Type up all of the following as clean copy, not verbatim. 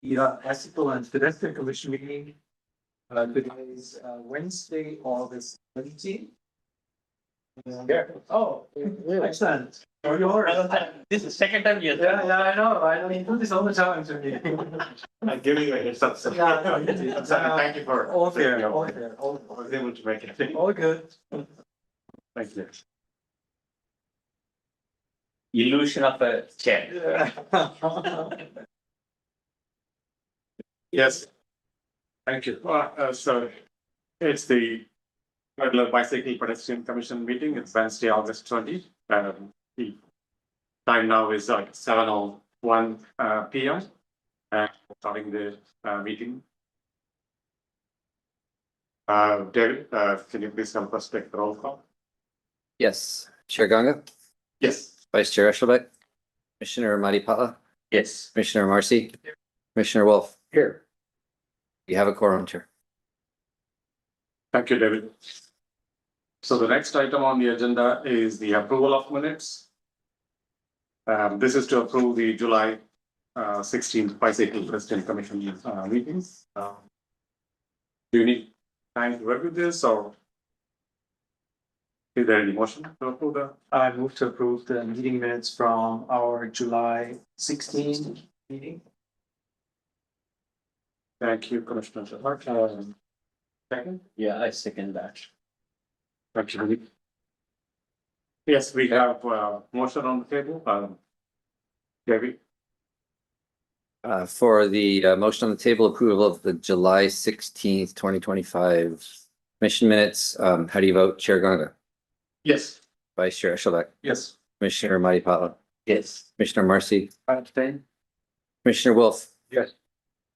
Bicycle and Pedestrian Commission meeting. Today is Wednesday, August 17th. Yeah. Oh, excellent. This is the second time you're Yeah, I know. You do this all the time to me. I'm giving you a heads up. Yeah, Thank you for. all fair. I was able to make it. All good. Thank you. Illusion of a chair. Yeah. Yes. Thank you. So it's the regular Bicycle Pedestrian Commission meeting. It's Wednesday, August 20. The time now is 7:01 p.m. Starting the meeting. David, can you please help us take the roll call? Yes. Chair Ganga, Yes. Vice Chair Eshelbeck, Commissioner Matipala, Yes. Commissioner Marcy, Commissioner Wolf. Here. You have a quorum, Chair. Thank you, David. So the next item on the agenda is the approval of minutes. This is to approve the July 16th Bicycle Pedestrian Commission meetings. Do you need time to review this, or is there any motion to approve that? I move to approve the meeting minutes from our July 16 meeting. Thank you, Commissioner Shahar. Second? Yeah, I second that. Thank you. Yes, we have motion on the table. David? For the motion on the table, approval of the July 16th, 2025 commission minutes. How do you vote, Chair Ganga? Yes. Vice Chair Eshelbeck, Yes. Commissioner Matipala, Yes. Commissioner Marcy, I abstain. Commissioner Wolf. Yes.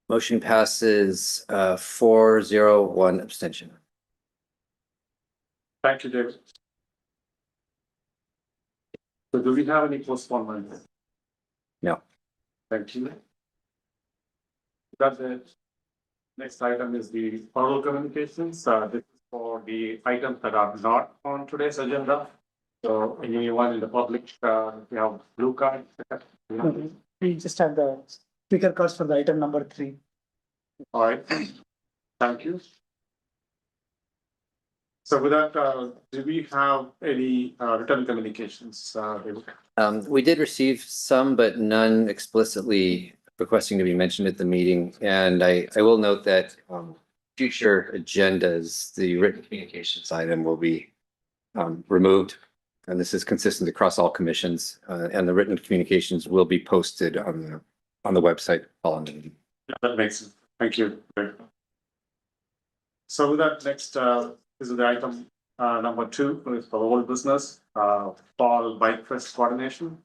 Motion passes 4-0-1 abstention. Thank you, David. So do we have any postponements? No. Thank you. That's it. Next item is the oral communications. This is for the items that are not on today's agenda. So anyone in the public, we have blue card. We just have the speaker cards for the item number 3. All right. Thank you. So with that, do we have any written communications? We did receive some, but none explicitly requesting to be mentioned at the meeting. And I will note that future agendas, the written communications item will be removed. And this is consistent across all commissions, and the written communications will be posted on the website following the meeting. That makes sense. Thank you. So with that, next this is the item number 2 is for old business, fall bike fest coordination.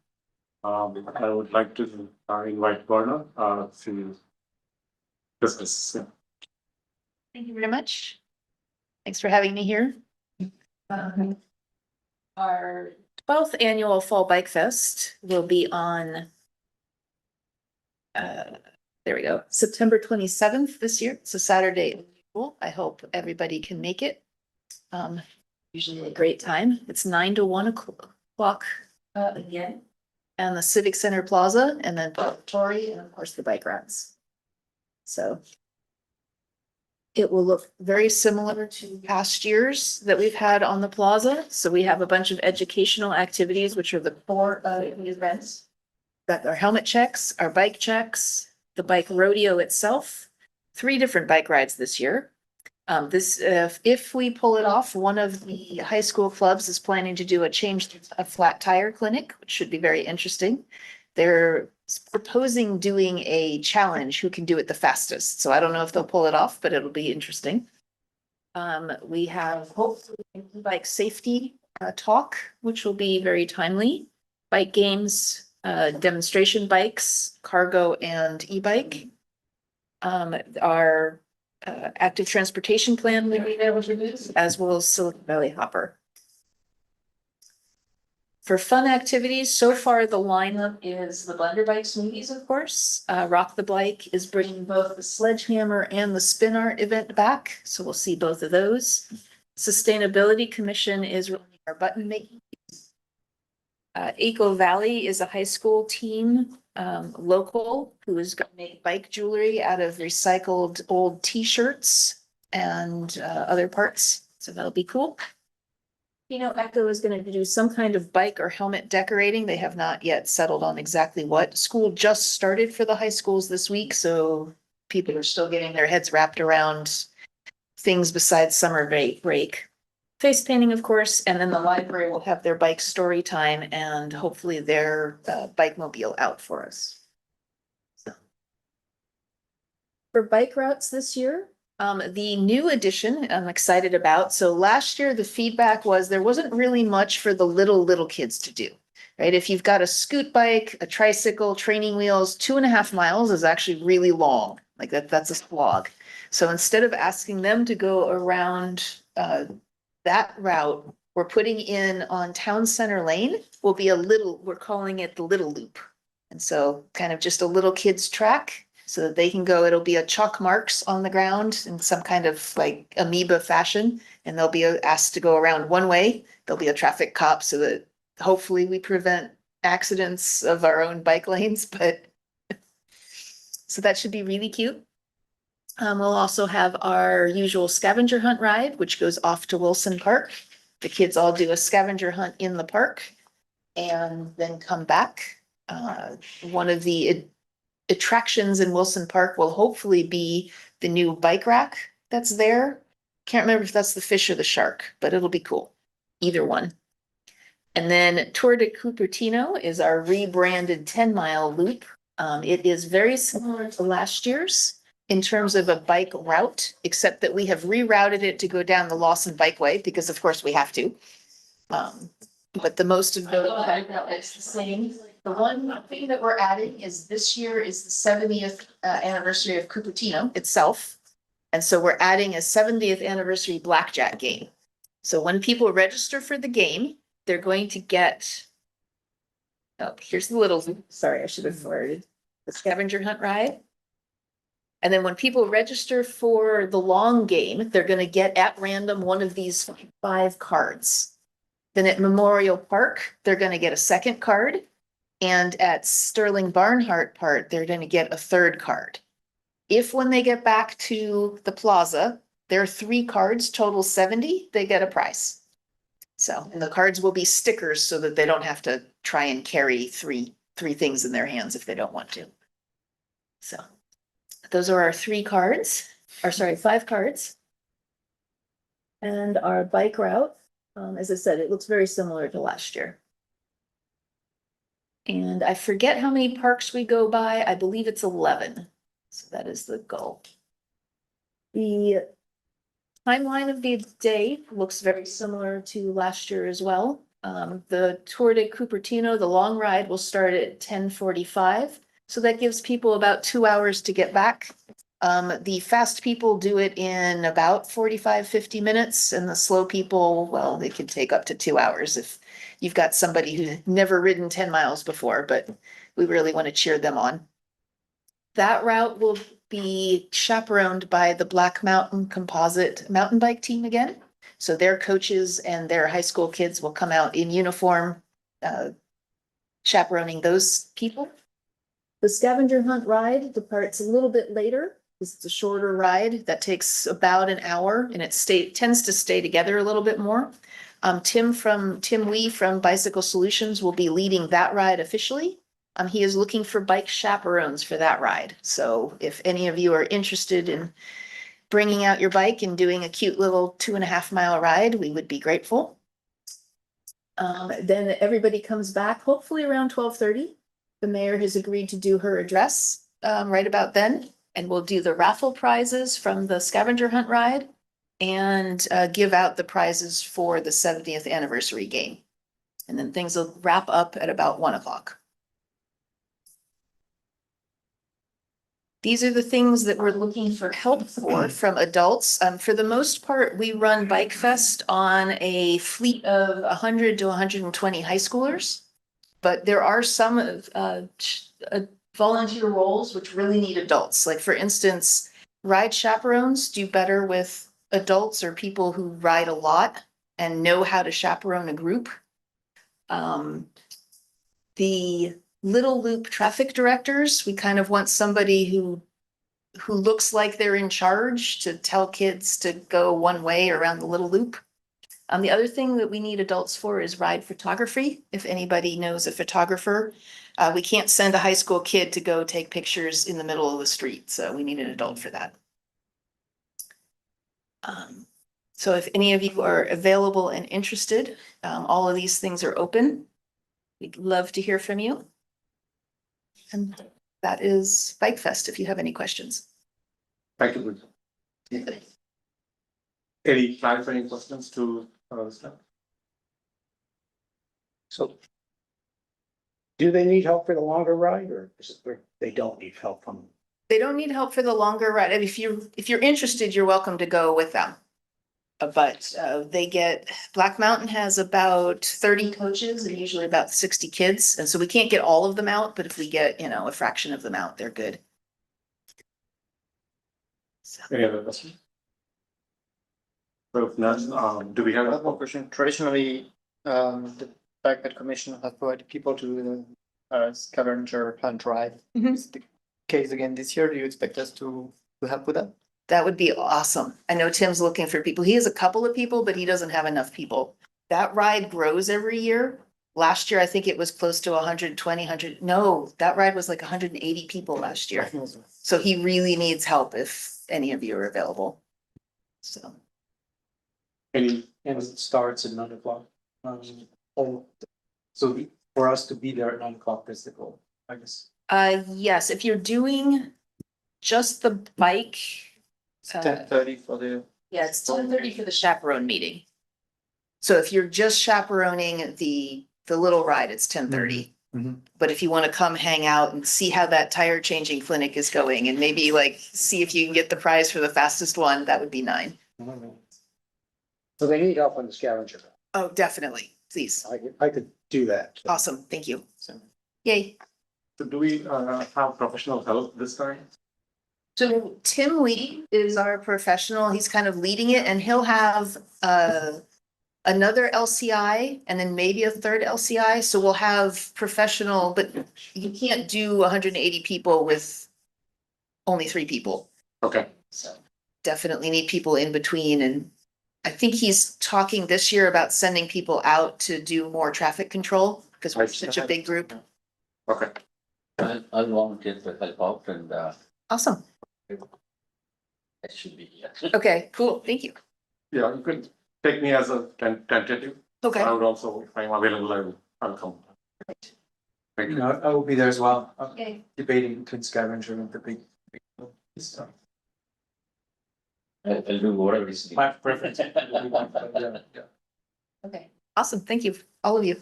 I would like to invite Verna to discuss. Thank you very much. Thanks for having me here. Our 12th annual Fall Bike Fest will be on there we go, September 27th this year. It's a Saturday. I hope everybody can make it. Usually a great time. It's 9 to 1 o'clock again. And the Civic Center Plaza, and then Tory, and of course the bike rats. So it will look very similar to past years that we've had on the plaza. So we have a bunch of educational activities, which are the core of the events. Got our helmet checks, our bike checks, the bike rodeo itself, 3 different bike rides this year. If we pull it off, one of the high school clubs is planning to do a flat tire clinic, which should be very interesting. They're proposing doing a challenge, who can do it the fastest. So I don't know if they'll pull it off, but it'll be interesting. We have hopefully bike safety talk, which will be very timely. Bike games, demonstration bikes, cargo and e-bike. Our active transportation plan will be able to use, as well as Silicon Valley Hopper. For fun activities, so far the lineup is the Blender Bike Smoothies, of course. Rock the Bike is bringing both the Sledgehammer and the Spin Art event back, so we'll see both of those. Sustainability Commission is running our button making. Eco Valley is a high school team local who is going to make bike jewelry out of recycled old t-shirts and other parts. So that'll be cool. Echo is going to do some kind of bike or helmet decorating. They have not yet settled on exactly what. School just started for the high schools this week, so people are still getting their heads wrapped around things besides summer break. Face painting, of course, and then the library will have their bike story time and hopefully their bike mobile out for us. So. For bike routes this year, the new addition I'm excited about. So last year, the feedback was there wasn't really much for the little kids to do, right? If you've got a scoot bike, a tricycle, training wheels, 2.5 miles is actually really long. Like that's a slog. So instead of asking them to go around that route, we're putting in on Town Center Lane will be we're calling it the Little Loop. And so kind of just a little kids track so that they can go, it'll be a chalk marks on the ground in some kind of like amoeba fashion. And they'll be asked to go around one way. There'll be a traffic cop so that hopefully we prevent accidents of our own bike lanes, but so that should be really cute. We'll also have our usual scavenger hunt ride, which goes off to Wilson Park. The kids all do a scavenger hunt in the park and then come back. One of the attractions in Wilson Park will hopefully be the new bike rack that's there. Can't remember if that's the fish or the shark, but it'll be cool. Either one. And then Tour de Cupertino is our rebranded 10-mile loop. It is very similar to last year's in terms of a bike route, except that we have rerouted it to go down the Lawson Bikeway because of course we have to. But the most of the bike route is the same. The one thing that we're adding is this year is the 70th anniversary of Cupertino itself. And so we're adding a 70th anniversary blackjack game. So when people register for the game, they're going to get, oh, here's the little, sorry, I should have forwarded the scavenger hunt ride. And then when people register for the long game, they're going to get at random one of these 5 cards. Then at Memorial Park, they're going to get a second card. And at Sterling Barnhart Park, they're going to get a 3rd card. If when they get back to the plaza, there are 3 cards, total 70, they get a prize. So, and the cards will be stickers so that they don't have to try and carry three things in their hands if they don't want to. So those are our 5 cards. And our bike route, as I said, it looks very similar to last year. And I forget how many parks we go by. I believe it's 11. So that is the goal. The timeline of the day looks very similar to last year as well. The Tour de Cupertino, the long ride, will start at 10:45. So that gives people about 2 hours to get back. The fast people do it in about 45-50 minutes, and the slow people, well, they can take up to 2 hours if you've got somebody who's never ridden 10 miles before, but we really want to cheer them on. That route will be chaperoned by the Black Mountain Composite mountain bike team again. So their coaches and their high school kids will come out in uniform, chaperoning those people. The scavenger hunt ride departs a little bit later. This is a shorter ride that takes about an hour, and it tends to stay together a little bit more. Tim Wee from Bicycle Solutions will be leading that ride officially. He is looking for bike chaperones for that ride. So if any of you are interested in bringing out your bike and doing a cute little 2.5-mile ride, we would be grateful. Then everybody comes back, hopefully around 12:30. The mayor has agreed to do her address right about then, and we'll do the raffle prizes from the scavenger hunt ride and give out the prizes for the 70th anniversary game. And then things will wrap up at about 1 o'clock. These are the things that we're looking for help for from adults. For the most part, we run Bike Fest on a fleet of 100 to 120 high schoolers. But there are some volunteer roles which really need adults. Like for instance, ride chaperones do better with adults or people who ride a lot and know how to chaperone a group. The little loop traffic directors. We kind of want somebody who looks like they're in charge to tell kids to go one way around the little loop. The other thing that we need adults for is ride photography. If anybody knows a photographer, we can't send a high school kid to go take pictures in the middle of the street, so we need an adult for that. So if any of you are available and interested, all of these things are open. We'd love to hear from you. And that is Bike Fest, if you have any questions. Thank you. Any clarifying questions to staff? So. Do they need help for the longer ride or is it where they don't need help from? They don't need help for the longer ride. And if you're interested, you're welcome to go with them. But they get, Black Mountain has about 30 coaches and usually about 60 kids. And so we can't get all of them out, but if we get, a fraction of them out, they're good. So, Any other questions? So if not, do we have? I have one question. Traditionally, the Bike Commission has provided people to scavenger hunt ride. Mhm. Is the case again this year? Do you expect us to help with that? that would be awesome. I know Tim's looking for people. He has a couple of people, but he doesn't have enough people. That ride grows every year. Last year, I think it was close to 120, no, that ride was like 180 people last year. So he really needs help if any of you are available. So. Any, And it starts at 9:00. So for us to be there at 9:00 is the goal, I guess. Yes, if you're doing just the bike. 10:30 for the. Yeah, it's 10:30 for the chaperone meeting. So if you're just chaperoning the little ride, it's 10:30. Mhm. But if you want to come hang out and see how that tire changing clinic is going and maybe like see if you can get the prize for the fastest one, that would be 9. So they need help on the scavenger. Oh, definitely, please. I could do that. Awesome, thank you. Yay. so do we have professional help this time? So Tim Lee is our professional. He's kind of leading it and he'll have another LCI and then maybe a third LCI. So we'll have professional, but you can't do 180 people with only 3 people. Okay, So definitely need people in between. And I think he's talking this year about sending people out to do more traffic control because we're such a big group. okay. I'll volunteer to help out and Awesome. I should be here. Okay, cool. Thank you. Yeah, you could take me as a tentative. Okay. I would also, if I'm available, I'll come. Thank you. I will be there as well. I'm Okay. debating between scavenger and the big stuff. I'll do whatever is needed. My preference. Yeah. Okay. Awesome. Thank you, all of you.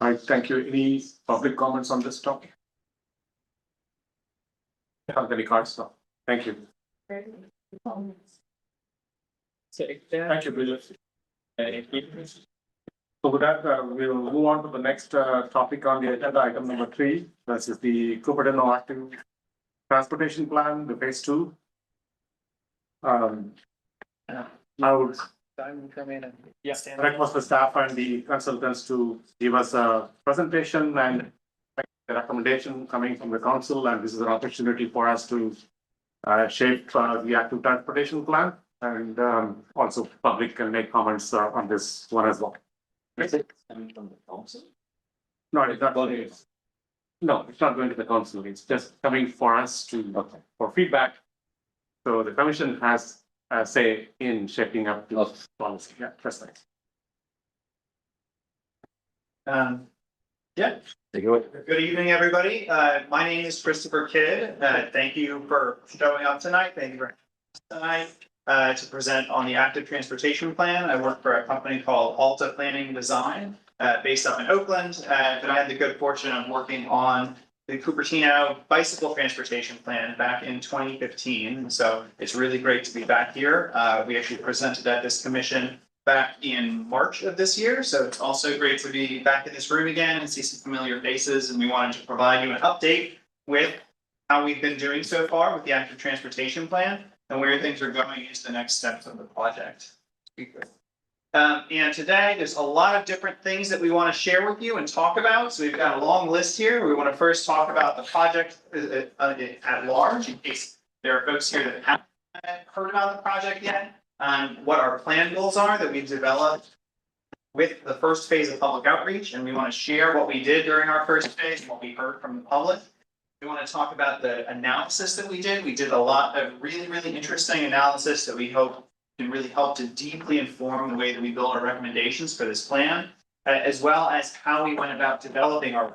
All right, thank you. Any public comments on this topic? Have any cards now? Thank you. Thank you, Bridget. So with that, we will move on to the next topic on the agenda, item number 3. This is the Cupertino Active Transportation Plan, the phase 2. I would Time come in and. request the staff and the consultants to give us a presentation and a recommendation coming from the council, and this is an opportunity for us to shape the active transportation plan, and also public can make comments on this one as well. Is it coming from the council? No, it's not going. No, it's not going to the council. It's just coming for us to for feedback. So the commission has a say in shaping up the policy. Yeah, that's nice. Yeah, Take it away. good evening, everybody. My name is Christopher Kidd. Thank you for showing up tonight. Thank you for having us tonight to present on the active transportation plan. I work for a company called Alta Planning Design based up in Oakland. But I had the good fortune of working on the Cupertino bicycle transportation plan back in 2015. So it's really great to be back here. We actually presented at this commission back in March of this year. So it's also great to be back in this room again and see some familiar faces. And we wanted to provide you an update with how we've been doing so far with the active transportation plan and where things are going into the next steps of the project. And today, there's a lot of different things that we want to share with you and talk about. So we've got a long list here. We want to first talk about the project at large, in case there are folks here that haven't heard about the project yet. What our plan goals are that we've developed with the first phase of public outreach, and we want to share what we did during our first phase and what we heard from the public. We want to talk about the analysis that we did. We did a lot of really, really interesting analysis that we hope can really help to deeply inform the way that we build our recommendations for this plan, as well as how we went about developing our.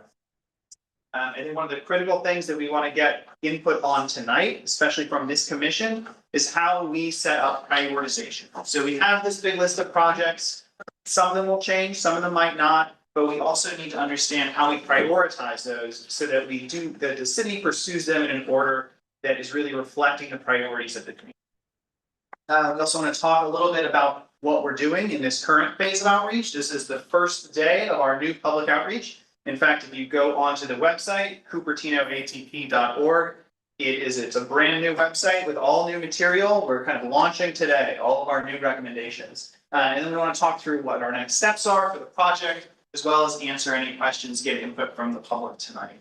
I think one of the critical things that we want to get input on tonight, especially from this commission, is how we set up prioritization. So we have this big list of projects. Some of them will change, some of them might not, but we also need to understand how we prioritize those so that the city pursues them in an order that is really reflecting the priorities of the community. We also want to talk a little bit about what we're doing in this current phase of outreach. This is the first day of our new public outreach. In fact, if you go onto the website, cupertinoatp.org, it's a brand new website with all new material. We're kind of launching today, all of our new recommendations. And then we want to talk through what our next steps are for the project, as well as answer any questions, get input from the public tonight.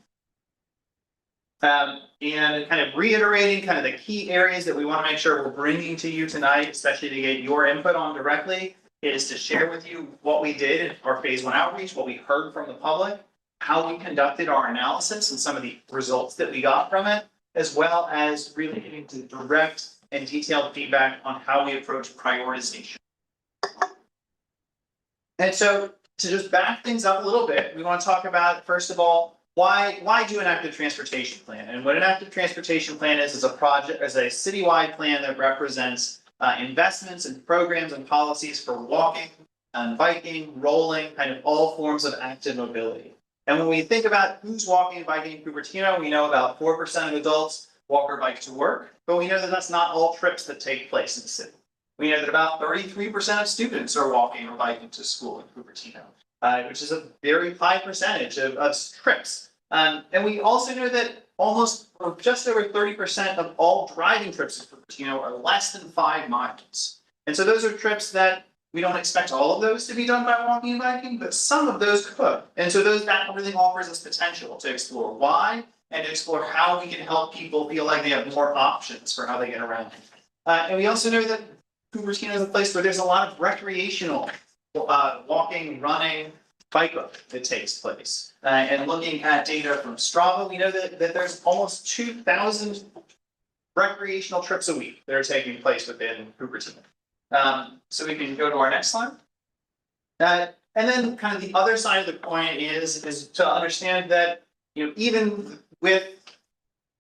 And kind of reiterating kind of the key areas that we want to make sure we're bringing to you tonight, especially to get your input on directly, is to share with you what we did in our phase 1 outreach, what we heard from the public, how we conducted our analysis and some of the results that we got from it, as well as really getting to direct and detailed feedback on how we approach prioritization. And so to just back things up a little bit, we want to talk about, first of all, why do an active transportation plan? And what an active transportation plan is a project, is a citywide plan that represents investments and programs and policies for walking, biking, rolling, kind of all forms of active mobility. And when we think about who's walking and biking in Cupertino, we know about 4% of adults walk or bike to work, but we know that that's not all trips that take place in the city. We know that about 33% of students are walking or biking to school in Cupertino, which is a very high percentage of trips. And we also know that just over 30% of all driving trips in Cupertino are less than 5 miles. And so those are trips that we don't expect all of those to be done by walking and biking, but some of those could. And so that really offers us potential to explore why and to explore how we can help people feel like they have more options for how they get around. And we also know that Cupertino is a place where there's a lot of recreational walking, running, bike that takes place. And looking at data from Strava, we know that there's almost 2,000 recreational trips a week that are taking place within Cupertino. So we can go to our next slide. And then kind of the other side of the coin is to understand that, even with,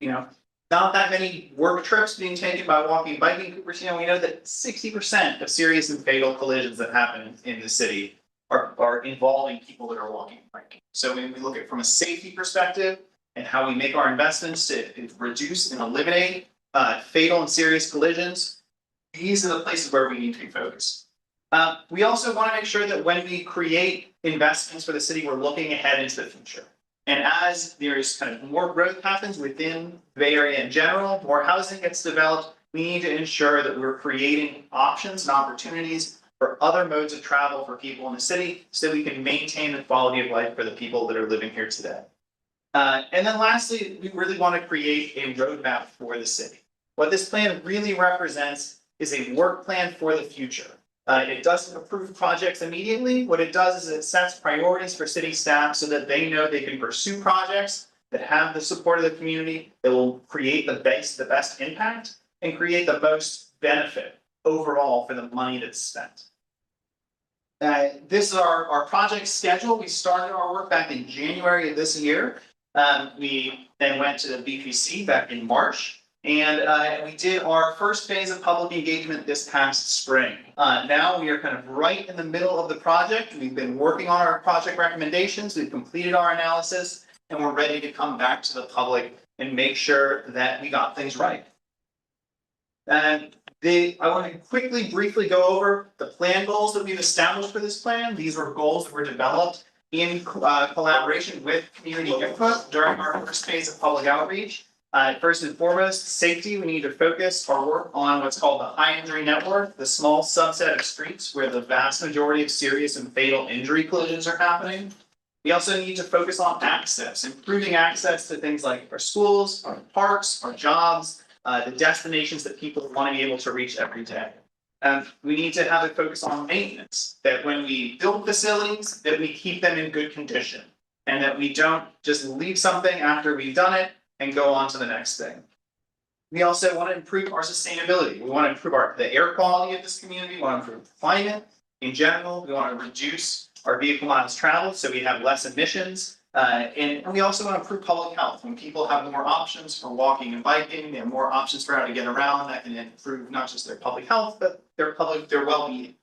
not that many work trips being taken by walking and biking in Cupertino, we know that 60% of serious and fatal collisions that happen in the city are involving people that are walking and biking. So when we look at from a safety perspective and how we make our investments to reduce and eliminate fatal and serious collisions, these are the places where we need to be focused. We also want to make sure that when we create investments for the city, we're looking ahead into the future. And as there's kind of more growth happens within the Bay Area in general, more housing gets developed, we need to ensure that we're creating options and opportunities for other modes of travel for people in the city so that we can maintain the quality of life for the people that are living here today. And then lastly, we really want to create a roadmap for the city. What this plan really represents is a work plan for the future. It doesn't approve projects immediately. What it does is it sets priorities for city staff so that they know they can pursue projects that have the support of the community, that will create the best impact and create the most benefit overall for the money that's spent. This is our project schedule. We started our work back in January of this year. We then went to the BPC back in March. And we did our first phase of public engagement this past spring. Now we are kind of right in the middle of the project. We've been working on our project recommendations. We've completed our analysis and we're ready to come back to the public and make sure that we got things right. And I want to quickly, briefly go over the plan goals that we've established for this plan. These were goals that were developed in collaboration with community input during our first phase of public outreach. First and foremost, safety, we need to focus our work on what's called the high injury network, the small subset of streets where the vast majority of serious and fatal injury collisions are happening. We also need to focus on access, improving access to things like our schools, our parks, our jobs, the destinations that people want to be able to reach every day. We need to have a focus on maintenance, that when we build facilities, that we keep them in good condition, and that we don't just leave something after we've done it and go on to the next thing. We also want to improve our sustainability. We want to improve the air quality of this community. We want to improve the climate in general. We want to reduce our vehicle miles traveled so we have less emissions. And we also want to improve public health. When people have more options for walking and biking, they have more options for how to get around, that can improve not just their public health, but their well-being.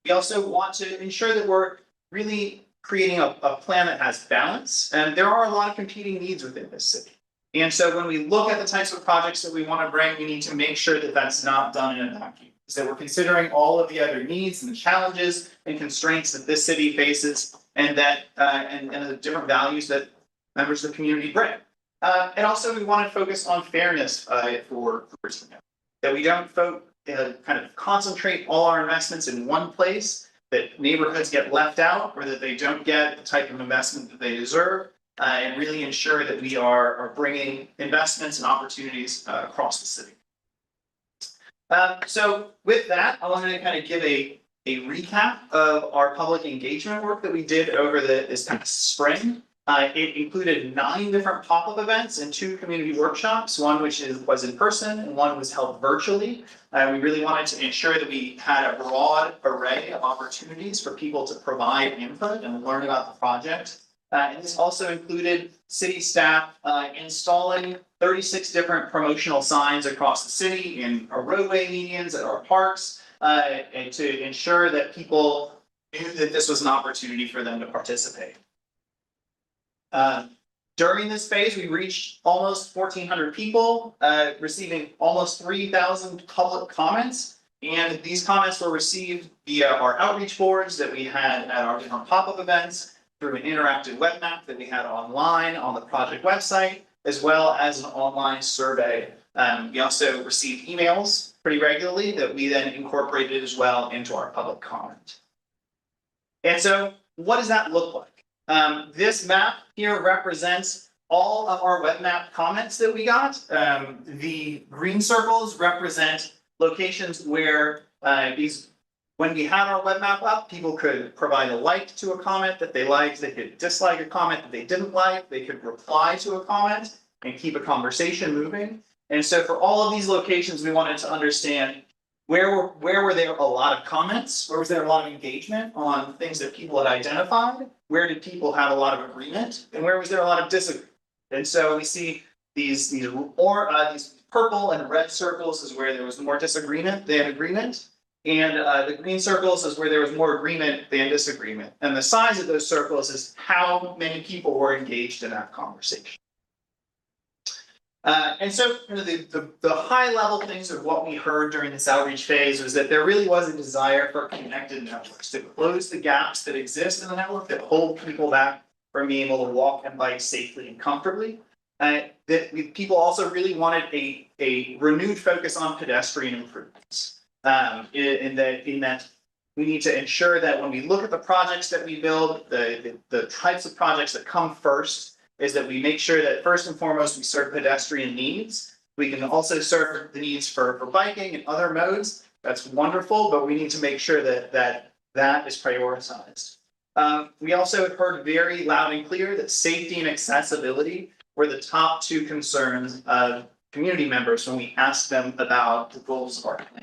We also want to ensure that we're really creating a plan that has balance. And there are a lot of competing needs within this city. And so when we look at the types of projects that we want to bring, we need to make sure that that's not done in a vacuum. So we're considering all of the other needs and challenges and constraints that this city faces, and that and the different values that members of the community bring. And also we want to focus on fairness for Cupertino, that we don't kind of concentrate all our investments in one place, that neighborhoods get left out, or that they don't get the type of investment that they deserve, and really ensure that we are bringing investments and opportunities across the city. So with that, I want to kind of give a recap of our public engagement work that we did over this past spring. It included 9 different pop-up events and 2 community workshops, one which was in person and one was held virtually. We really wanted to ensure that we had a broad array of opportunities for people to provide input and learn about the project. And this also included city staff installing 36 different promotional signs across the city, in our roadway medians, at our parks, and to ensure that people knew that this was an opportunity for them to participate. During this phase, we reached almost 1,400 people, receiving almost 3,000 public comments. And these comments were received via our outreach boards that we had at our different pop-up events, through an interactive web map that we had online on the project website, as well as an online survey. We also received emails pretty regularly that we then incorporated as well into our public comment. And so what does that look like? This map here represents all of our web map comments that we got. The green circles represent locations where when we had our web map up, people could provide a like to a comment that they liked, they could dislike a comment that they didn't like, they could reply to a comment and keep a conversation moving. And so for all of these locations, we wanted to understand where were there a lot of comments, where was there a lot of engagement on things that people had identified, where did people have a lot of agreement, and where was there a lot of disagreement. And so we see these purple and red circles is where there was more disagreement than agreement. And the green circles is where there was more agreement than disagreement. And the size of those circles is how many people were engaged in that conversation. And so the high level things of what we heard during this outreach phase was that there really was a desire for connected networks to close the gaps that exist in the network that hold people back from being able to walk and bike safely and comfortably. People also really wanted a renewed focus on pedestrian improvements. In that we need to ensure that when we look at the projects that we build, the types of projects that come first is that we make sure that first and foremost we serve pedestrian needs. We can also serve the needs for biking and other modes. That's wonderful, but we need to make sure that is prioritized. We also heard very loud and clear that safety and accessibility were the top 2 concerns of community members when we asked them about the goals of our plan.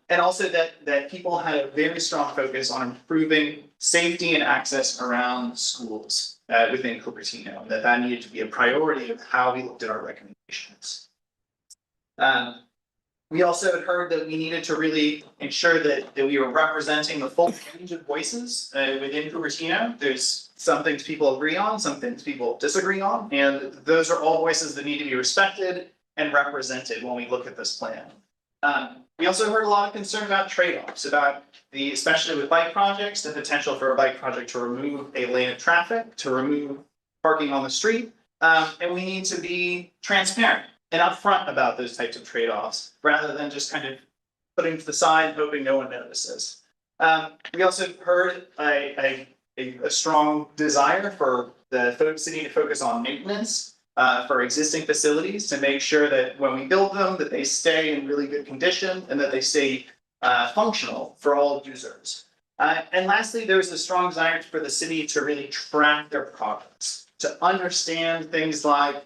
And also that people had a very strong focus on improving safety and access around schools within Cupertino, that needed to be a priority of how we looked at our recommendations. We also had heard that we needed to really ensure that we were representing the full range of voices within Cupertino. There's some things people agree on, some things people disagree on, and those are all voices that need to be respected and represented when we look at this plan. We also heard a lot of concern about trade-offs, about especially with bike projects, the potential for a bike project to remove a lane of traffic, to remove parking on the street, And we need to be transparent and upfront about those types of trade-offs, rather than just kind of putting to the side, hoping no one notices. We also heard a strong desire for the city to focus on maintenance for existing facilities, to make sure that when we build them, that they stay in really good condition and that they stay functional for all users. And lastly, there's a strong desire for the city to really track their progress, to understand things like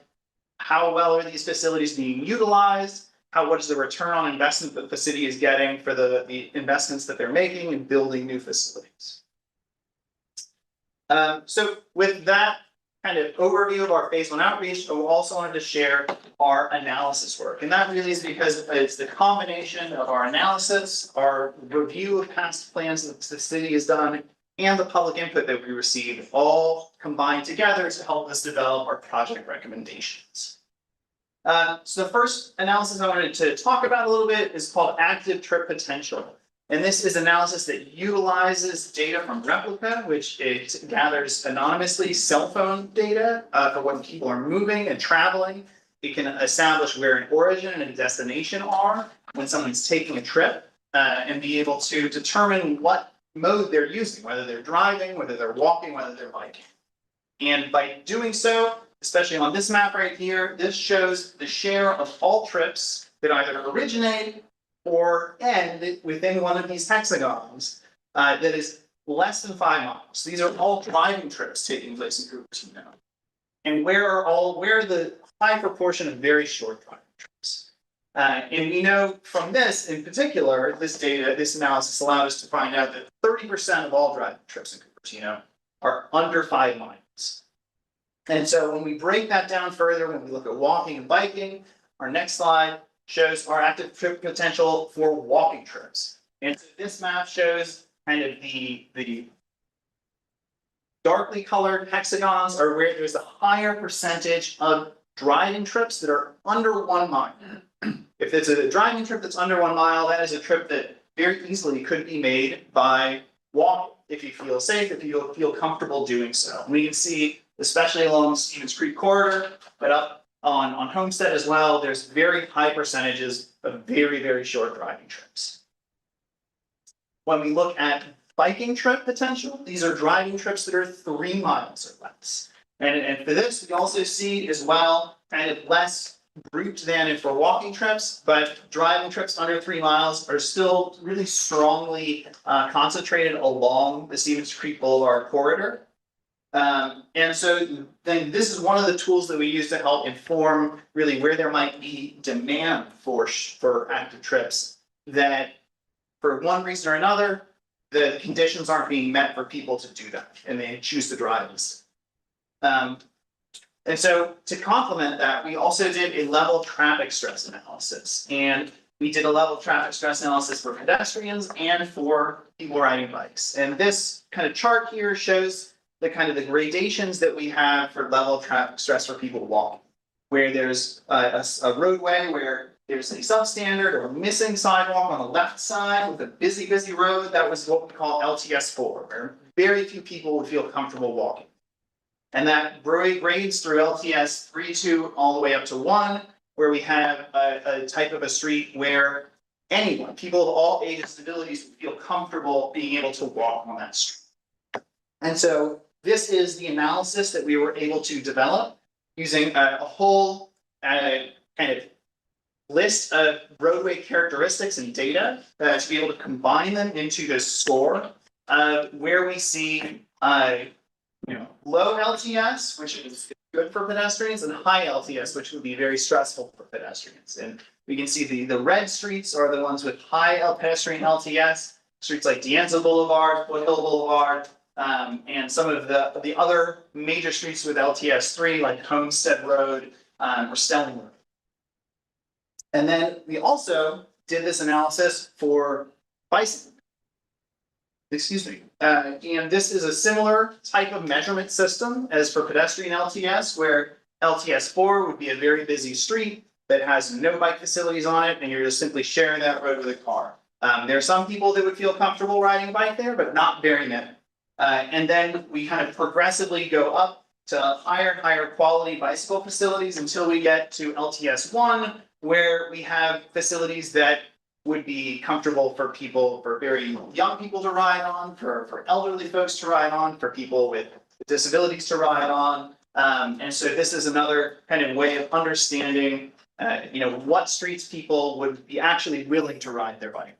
how well are these facilities being utilized, what is the return on investment that the city is getting for the investments that they're making in building new facilities. So with that kind of overview of our phase one outreach, I also wanted to share our analysis work. And that really is because it's the combination of our analysis, our review of past plans that the city has done, and the public input that we received, all combined together to help us develop our project recommendations. So the first analysis I wanted to talk about a little bit is called active trip potential. And this is analysis that utilizes data from Replica, which it gathers anonymously cell phone data for when people are moving and traveling. It can establish where an origin and a destination are when someone's taking a trip, and be able to determine what mode they're using, whether they're driving, whether they're walking, whether they're biking. And by doing so, especially on this map right here, this shows the share of all trips that either originate or end within one of these hexagons that is less than 5 miles. These are all driving trips taking place in Cupertino. And where the high proportion of very short driving trips. And we know from this in particular, this analysis allowed us to find out that 30% of all driving trips in Cupertino are under 5 miles. And so when we break that down further, when we look at walking and biking, our next slide shows our active trip potential for walking trips. And so this map shows kind of the darkly colored hexagons are where there's a higher percentage of driving trips that are under 1 mile. If it's a driving trip that's under 1 mile, that is a trip that very easily could be made by walking, if you feel safe, if you feel comfortable doing so. We can see, especially along the Stevens Creek corridor, but up on Homestead as well, there's very high percentages of very, very short driving trips. When we look at biking trip potential, these are driving trips that are 3 miles or less. And for this, we also see as well kind of less grouped than for walking trips, but driving trips under 3 miles are still really strongly concentrated along the Stevens Creek Boulevard corridor. And so then this is one of the tools that we use to help inform really where there might be demand for active trips that for one reason or another, the conditions aren't being met for people to do that and they choose to drive instead. And so to complement that, we also did a level of traffic stress analysis, and we did a level of traffic stress analysis for pedestrians and for people riding bikes. And this kind of chart here shows the kind of the gradations that we have for level of traffic stress for people walking, where there's a roadway where there's a substandard or missing sidewalk on the left side with a busy road. That was what we call LTS4, where very few people would feel comfortable walking. And that grades through LTS 3, 2, all the way up to 1, where we have a type of a street where anyone, people of all ages and abilities, would feel comfortable being able to walk on that street. And so this is the analysis that we were able to develop using a whole kind of list of roadway characteristics and data to be able to combine them into this score where we see low LTS, which is good for pedestrians, and high LTS, which would be very stressful for pedestrians. And we can see the red streets are the ones with high pedestrian LTS, streets like Dianza Boulevard, Foothill Boulevard, and some of the other major streets with LTS 3, like Homestead Road or Stelling Road. And then we also did this analysis for bicycle. Excuse me. And this is a similar type of measurement system as for pedestrian LTS, where LTS4 would be a very busy street that has no bike facilities on it, and you're just simply sharing that road with a car. There are some people that would feel comfortable riding a bike there, but not very many. And then we kind of progressively go up to higher and higher quality bicycle facilities until we get to LTS one, where we have facilities that would be comfortable for people, for very young people to ride on, for elderly folks to ride on, for people with disabilities to ride on. And so this is another kind of way of understanding, what streets people would be actually willing to ride their bike.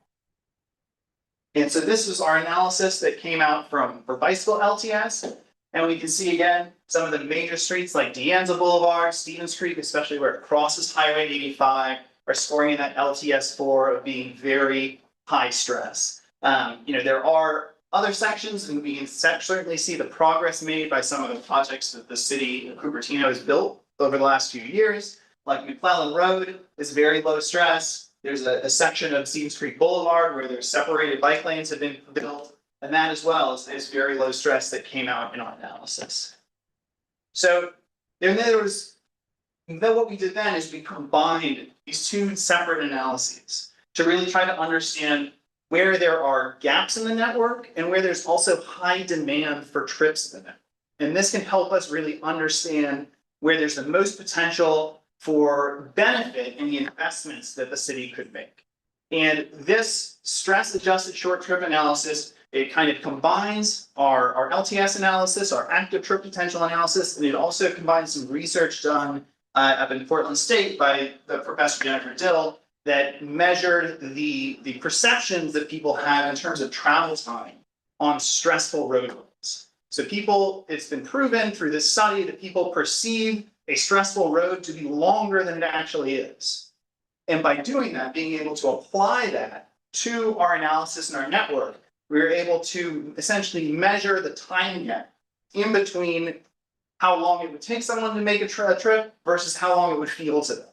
And so this is our analysis that came out for bicycle LTS. And we can see again, some of the major streets like De Anza Boulevard, Stevens Creek, especially where it crosses Highway 85, are scoring in that LTS4 of being very high stress. There are other sections, and we can certainly see the progress made by some of the projects that the city of Cupertino has built over the last few years. Like McClellan Road is very low stress. There's a section of Stevens Creek Boulevard where there's separated bike lanes have been built, and that as well is very low stress that came out in our analysis. So then what we did then is we combined these two separate analyses to really try to understand where there are gaps in the network and where there's also high demand for trips in the network. And this can help us really understand where there's the most potential for benefit in the investments that the city could make. And this stress-adjusted short trip analysis, it kind of combines our LTS analysis, our active trip potential analysis, and it also combines some research done up in Portland State by the Professor Jennifer Dill that measured the perceptions that people have in terms of travel time on stressful roadways. So it's been proven through this study that people perceive a stressful road to be longer than it actually is. And by doing that, being able to apply that to our analysis and our network, we were able to essentially measure the time gap in between how long it would take someone to make a trip versus how long it would feel to them.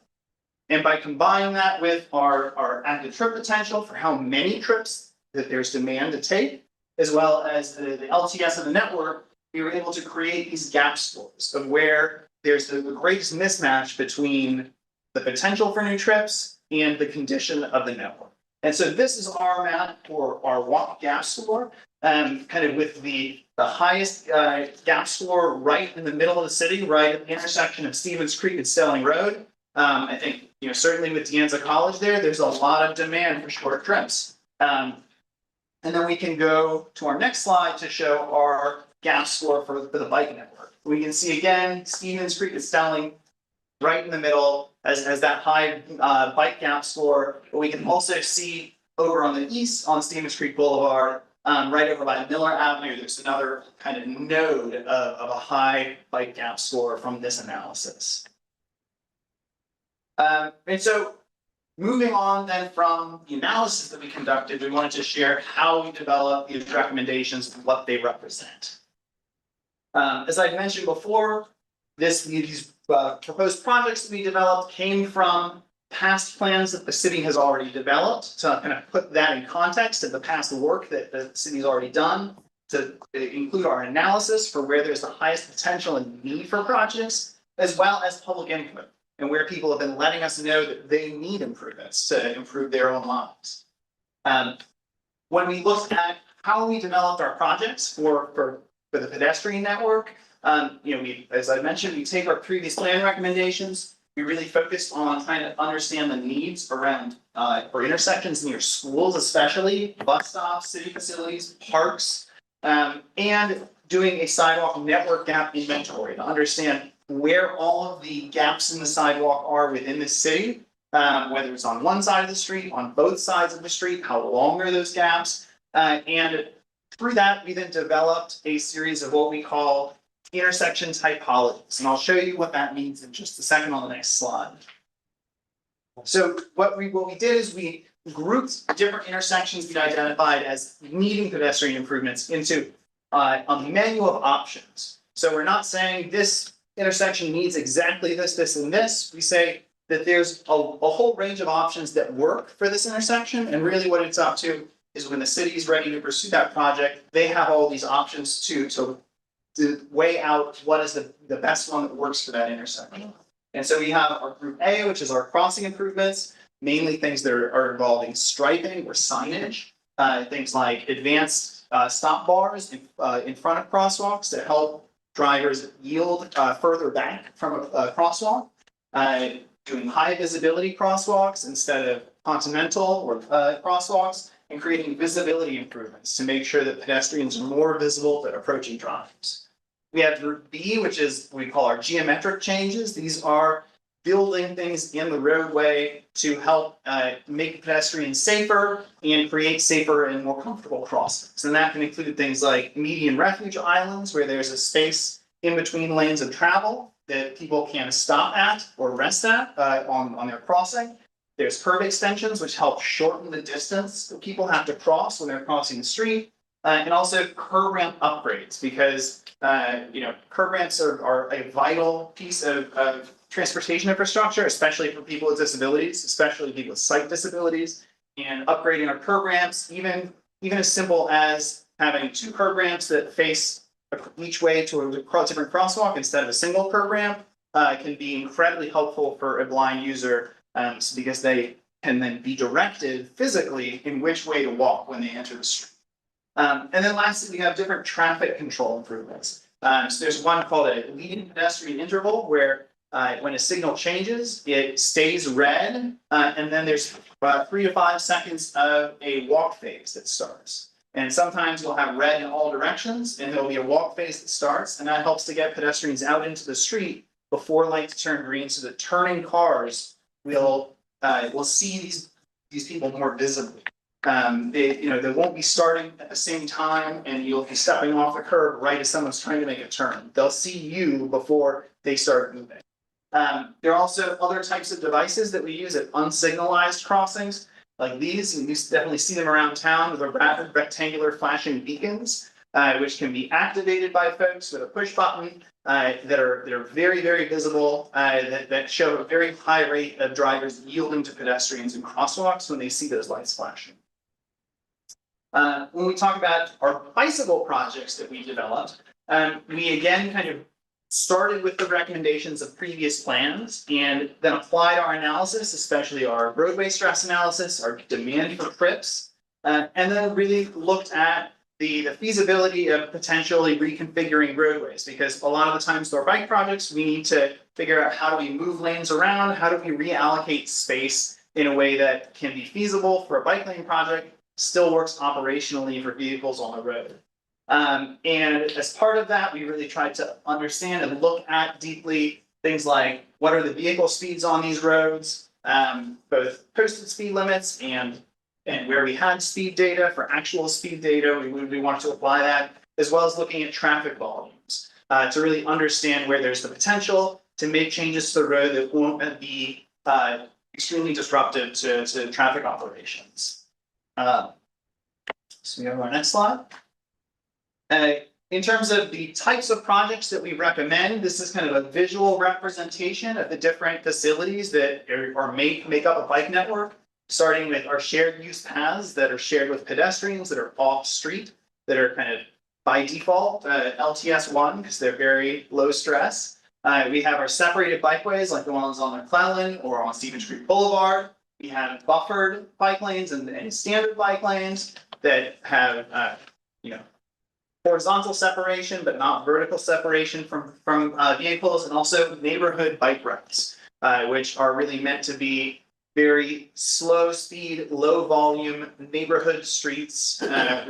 And by combining that with our active trip potential for how many trips that there's demand to take, as well as the LTS of the network, we were able to create these gap scores of where there's the greatest mismatch between the potential for new trips and the condition of the network. And so this is our map for our walk gap score, kind of with the highest gap score right in the middle of the city, right at the intersection of Stevens Creek and Stelling Road. I think, certainly with De Anza College there's a lot of demand for short trips. And then we can go to our next slide to show our gap score for the bike network. We can see again, Stevens Creek and Stelling right in the middle as that high bike gap score. But we can also see over on the east on Stevens Creek Boulevard, right over by Miller Avenue, there's another kind of node of a high bike gap score from this analysis. And so moving on then from the analysis that we conducted, we wanted to share how we developed these recommendations and what they represent. As I mentioned before, these proposed projects that we developed came from past plans that the city has already developed to kind of put that in context of the past work that the city's already done, to include our analysis for where there's the highest potential and need for projects, as well as public input and where people have been letting us know that they need improvements to improve their own lives. When we looked at how we developed our projects for the pedestrian network, as I mentioned, we take our previous plan recommendations. We really focused on trying to understand the needs around for intersections near schools, especially bus stops, city facilities, parks, and doing a sidewalk network gap inventory to understand where all of the gaps in the sidewalk are within the city, whether it's on one side of the street, on both sides of the street, how long are those gaps, and through that, we then developed a series of what we call intersection typologies, and I'll show you what that means in just a second on the next slide. So what we did is we grouped different intersections we identified as needing pedestrian improvements into a menu of options. So we're not saying this intersection needs exactly this, this, and this. We say that there's a whole range of options that work for this intersection, and really what it's up to is when the city is ready to pursue that project, they have all these options to weigh out what is the best one that works for that intersection. And so we have our group A, which is our crossing improvements, mainly things that are involving striping or signage, things like advanced stop bars in front of crosswalks that help drivers yield further back from a crosswalk. Doing high visibility crosswalks instead of continental or crosswalks, and creating visibility improvements to make sure that pedestrians are more visible to approaching drivers. We have group B, which is what we call our geometric changes. These are building things in the roadway to help make pedestrians safer and create safer and more comfortable crossings. And that can include things like median refuge islands, where there's a space in between lanes of travel that people can stop at or rest at on their crossing. There's curb extensions, which help shorten the distance that people have to cross when they're crossing the street. And also curb ramp upgrades, because curb ramps are a vital piece of transportation infrastructure, especially for people with disabilities, especially people with sight disabilities. And upgrading our curb ramps, even as simple as having 2 curb ramps that face each way to a different crosswalk instead of a single curb ramp, can be incredibly helpful for a blind user, because they can then be directed physically in which way to walk when they enter the street. And then lastly, we have different traffic control improvements. So there's one called a leading pedestrian interval, where when a signal changes, it stays red, and then there's 3 to 5 seconds of a walk phase that starts. And sometimes you'll have red in all directions, and there'll be a walk phase that starts, and that helps to get pedestrians out into the street before lights turn green, so that turning cars will see these people more visibly. They won't be starting at the same time, and you'll be stepping off the curb right as someone's trying to make a turn. They'll see you before they start moving. There are also other types of devices that we use at unsignalized crossings, like these. You definitely see them around town with the rapid rectangular flashing beacons, which can be activated by folks with a push button, that are very, very visible, that show a very high rate of drivers yielding to pedestrians in crosswalks when they see those lights flashing. When we talk about our bicycle projects that we developed, we again kind of started with the recommendations of previous plans, and then applied our analysis, especially our roadway stress analysis, our demand for trips, and then really looked at the feasibility of potentially reconfiguring roadways, because a lot of the times with our bike projects, we need to figure out how do we move lanes around, how do we reallocate space in a way that can be feasible for a bike lane project, still works operationally for vehicles on the road. And as part of that, we really tried to understand and look at deeply things like what are the vehicle speeds on these roads, both posted speed limits and where we had speed data for actual speed data, we wanted to apply that, as well as looking at traffic volumes to really understand where there's the potential to make changes to the road that won't be extremely disruptive to traffic operations. So we have our next slide. In terms of the types of projects that we recommend, this is kind of a visual representation of the different facilities that make up a bike network, starting with our shared use paths that are shared with pedestrians that are off street, that are kind of by default LTS1, because they're very low stress. We have our separated bikeways like the ones on McClellan or on Stephen Street Boulevard. We have buffered bike lanes and standard bike lanes that have horizontal separation, but not vertical separation from vehicles, and also neighborhood bike routes, which are really meant to be very slow speed, low volume neighborhood streets,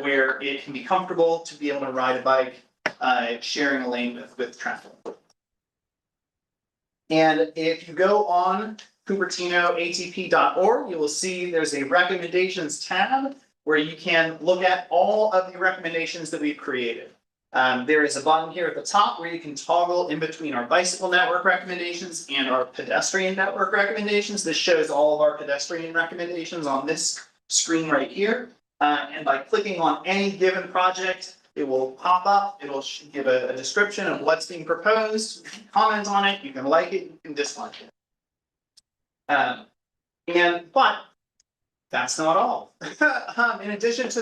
where it can be comfortable to be able to ride a bike, sharing a lane with traffic. And if you go on cupertinoatp.org, you will see there's a recommendations tab where you can look at all of the recommendations that we've created. There is a button here at the top where you can toggle in between our bicycle network recommendations and our pedestrian network recommendations. This shows all of our pedestrian recommendations on this screen right here. And by clicking on any given project, it will pop up. It'll give a description of what's being proposed. You can comment on it. You can like it. You can dislike it. But that's not all. In addition to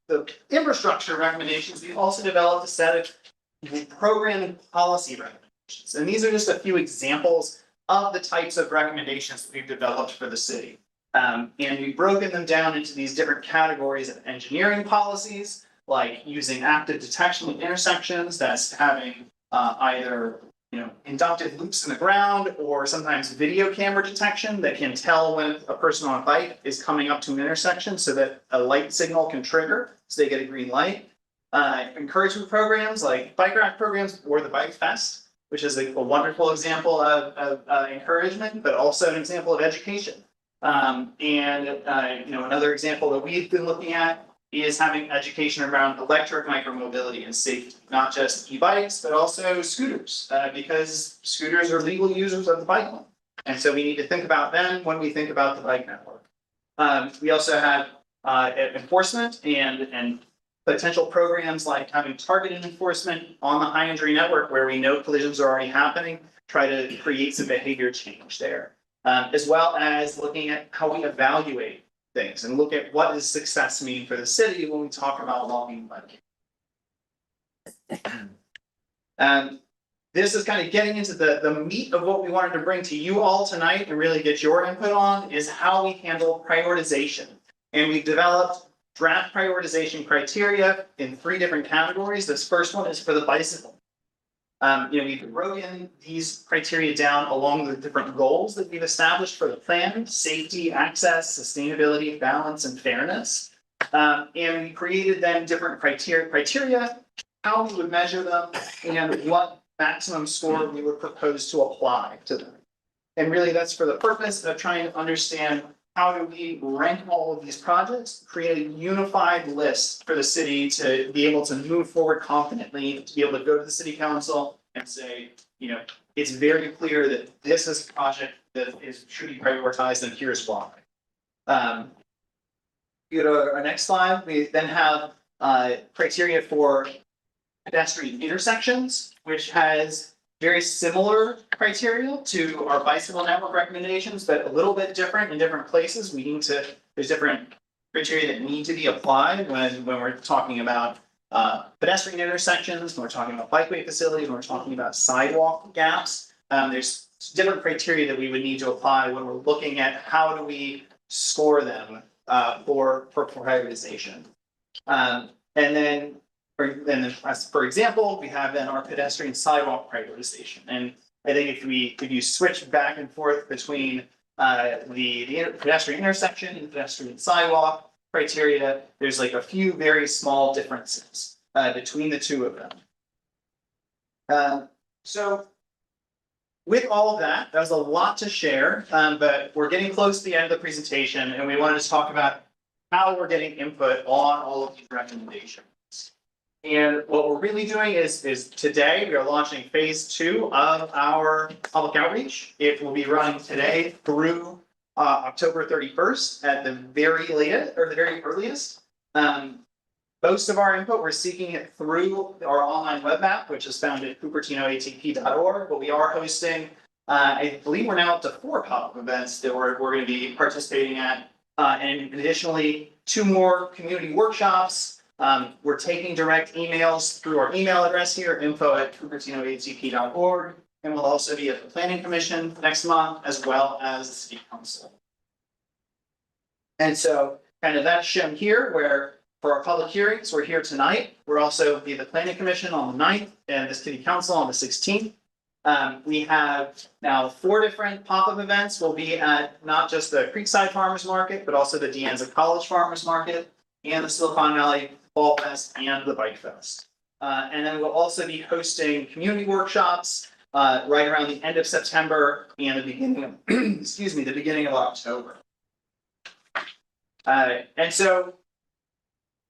the infrastructure recommendations, we've also developed a set of program and policy recommendations. And these are just a few examples of the types of recommendations that we've developed for the city. And we've broken them down into these different categories of engineering policies, like using active detection at intersections, that's having either, inductive loops in the ground or sometimes video camera detection that can tell when a person on a bike is coming up to an intersection so that a light signal can trigger, so they get a green light. Encouragement programs like bike rack programs or the Bike Fest, which is a wonderful example of encouragement, but also an example of education. Another example that we've been looking at is having education around electric micromobility and safety, not just e-bikes, but also scooters, because scooters are legal users of the bike lane. And so we need to think about them when we think about the bike network. We also have enforcement and potential programs like having targeted enforcement on the high injury network where we know collisions are already happening, try to create some behavior change there. As well as looking at how we evaluate things and look at what does success mean for the city when we talk about walking and biking. This is kind of getting into the meat of what we wanted to bring to you all tonight and really get your input on is how we handle prioritization. And we've developed draft prioritization criteria in 3 different categories. This first one is for the bicycle. We've broken these criteria down along the different goals that we've established for the plan: safety, access, sustainability, balance, and fairness. And we created then different criteria, how we would measure them, and what maximum score we would propose to apply to them. And really that's for the purpose of trying to understand how do we rank all of these projects, create a unified list for the city to be able to move forward confidently, to be able to go to the city council and say, it's very clear that this is a project that should be prioritized and here's why. You go to our next slide, we then have criteria for pedestrian intersections, which has very similar criteria to our bicycle network recommendations, but a little bit different in different places. There's different criteria that need to be applied when we're talking about pedestrian intersections, when we're talking about bikeway facilities, when we're talking about sidewalk gaps. There's different criteria that we would need to apply when we're looking at how do we score them for prioritization. For example, we have then our pedestrian sidewalk prioritization. And I think if you switch back and forth between the pedestrian intersection and pedestrian sidewalk criteria, there's like a few very small differences between the 2 of them. So with all of that, that was a lot to share, but we're getting close to the end of the presentation and we wanted to talk about how we're getting input on all of these recommendations. And what we're really doing is today we are launching phase 2 of our public outreach. It will be running today through October 31st at the very latest or the very earliest. Most of our input, we're seeking it through our online web map, which is found at cupertinoatp.org, but we are hosting, I believe we're now up to 4 pop-up events that we're going to be participating at. And additionally, 2 more community workshops. We're taking direct emails through our email address here, info@cupertinoatp.org, and we'll also be at the Planning Commission next month, as well as the City Council. And so kind of that's shown here, where for our public hearings, we're here tonight. We're also be at the Planning Commission on the 9th and the City Council on the 16th. We have now 4 different pop-up events. We'll be at not just the Creekside Farmers Market, but also the De Anza College Farmers Market and the Silicon Valley Fall Fest and the Bike Fest. And then we'll also be hosting community workshops right around the end of September and the beginning of, the beginning of October. And so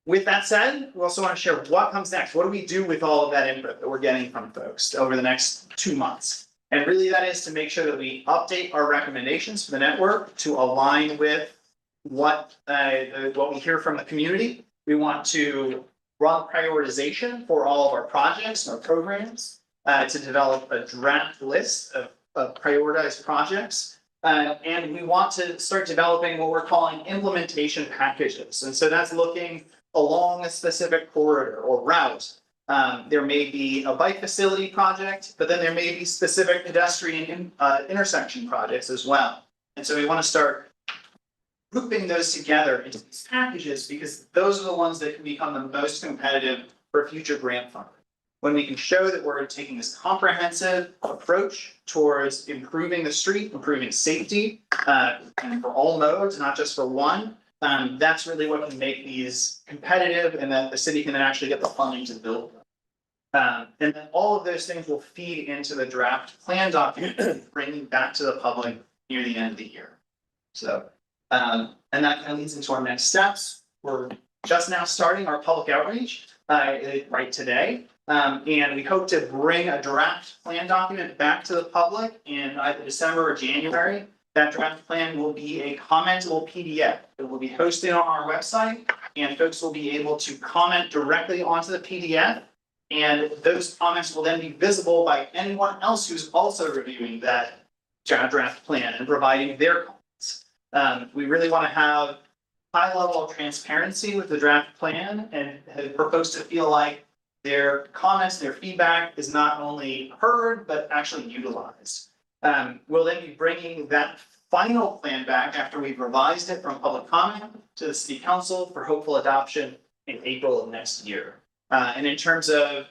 with that said, we also want to share what comes next. What do we do with all of that input that we're getting from folks over the next 2 months? And really that is to make sure that we update our recommendations for the network to align with what we hear from the community. We want to run prioritization for all of our projects and our programs to develop a draft list of prioritized projects. And we want to start developing what we're calling implementation packages. And so that's looking along a specific corridor or route. There may be a bike facility project, but then there may be specific pedestrian intersection projects as well. And so we want to start grouping those together into these packages because those are the ones that can become the most competitive for future grant funding. when we can show that we're taking this comprehensive approach towards improving the street, improving safety, and for all modes, not just for one, that's really what can make these competitive and that the city can then actually get the funding to build them. And then all of those things will feed into the draft plan document, bringing back to the public near the end of the year. So, and that kind of leads into our next steps. We're just now starting our public outreach, right today. And we hope to bring a draft plan document back to the public in either December or January. That draft plan will be a commentable PDF. It will be hosted on our website and folks will be able to comment directly onto the PDF. And those comments will then be visible by anyone else who's also reviewing that draft plan and providing their comments. We really want to have high level of transparency with the draft plan and for folks to feel like their comments, their feedback is not only heard, but actually utilized. We'll then be bringing that final plan back after we've revised it from public comment to the city council for hopeful adoption in April of next year. And in terms of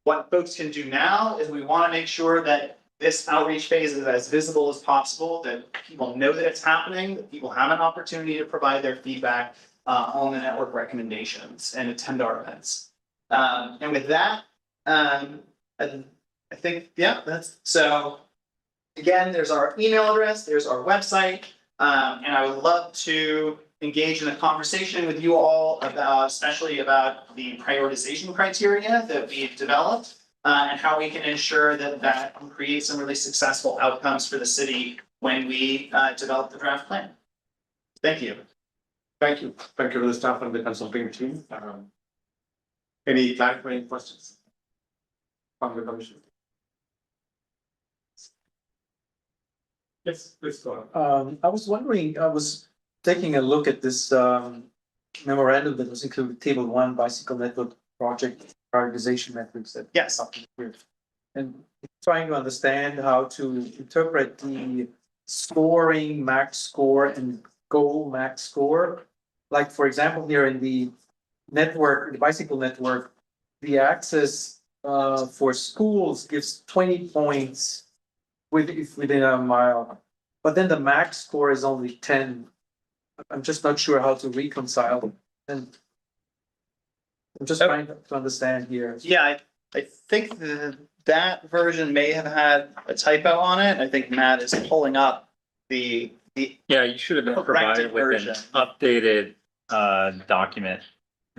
what folks can do now is we want to make sure that this outreach phase is as visible as possible, that people know that it's happening, that people have an opportunity to provide their feedback on the network recommendations and attend our events. And with that, I think, yeah, that's so. Again, there's our email address, there's our website, and I would love to engage in a conversation with you all about, especially about the prioritization criteria that we've developed, and how we can ensure that that can create some really successful outcomes for the city when we develop the draft plan. Thank you. Thank you. Thank you to the staff and the consulting team. Any clarifying questions from the commission? Yes, please go on. I was wondering, I was taking a look at this memorandum that was included, table 1 bicycle network project prioritization metrics that. Yes. Up here. And trying to understand how to interpret the scoring, max score and goal max score. Like, for example, here in the network, the bicycle network, the access for schools gives 20 points within a mile, but then the max score is only 10. I'm just not sure how to reconcile them. And I'm just trying to understand here. Yeah, I think that version may have had a typo on it. I think Matt is pulling up the. Yeah, you should have been Corrected provided with version. an updated document.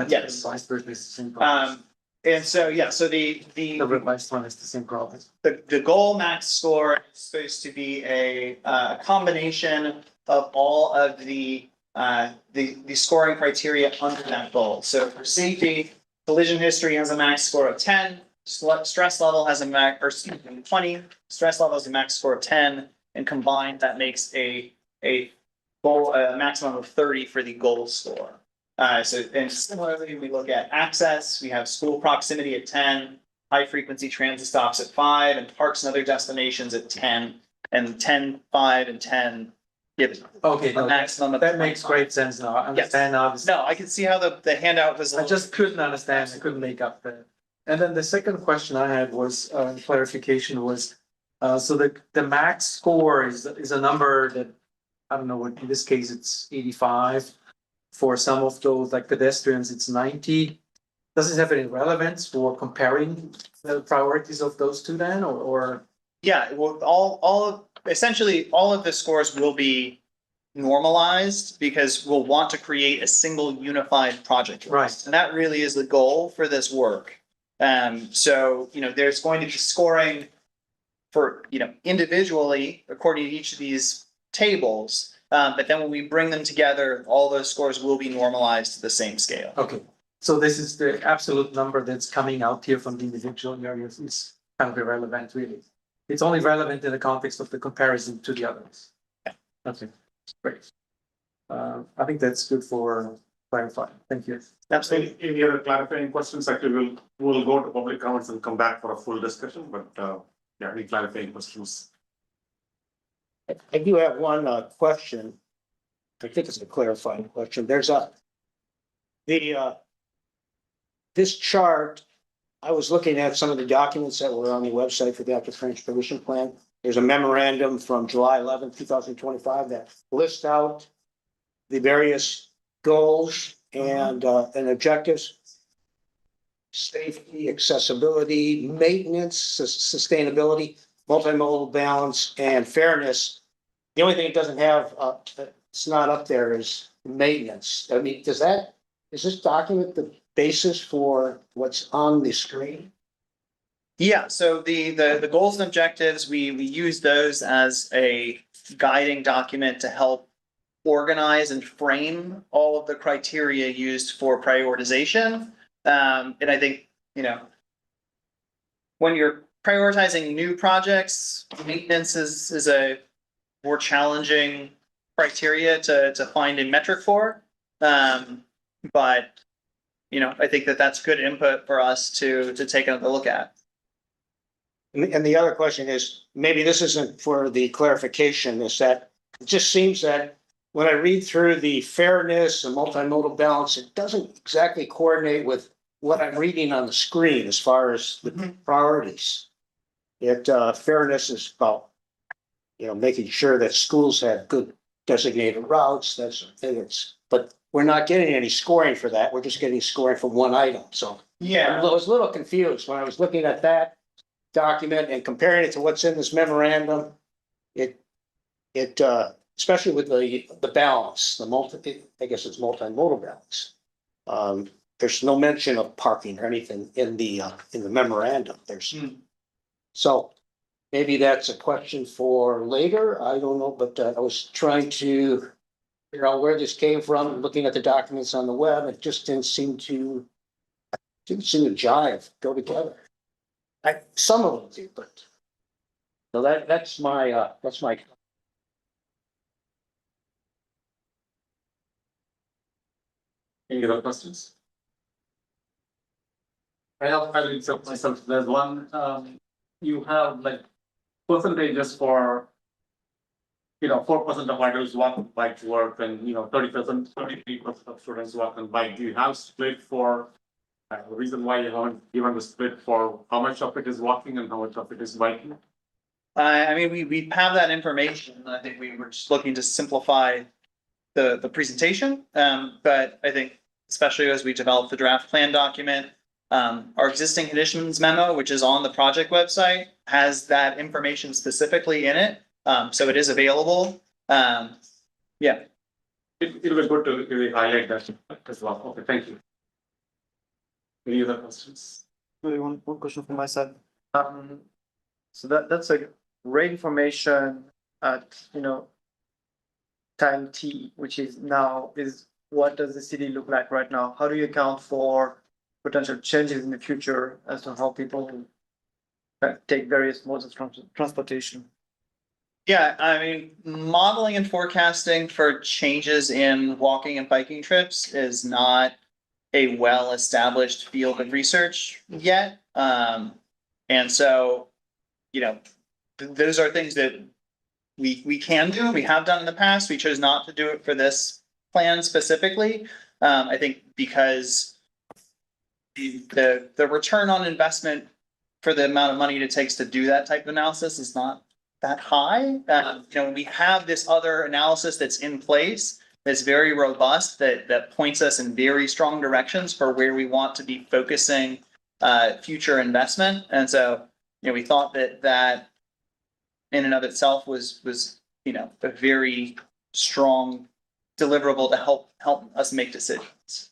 Yes. The revised version is the same problem. And so, yeah, so the revised one is the same problem. the goal max score is supposed to be a combination of all of the scoring criteria under that goal. So for safety, collision history has a max score of 10, stress level has a max, or excuse me, 20, stress level has a max score of 10, and combined that makes a goal, a maximum of 30 for the goal score. So, and similarly, we look at access, we have school proximity at 10, high frequency transit stops at 5, and parks and other destinations at 10, and 10, 5, and 10 give Okay, a no, maximum of. that makes great sense now. I understand now. This- No, I can see how the handout was. I just couldn't understand, I couldn't make up that. And then the second question I had was, clarification was, so the max score is a number that, I don't know, what in this case, it's 85. For some of those, like pedestrians, it's 90. Does it have any relevance for comparing the priorities of those two then, or? Yeah, well, essentially, all of the scores will be normalized because we'll want to create a single unified project list. Right. And that really is the goal for this work. So, there's going to be scoring for, individually according to each of these tables. But then when we bring them together, all those scores will be normalized to the same scale. Okay, so this is the absolute number that's coming out here from the individual areas is kind of irrelevant, really. It's only relevant in the context of the comparison to the others. Yeah. Okay, great. I think that's good for clarifying. Thank you. Absolutely. Any other clarifying questions? Actually, we'll go to public comments and come back for a full discussion, but yeah, any clarifying questions? I do have one question. I think it's a clarifying question. There's the this chart, I was looking at some of the documents that were on the website for the active transportation plan. There's a memorandum from July 11th, 2025 that lists out the various goals and objectives. Safety, accessibility, maintenance, sustainability, multimodal balance, and fairness. The only thing it doesn't have, it's not up there, is maintenance. I mean, is this document the basis for what's on the screen? Yeah, so the goals and objectives, we use those as a guiding document to help organize and frame all of the criteria used for prioritization. And I think, when you're prioritizing new projects, maintenance is a more challenging criteria to find a metric for. But, I think that's good input for us to take another look at. And the other question is, maybe this isn't for the clarification, is that it just seems that when I read through the fairness and multimodal balance, it doesn't exactly coordinate with what I'm reading on the screen as far as the priorities. Fairness is about, making sure that schools have good designated routes, that sort of thing. But we're not getting any scoring for that. We're just getting scoring for one item. So I was a little confused when I was looking at that document and comparing it to what's in this memorandum. It especially with the balance, I guess it's multimodal balance. There's no mention of parking or anything in the memorandum. So maybe that's a question for later. I don't know, but I was trying to figure out where this came from, looking at the documents on the web. It just didn't seem to jive, go together. Some of them do, but so that's my. Any other questions? I'll insert myself. There's one, you have like percentages for, 4% of riders walk and bike to work, and 33% of students walk and bike. Do you have split for the reason why you haven't given the split for how much of it is walking and how much of it is biking? I mean, we have that information. I think we were just looking to simplify the presentation. But I think especially as we develop the draft plan document, our existing conditions memo, which is on the project website, has that information specifically in it. So it is available. Yeah. It'll be good to really highlight that as well. Okay, thank you. Any other questions? Maybe one question from my side. So that's a great information at, time T, which is now, is what does the city look like right now? How do you account for potential changes in the future as to how people take various modes of transportation? Yeah, I mean, modeling and forecasting for changes in walking and biking trips is not a well-established field of research yet. And so, those are things that we can do, we have done in the past. We chose not to do it for this plan specifically. I think because the return on investment for the amount of money it takes to do that type of analysis is not that high. We have this other analysis that's in place that's very robust, that points us in very strong directions for where we want to be focusing future investment. And so, we thought that in and of itself was a very strong deliverable to help us make decisions.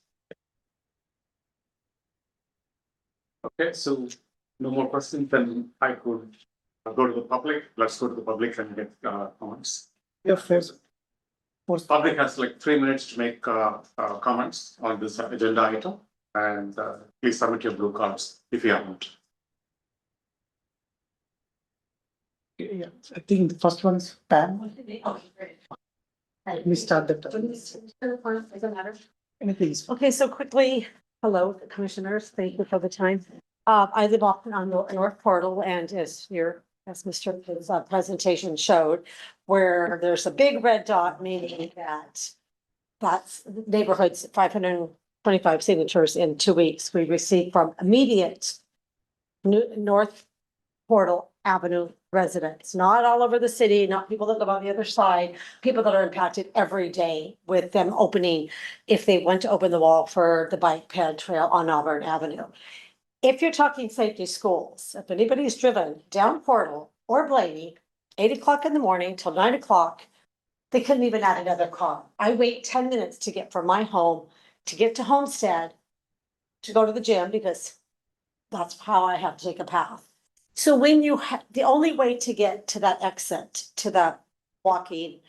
Okay, so no more questions, then I could go to the public. Let's go to the public and get comments. Yeah, first. Public has like 3 minutes to make comments on this agenda item, and please submit your blue cards if you haven't. Yeah, I think the first one's Pam. Let me start that. Anything. Okay, so quickly, hello, commissioners, thank you for the time. I live off on North Portal, and as Mr. Kidd's presentation showed, where there's a big red dot, meaning that's neighborhoods 500 25 signatures in 2 weeks. We received from immediate North Portal Avenue residents, not all over the city, not people that live on the other side, people that are impacted every day with them opening, if they went to open the wall for the bike ped trail on Auburn Avenue. If you're talking safety schools, if anybody's driven down Portal or Blaney, 8 o'clock in the morning till 9 o'clock, they couldn't even add another car. I wait 10 minutes to get from my home to get to Homestead to go to the gym because that's how I have to take a path. So when you the only way to get to that exit, to that walking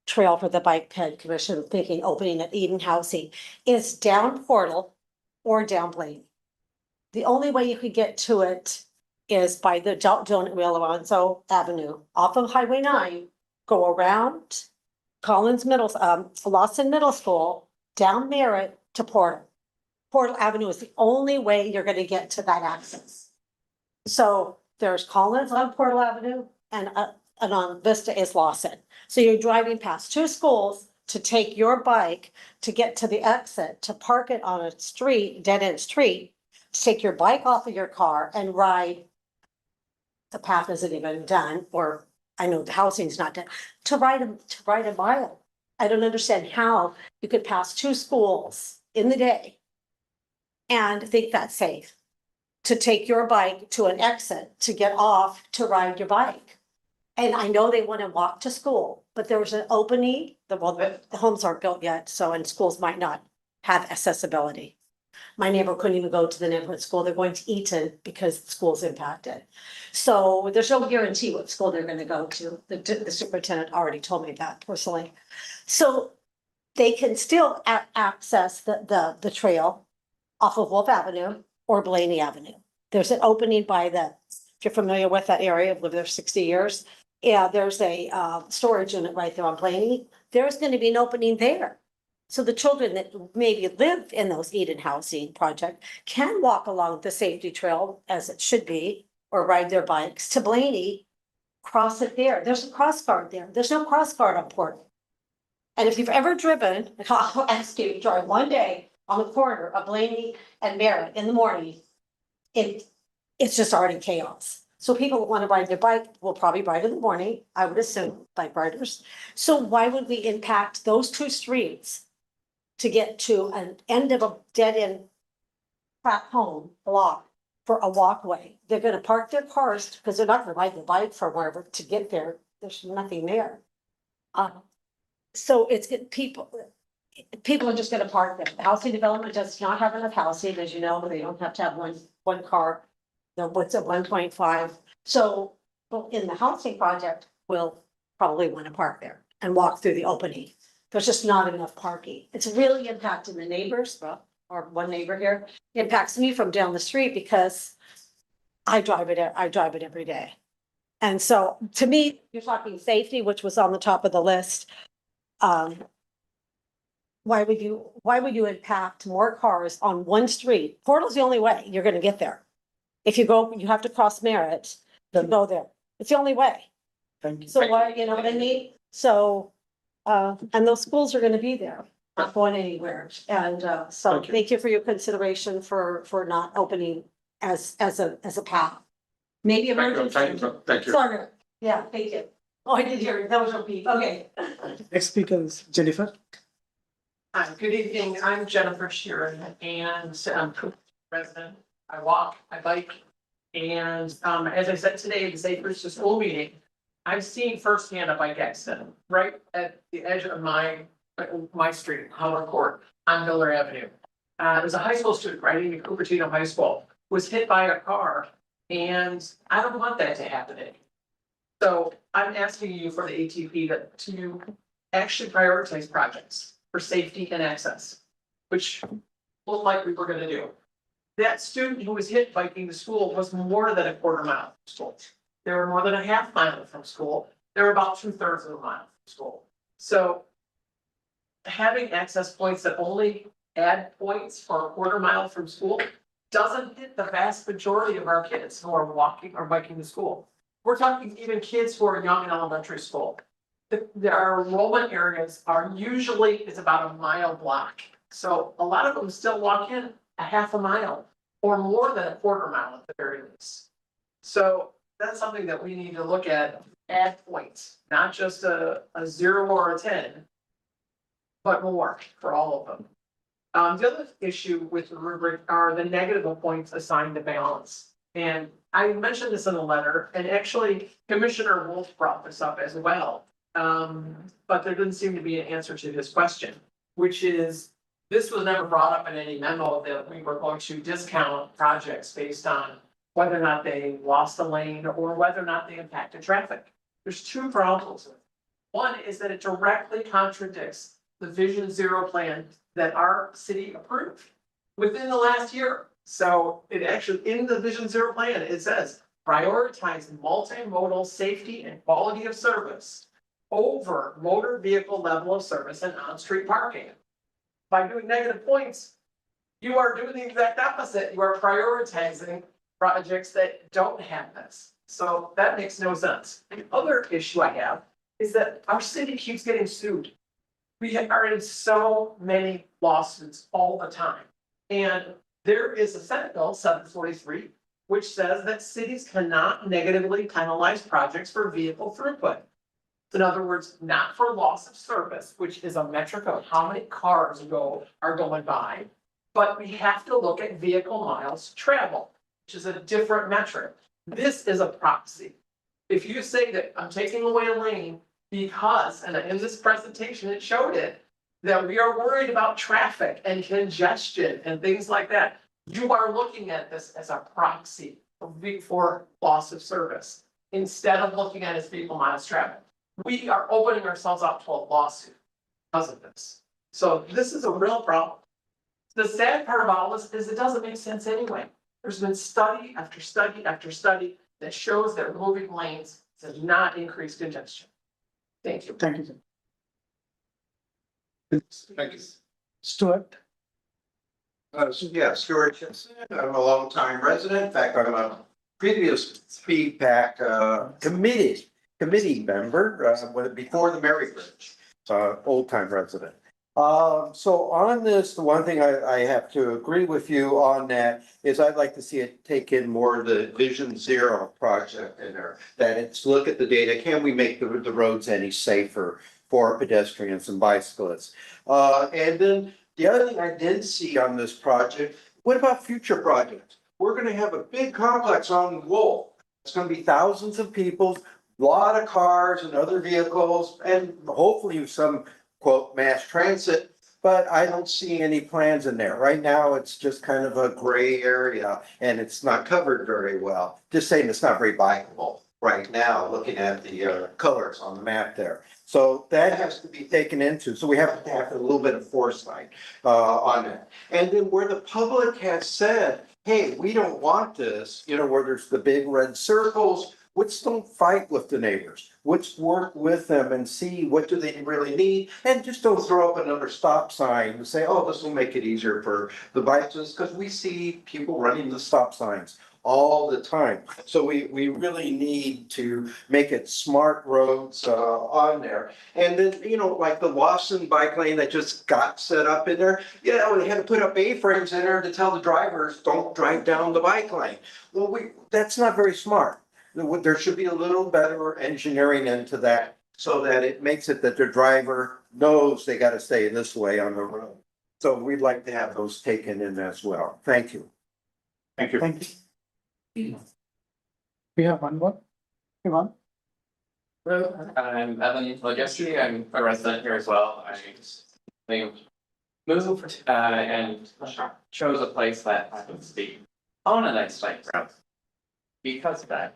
trail for the Bike Ped Commission, thinking opening at Eden Housing, is down Portal or down Blaine. The only way you could get to it is by the donut wheel Alonso Avenue, off of Highway 9, go around Lawson Middle School, down Merritt to Portal. Portal Avenue is the only way you're gonna get to that access. So there's Collins on Portal Avenue and on Vista is Lawson. So you're driving past 2 schools to take your bike to get to the exit, to park it on a street, dead end street, to take your bike off of your car and ride. The path isn't even done, or I know the housing's not done, to ride a mile. I don't understand how you could pass 2 schools in the day and think that's safe. To take your bike to an exit, to get off, to ride your bike. And I know they want to walk to school, but there was an opening, the homes aren't built yet, so, and schools might not have accessibility. My neighbor couldn't even go to the neighborhood school. They're going to Eaton because the school's impacted. So there's no guarantee what school they're gonna go to. The superintendent already told me that personally. So they can still access the trail off of Wolf Avenue or Blaney Avenue. There's an opening by if you're familiar with that area, I've lived there 60 years. Yeah, there's a storage unit right there on Blaney. There's gonna be an opening there. So the children that maybe live in those Eden Housing project can walk along the safety trail as it should be, or ride their bikes to Blaney, cross it there. There's a cross guard there. There's no cross guard on Portal. And if you've ever driven, I'll ask you to drive one day on the corner of Blaney and Merritt in the morning, it's just already chaos. So people that want to ride their bike will probably ride in the morning, I would assume, bike riders. So why would we impact those 2 streets to get to an end of a dead end crap home block for a walkway? They're gonna park their cars because they're not gonna ride their bike from wherever to get there. There's nothing there. So people are just gonna park there. The housing development does not have enough housing, as you know, they don't have to have one car. What's at 1.5? So in the housing project, we'll probably want to park there and walk through the opening. There's just not enough parking. It's really impacting the neighbors, or one neighbor here. It impacts me from down the street because I drive it every day. And so to me, you're talking safety, which was on the top of the list. Why would you impact more cars on one street? Portal's the only way you're gonna get there. If you go, you have to cross Merritt to go there. It's the only way. Thank you. So why, you know what I mean? So, and those schools are gonna be there, not going anywhere. And, so thank you for your consideration for not opening as a path. Maybe emergency. Thank you. Sorry, yeah, thank you. Oh, I did hear it. That was a beep. Okay. Next speaker is Jennifer. Hi, good evening. I'm Jennifer Sheeran and I'm a resident. I walk, I bike. And as I said today at the Safe Routes to School meeting, I've seen firsthand a bike accident right at the edge of my street, Howard Court on Miller Avenue. It was a high school student riding to Cupertino High School, was hit by a car, and I don't want that to happen anymore. So I'm asking you for the ATP to actually prioritize projects for safety and access, which looked like we were gonna do. That student who was hit biking to school was more than a quarter mile from school. They were more than a half mile from school. They were about 2/3 of a mile from school. So having access points that only add points for a quarter mile from school doesn't hit the vast majority of our kids who are walking or biking to school. We're talking even kids who are young in elementary school. Our enrollment areas are usually, it's about a mile block. So a lot of them still walk in a half a mile or more than a quarter mile at the very least. So that's something that we need to look at points, not just a 0 or a 10, but more for all of them. The other issue with the rubric are the negative points assigned to balance. And I mentioned this in the letter, and actually Commissioner Wolf brought this up as well. But there didn't seem to be an answer to this question, which is, this was never brought up in any memo that we were going to discount projects based on whether or not they lost a lane or whether or not they impacted traffic. There's two problems with it. One is that it directly contradicts the Vision Zero plan that our city approved within the last year. So it actually, in the Vision Zero plan, it says prioritize multimodal safety and quality of service over motor vehicle level of service and on-street parking. By doing negative points, you are doing the exact opposite. You are prioritizing projects that don't have this. So that makes no sense. The other issue I have is that our city keeps getting sued. We are in so many lawsuits all the time. And there is a Senate Bill 743, which says that cities cannot negatively penalize projects for vehicle throughput. In other words, not for loss of service, which is a metric of how many cars are going by, but we have to look at vehicle miles traveled, which is a different metric. This is a proxy. If you say that I'm taking away a lane because, and in this presentation, it showed it, that we are worried about traffic and congestion and things like that, you are looking at this as a proxy for loss of service, instead of looking at it as vehicle miles traveled. We are opening ourselves up to a lawsuit because of this. So this is a real problem. The sad part about all this is it doesn't make sense anyway. There's been study after study after study that shows that removing lanes does not increase congestion. Thank you. Thank you, sir. Thank you. Stuart? Yeah, Stuart Jensen, I'm a longtime resident, in fact, I'm a previous feedback committee member before the Mary Bridge, old time resident. So on this, the one thing I have to agree with you on that is I'd like to see it take in more of the Vision Zero project in there. That it's look at the data, can we make the roads any safer for pedestrians and bicyclists? And then the other thing I did see on this project, what about future projects? We're gonna have a big complex on Wolf. It's gonna be thousands of people, a lot of cars and other vehicles, and hopefully some quote mass transit, but I don't see any plans in there. Right now, it's just kind of a gray area and it's not covered very well. Just saying it's not very bikeable right now, looking at the colors on the map there. So that has to be taken into, so we have to have a little bit of foresight on that. And then where the public has said, hey, we don't want this, where there's the big red circles, let's don't fight with the neighbors. Let's work with them and see what do they really need, and just don't throw up another stop sign and say, oh, this will make it easier for the bicyclists, because we see people running the stop signs all the time. So we really need to make it smart roads on there. And then, like the Lawson bike lane that just got set up in there, they had to put up A-frames in there to tell the drivers, don't drive down the bike lane. Well, that's not very smart. There should be a little better engineering into that so that it makes it that the driver knows they got to stay in this way on the road. So we'd like to have those taken in as well. Thank you. Thank you. Thank you. We have one more. Ivan? Hello, I'm Evan Lojeski. I'm a resident here as well. I moved and chose a place that happens to be on a nice bike route. Because of that,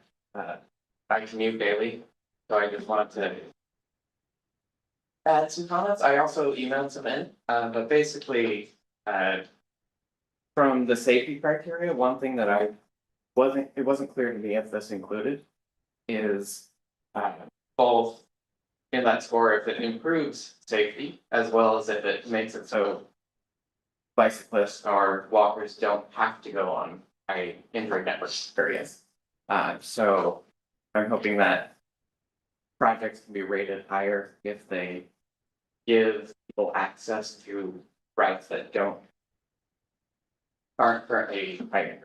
I commute daily, so I just wanted to add some comments. I also emailed some in, but basically, from the safety criteria, one thing that it wasn't clear to me if this included is both in that score if it improves safety as well as if it makes it so bicyclists or walkers don't have to go on a injury network experience. So I'm hoping that projects can be rated higher if they give people access to routes that aren't currently hiking.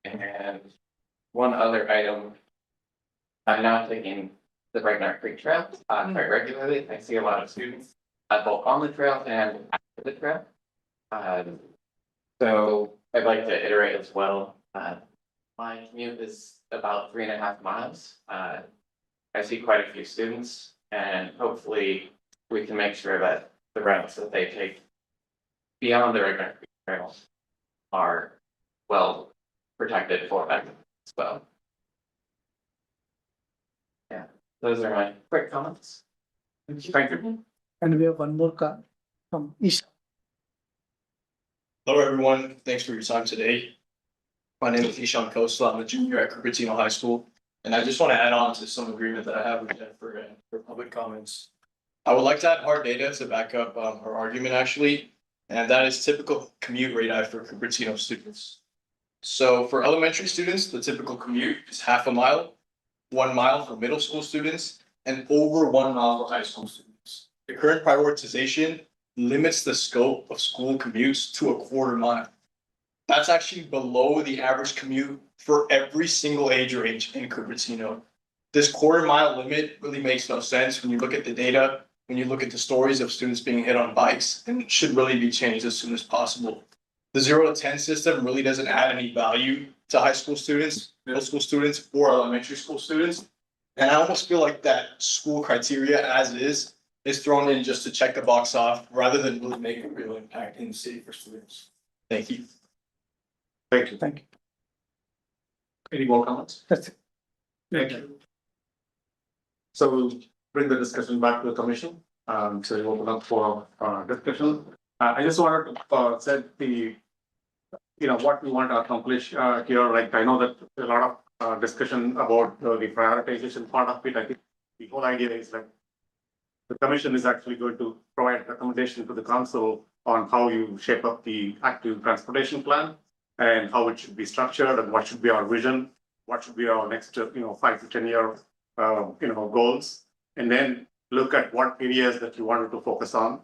And one other item, I'm now taking the Ragnar Creek Trail quite regularly. I see a lot of students both on the trail and after the trail. So I'd like to iterate as well. My commute is about 3.5 miles. I see quite a few students, and hopefully we can make sure that the routes that they take beyond the Ragnar Creek Trail are well protected for them as well. Yeah, those are my quick comments. Thank you. And we have one more car from Isha. Hello, everyone. Thanks for your time today. My name is Ishan Costa. I'm a junior at Cupertino High School. And I just want to add on to some agreement that I have with Jennifer and for public comments. I would like to add hard data to back up her argument actually. And that is typical commute radii for Cupertino students. So for elementary students, the typical commute is 0.5 mile, 1 mile for middle school students, and over 1 mile for high school students. The current prioritization limits the scope of school commutes to 1/4 mile. That's actually below the average commute for every single age range in Cupertino. This 1/4 mile limit really makes no sense when you look at the data, when you look at the stories of students being hit on bikes, and it should really be changed as soon as possible. The 0 to 10 system really doesn't add any value to high school students, middle school students, or elementary school students. And I almost feel like that school criteria as is thrown in just to check the box off rather than really make a real impact in the city for students. Thank you. Thank you. Thank you. Any more comments? That's it. Thank you. So we'll bring the discussion back to the commission. So we'll open up for discussion. I just wanted to set the, what we want to accomplish here. Like I know that a lot of discussion about the prioritization part of it. I think the whole idea is like the commission is actually going to provide recommendation to the council on how you shape up the active transportation plan and how it should be structured and what should be our vision, what should be our next 5 to 10 year goals, and then look at what areas that you wanted to focus on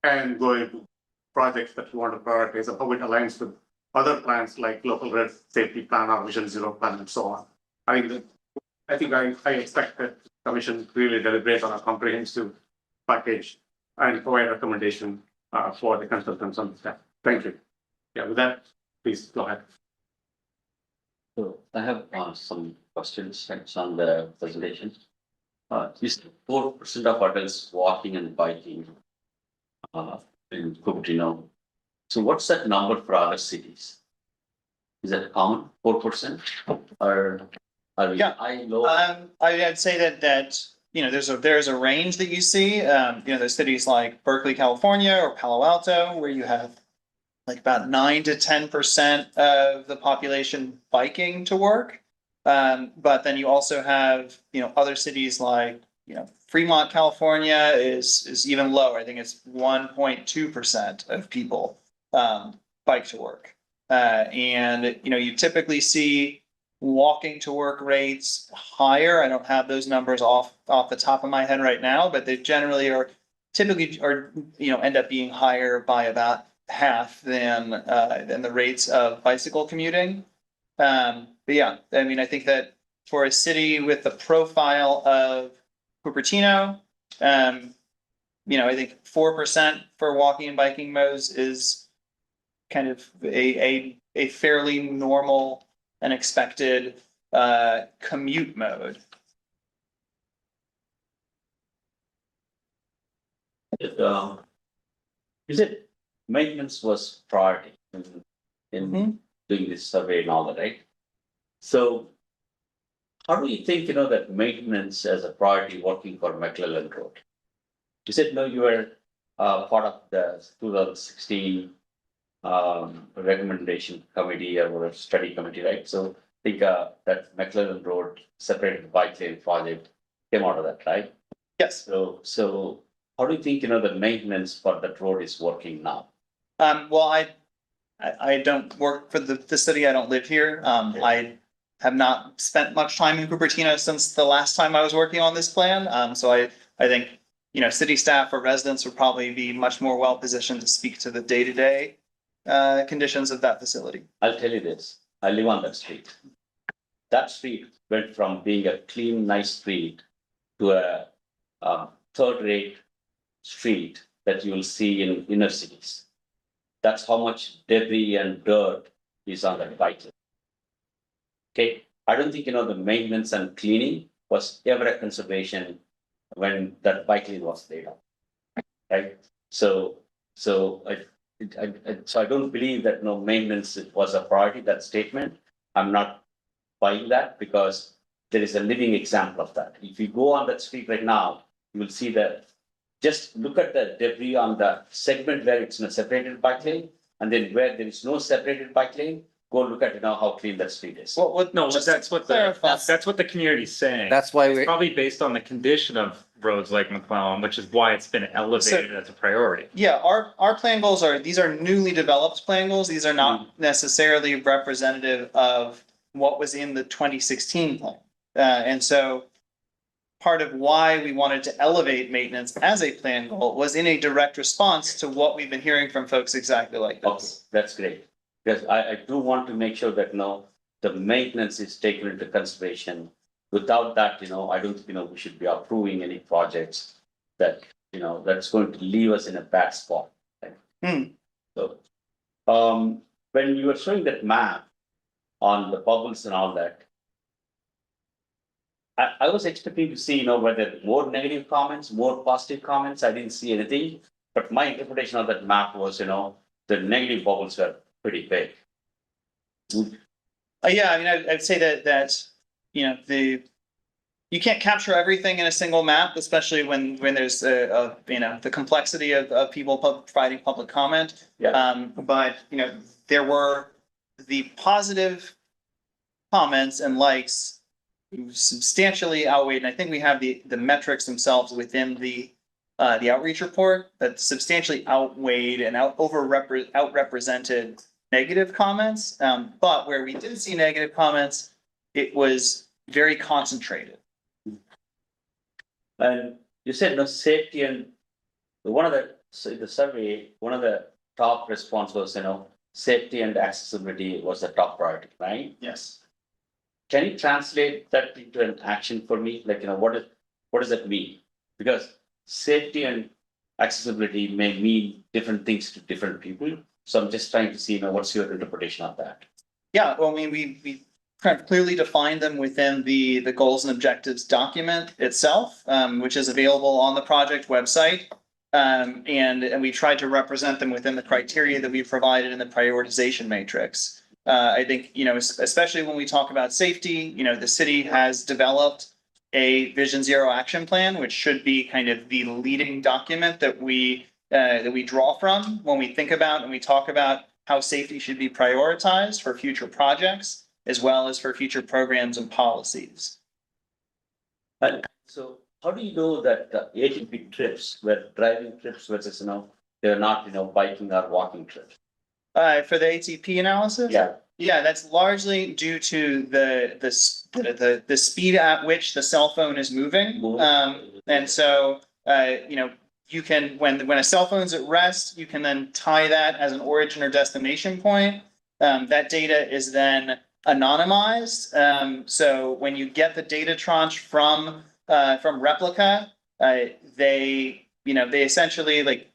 and go into projects that you want to prioritize and how it aligns with other plans like local road safety plan or Vision Zero plan and so on. I expect that the commission really deliberate on a comprehensive package and provide recommendation for the consultants on staff. Thank you. Yeah, with that, please go ahead. So I have some questions on the presentation. You said 4% of adults walking and biking in Cupertino. So what's that number for other cities? Is that common, 4%? Or are we high, low? I'd say that there's a range that you see. There's cities like Berkeley, California, or Palo Alto, where you have like about 9 to 10% of the population biking to work. But then you also have, other cities like, Fremont, California is even lower. I think it's 1.2% of people bike to work. And you typically see walking to work rates higher. I don't have those numbers off the top of my head right now, but they generally typically end up being higher by about half than the rates of bicycle commuting. But yeah, I mean, I think that for a city with the profile of Cupertino, I think 4% for walking and biking modes is kind of a fairly normal and expected commute mode. You said maintenance was priority in doing this survey and all that, right? So how do you think, that maintenance as a priority working for McClellan Road? You said, you were part of the 2016 recommendation committee or study committee, right? So I think that McClellan Road separated bike lane project came out of that, right? Yes. So how do you think, the maintenance for that road is working now? Well, I don't work for the city. I don't live here. I have not spent much time in Cupertino since the last time I was working on this plan. So I think city staff or residents would probably be much more well positioned to speak to the day-to-day conditions of that facility. I'll tell you this, I live on that street. That street went from being a clean, nice street to a third-rate street that you will see in inner cities. That's how much debris and dirt is on that bike lane. Okay, I don't think, the maintenance and cleaning was ever a consideration when that bike lane was laid out. Right, so I don't believe that no maintenance was a priority, that statement. I'm not buying that because there is a living example of that. If you go on that street right now, you will see that. Just look at the debris on the segment where it's in a separated bike lane, and then where there is no separated bike lane, go look at how clean that street is. No, that's what the community's saying. That's why It's we, probably based on the condition of roads like McClellan, which is why it's been elevated as a priority. Yeah, our plan goals these are newly developed plan goals. These are not necessarily representative of what was in the 2016 plan. And so part of why we wanted to elevate maintenance as a plan goal was in a direct response to what we've been hearing from folks exactly like Okay, this. that's great. Because I do want to make sure that the maintenance is taken into consideration. Without that, I don't think, we should be approving any projects that, that's going to leave us in a bad spot. Right? So, when you were showing that map on the bubbles and all that, I was expecting to see, whether more negative comments, more positive comments. I didn't see anything, but my interpretation of that map was, the negative bubbles were pretty big. Yeah, I mean, I'd say that you can't capture everything in a single map, especially when there's the complexity of people providing public comment. Yeah. But there were the positive comments and likes substantially outweighed, and I think we have the metrics themselves within the outreach report that substantially outweighed and outrepresented negative comments. But where we did see negative comments, it was very concentrated. And you said safety, and one of the survey, one of the top response was, safety and accessibility was the top priority, right? Yes. Can you translate that into an action for me? Like, what does that mean? Because safety and accessibility may mean different things to different people. So I'm just trying to see, what's your interpretation of that? Yeah, well, I mean, we kind of clearly defined them within the goals and objectives document itself, which is available on the project website. And we tried to represent them within the criteria that we provided in the prioritization matrix. I think, especially when we talk about safety, the city has developed a Vision Zero action plan, which should be kind of the leading document that we draw from when we think about and we talk about how safety should be prioritized for future projects, as well as for future programs and policies. And so how do you know that the ATP trips were driving trips versus, they're not, biking or walking trips? For the ATP analysis? Yeah. Yeah, that's largely due to the speed at which the cell phone is moving. And so, you can, when a cell phone's at rest, you can then tie that as an origin or destination point. That data is then anonymized. So when you get the data tranche from Replica, they essentially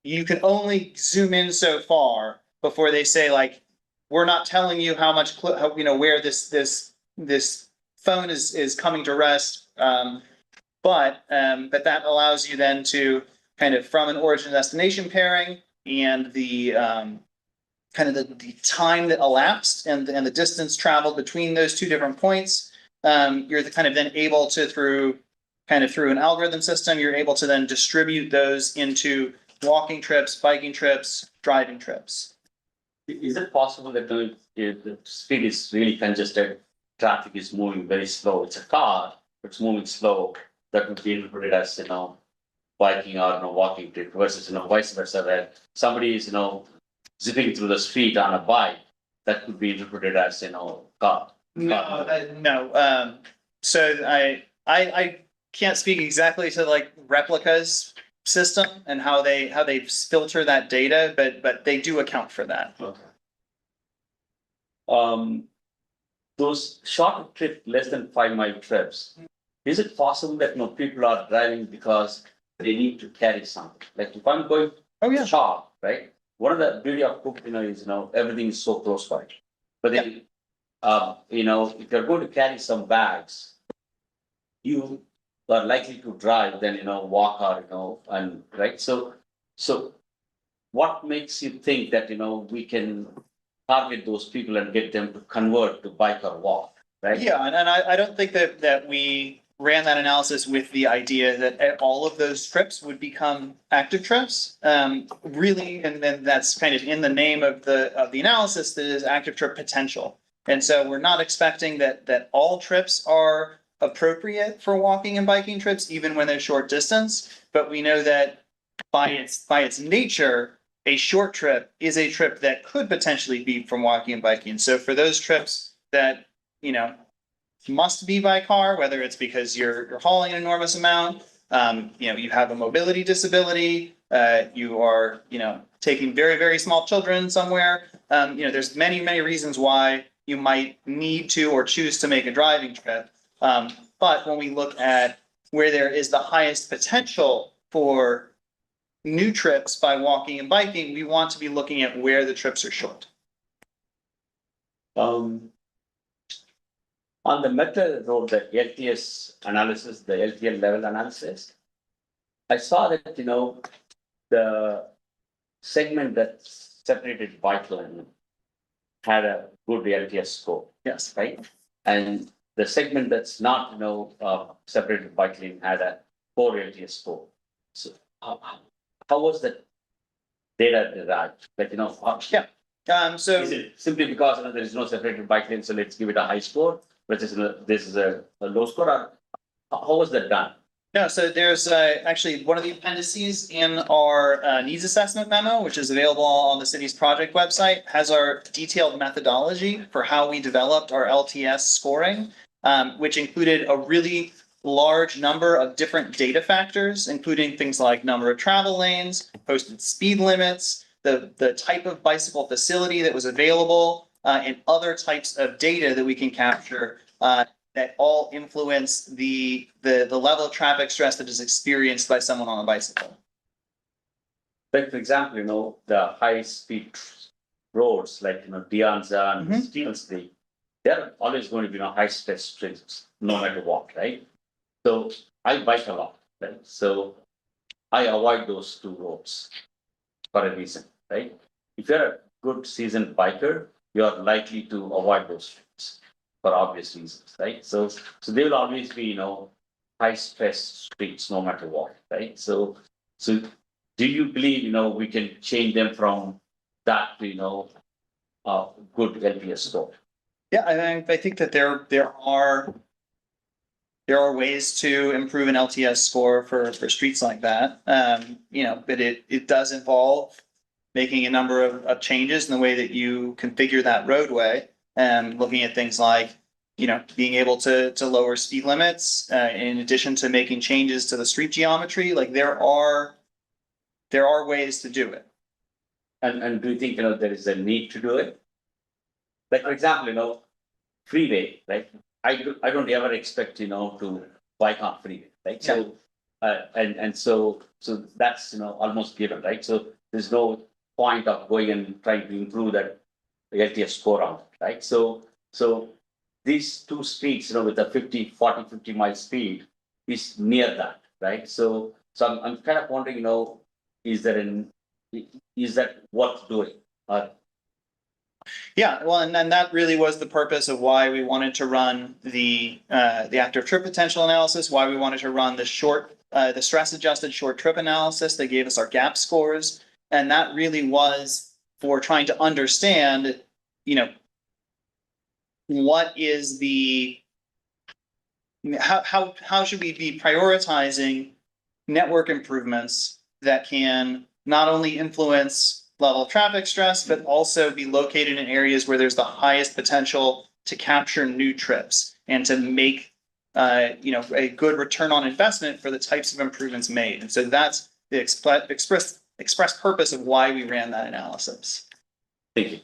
you can only zoom in so far before they say we're not telling you how much, where this phone is coming to rest. But that allows you then to kind of, from an origin destination pairing and the kind of the time that elapsed and the distance traveled between those two different points, you're kind of then able to, through an algorithm system, you're able to then distribute those into walking trips, biking trips, driving trips. Is it possible that the speed is really congested, traffic is moving very slow? It's a car, it's moving slow. That would be interpreted as, biking or walking trip versus, vice versa, that somebody is, zipping through the street on a bike. That could be interpreted as, car. No. So I can't speak exactly to like Replica's system and how they filter that data, but they do account for that. Okay. Those short trip, less than 5 mile trips, is it possible that, people are driving because they need to carry something? Like if I'm going Oh, to yeah. shop, right? One of the beauty of Cupertino is, everything is so close by. But then, if you're going to carry some bags, you are likely to drive than, walk or, and, right? So what makes you think that, we can target those people and get them to convert to bike or walk, right? Yeah, and I don't think that we ran that analysis with the idea that all of those trips would become active trips. Really, and then that's kind of in the name of the analysis, that is active trip potential. And so we're not expecting that all trips are appropriate for walking and biking trips, even when they're short distance. But we know that by its nature, a short trip is a trip that could potentially be from walking and biking. So for those trips that, must be by car, whether it's because you're hauling an enormous amount, you have a mobility disability, you are, taking very, very small children somewhere. There's many, many reasons why you might need to or choose to make a driving trip. But when we look at where there is the highest potential for new trips by walking and biking, we want to be looking at where the trips are short. On the method road, the LTS analysis, the LTL level analysis, I saw that, the segment that separated bike lane had a good LTS score. Yes. Right? And the segment that's not, separated bike lane had a poor LTS score. So how was that data derived? Like, So is it simply because there is no separated bike lane, so let's give it a high score, versus this is a low score? Or how was that done? no, so there's actually one of the appendices in our needs assessment memo, which is available on the city's project website, has our detailed methodology for how we developed our LTS scoring, which included a really large number of different data factors, including things like number of travel lanes, posted speed limits, the type of bicycle facility that was available, and other types of data that we can capture that all influence the level of traffic stress that is experienced by someone on a bicycle. Like, for example, the high speed roads like, Dianza and Stevens Street, they're always going to be, high stress streets, no matter what, right? So I bike a lot, right? So I avoid those two roads for a reason, right? If you're a good seasoned biker, you're likely to avoid those streets for obvious reasons, right? So they will always be, high stress streets no matter what, right? So do you believe, we can change them from that to, good LPS score? Yeah, I think that there are ways to improve an LTS score for streets like that. But it does involve making a number of changes in the way that you configure that roadway, and looking at things like, being able to lower speed limits, in addition to making changes to the street geometry. Like there are ways to do it. And do you think, there is a need to do it? Like, for example, freeway, right? I don't ever expect, to bike on freeway, right? So, so that's, almost given, right? So there's no point of going and trying to improve that LTS score on it, right? So these two streets, with a 50 mile speed is near that, right? So I'm kind of wondering, is that worth doing? Yeah, well, and then that really was the purpose of why we wanted to run the active trip potential analysis, why we wanted to run the stress adjusted short trip analysis that gave us our gap scores. And that really was for trying to understand, what is how should we be prioritizing network improvements that can not only influence level of traffic stress, but also be located in areas where there's the highest potential to capture new trips and to make a good return on investment for the types of improvements made. And so that's the express purpose of why we ran that analysis. Thank you.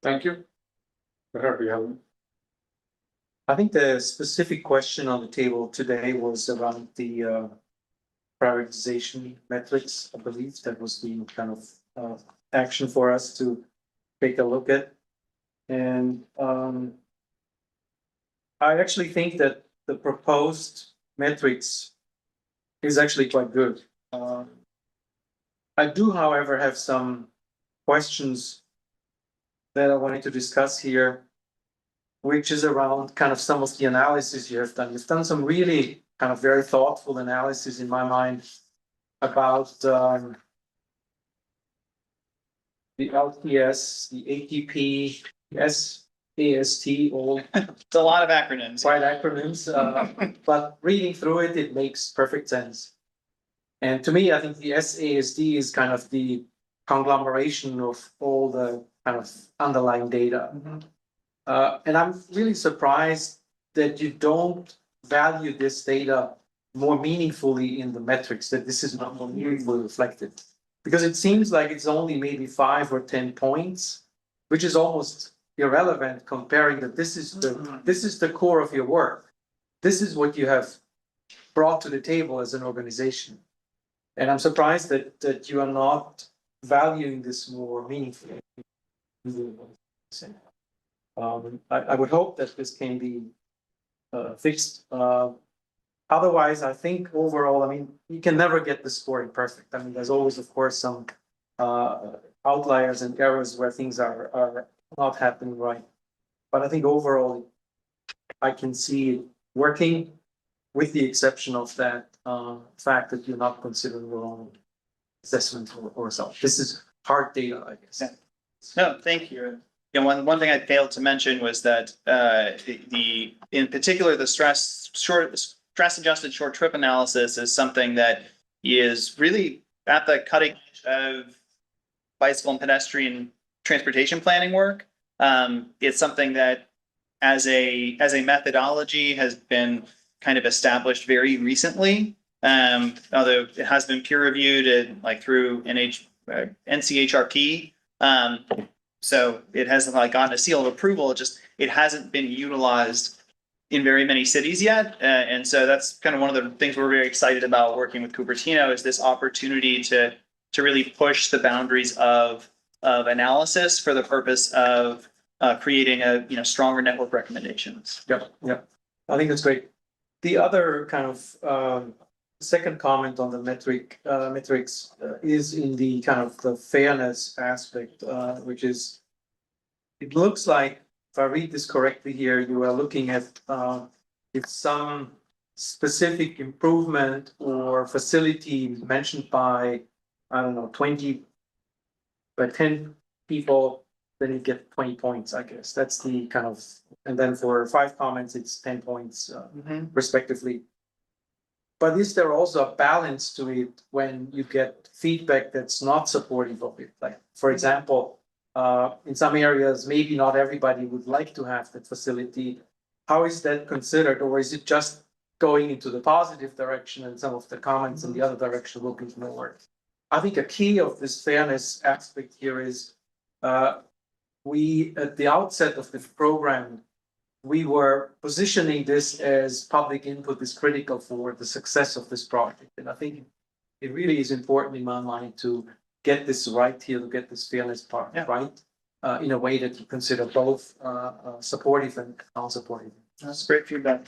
Thank you. Where do you have? I think the specific question on the table today was around the prioritization metrics. I believe that was the kind of action for us to take a look at. And I actually think that the proposed metrics is actually quite good. I do, however, have some questions that I wanted to discuss here, which is around kind of some of the analysis you have done. You've done some really kind of very thoughtful analysis in my mind about the LTS, the ATP, SAST, all It's a lot of acronyms. quite acronyms, but reading through it, it makes perfect sense. And to me, I think the SASD is kind of the conglomeration of all the kind of underlying data. And I'm really surprised that you don't value this data more meaningfully in the metrics, that this is not more meaningfully reflected. Because it seems like it's only maybe 5 or 10 points, which is almost irrelevant comparing that this is the core of your work. This is what you have brought to the table as an organization. And I'm surprised that you are not valuing this more meaningfully. I would hope that this can be fixed. Otherwise, I think overall, I mean, you can never get the scoring perfect. I mean, there's always, of course, some outliers and errors where things are not happening right. But I think overall, I can see it working, with the exception of that fact that you're not considering your own assessment or result. This is hard data, I guess. No, thank you. One thing I failed to mention was that in particular, the stress adjusted short trip analysis is something that is really at the cutting edge of bicycle and pedestrian transportation planning work. It's something that as a methodology has been kind of established very recently. Although it has been peer reviewed through NCHRP. So it hasn't gotten a seal of approval. It hasn't been utilized in very many cities yet. And so that's kind of one of the things we're very excited about working with Cupertino, is this opportunity to really push the boundaries of analysis for the purpose of creating a stronger network recommendations. Yeah. I think that's great. The other kind of second comment on the metrics is in the kind of the fairness aspect, which is, it looks like, if I read this correctly here, you are looking at if some specific improvement or facility mentioned by, I don't know, 20 by 10 people, then you get 20 points, I guess. That's the kind of, and then for 5 comments, it's 10 points respectively. But is there also a balance to it when you get feedback that's not supportive of it? Like, for example, in some areas, maybe not everybody would like to have that facility. How is that considered? Or is it just going into the positive direction and some of the comments in the other direction will be ignored? I think a key of this fairness aspect here is we, at the outset of this program, we were positioning this as public input is critical for the success of this project. And I think it really is important in my mind to get this right here, to get this fairness part right, in a way that you consider both supportive and non-supportive. That's great feedback.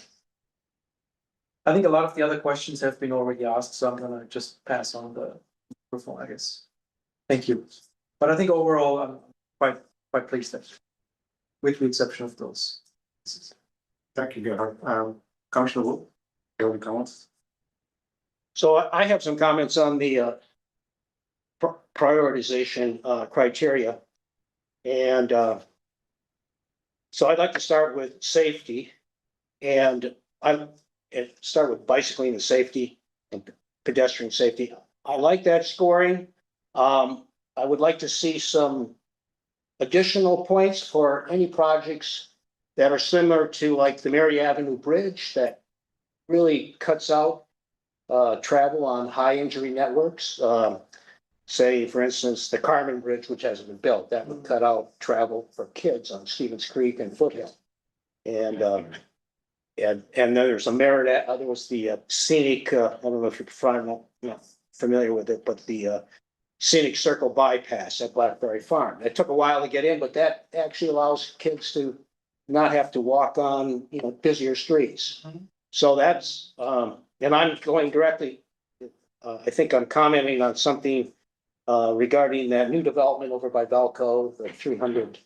I think a lot of the other questions have been already asked, so I'm gonna just pass on the microphone, I guess. Thank you. But I think overall, I'm quite pleased that, with the exception of those. Thank you, Gerhard. Commissioner Wu, you have any comments? So I have some comments on the prioritization criteria. And so I'd like to start with safety. And start with bicycling and safety and pedestrian safety. I like that scoring. I would like to see some additional points for any projects that are similar to like the Mary Avenue Bridge that really cuts out travel on high injury networks. Say, for instance, the Carmen Bridge, which hasn't been built, that would cut out travel for kids on Stevens Creek and Foothill. And then there's a Merritt, there was the scenic, I don't know if you're familiar with it, but the scenic circle bypass at Blackberry Farm. It took a while to get in, but that actually allows kids to not have to walk on, busier streets. So that's, and I'm going directly, I think I'm commenting on something regarding that new development over by Velco, the 300.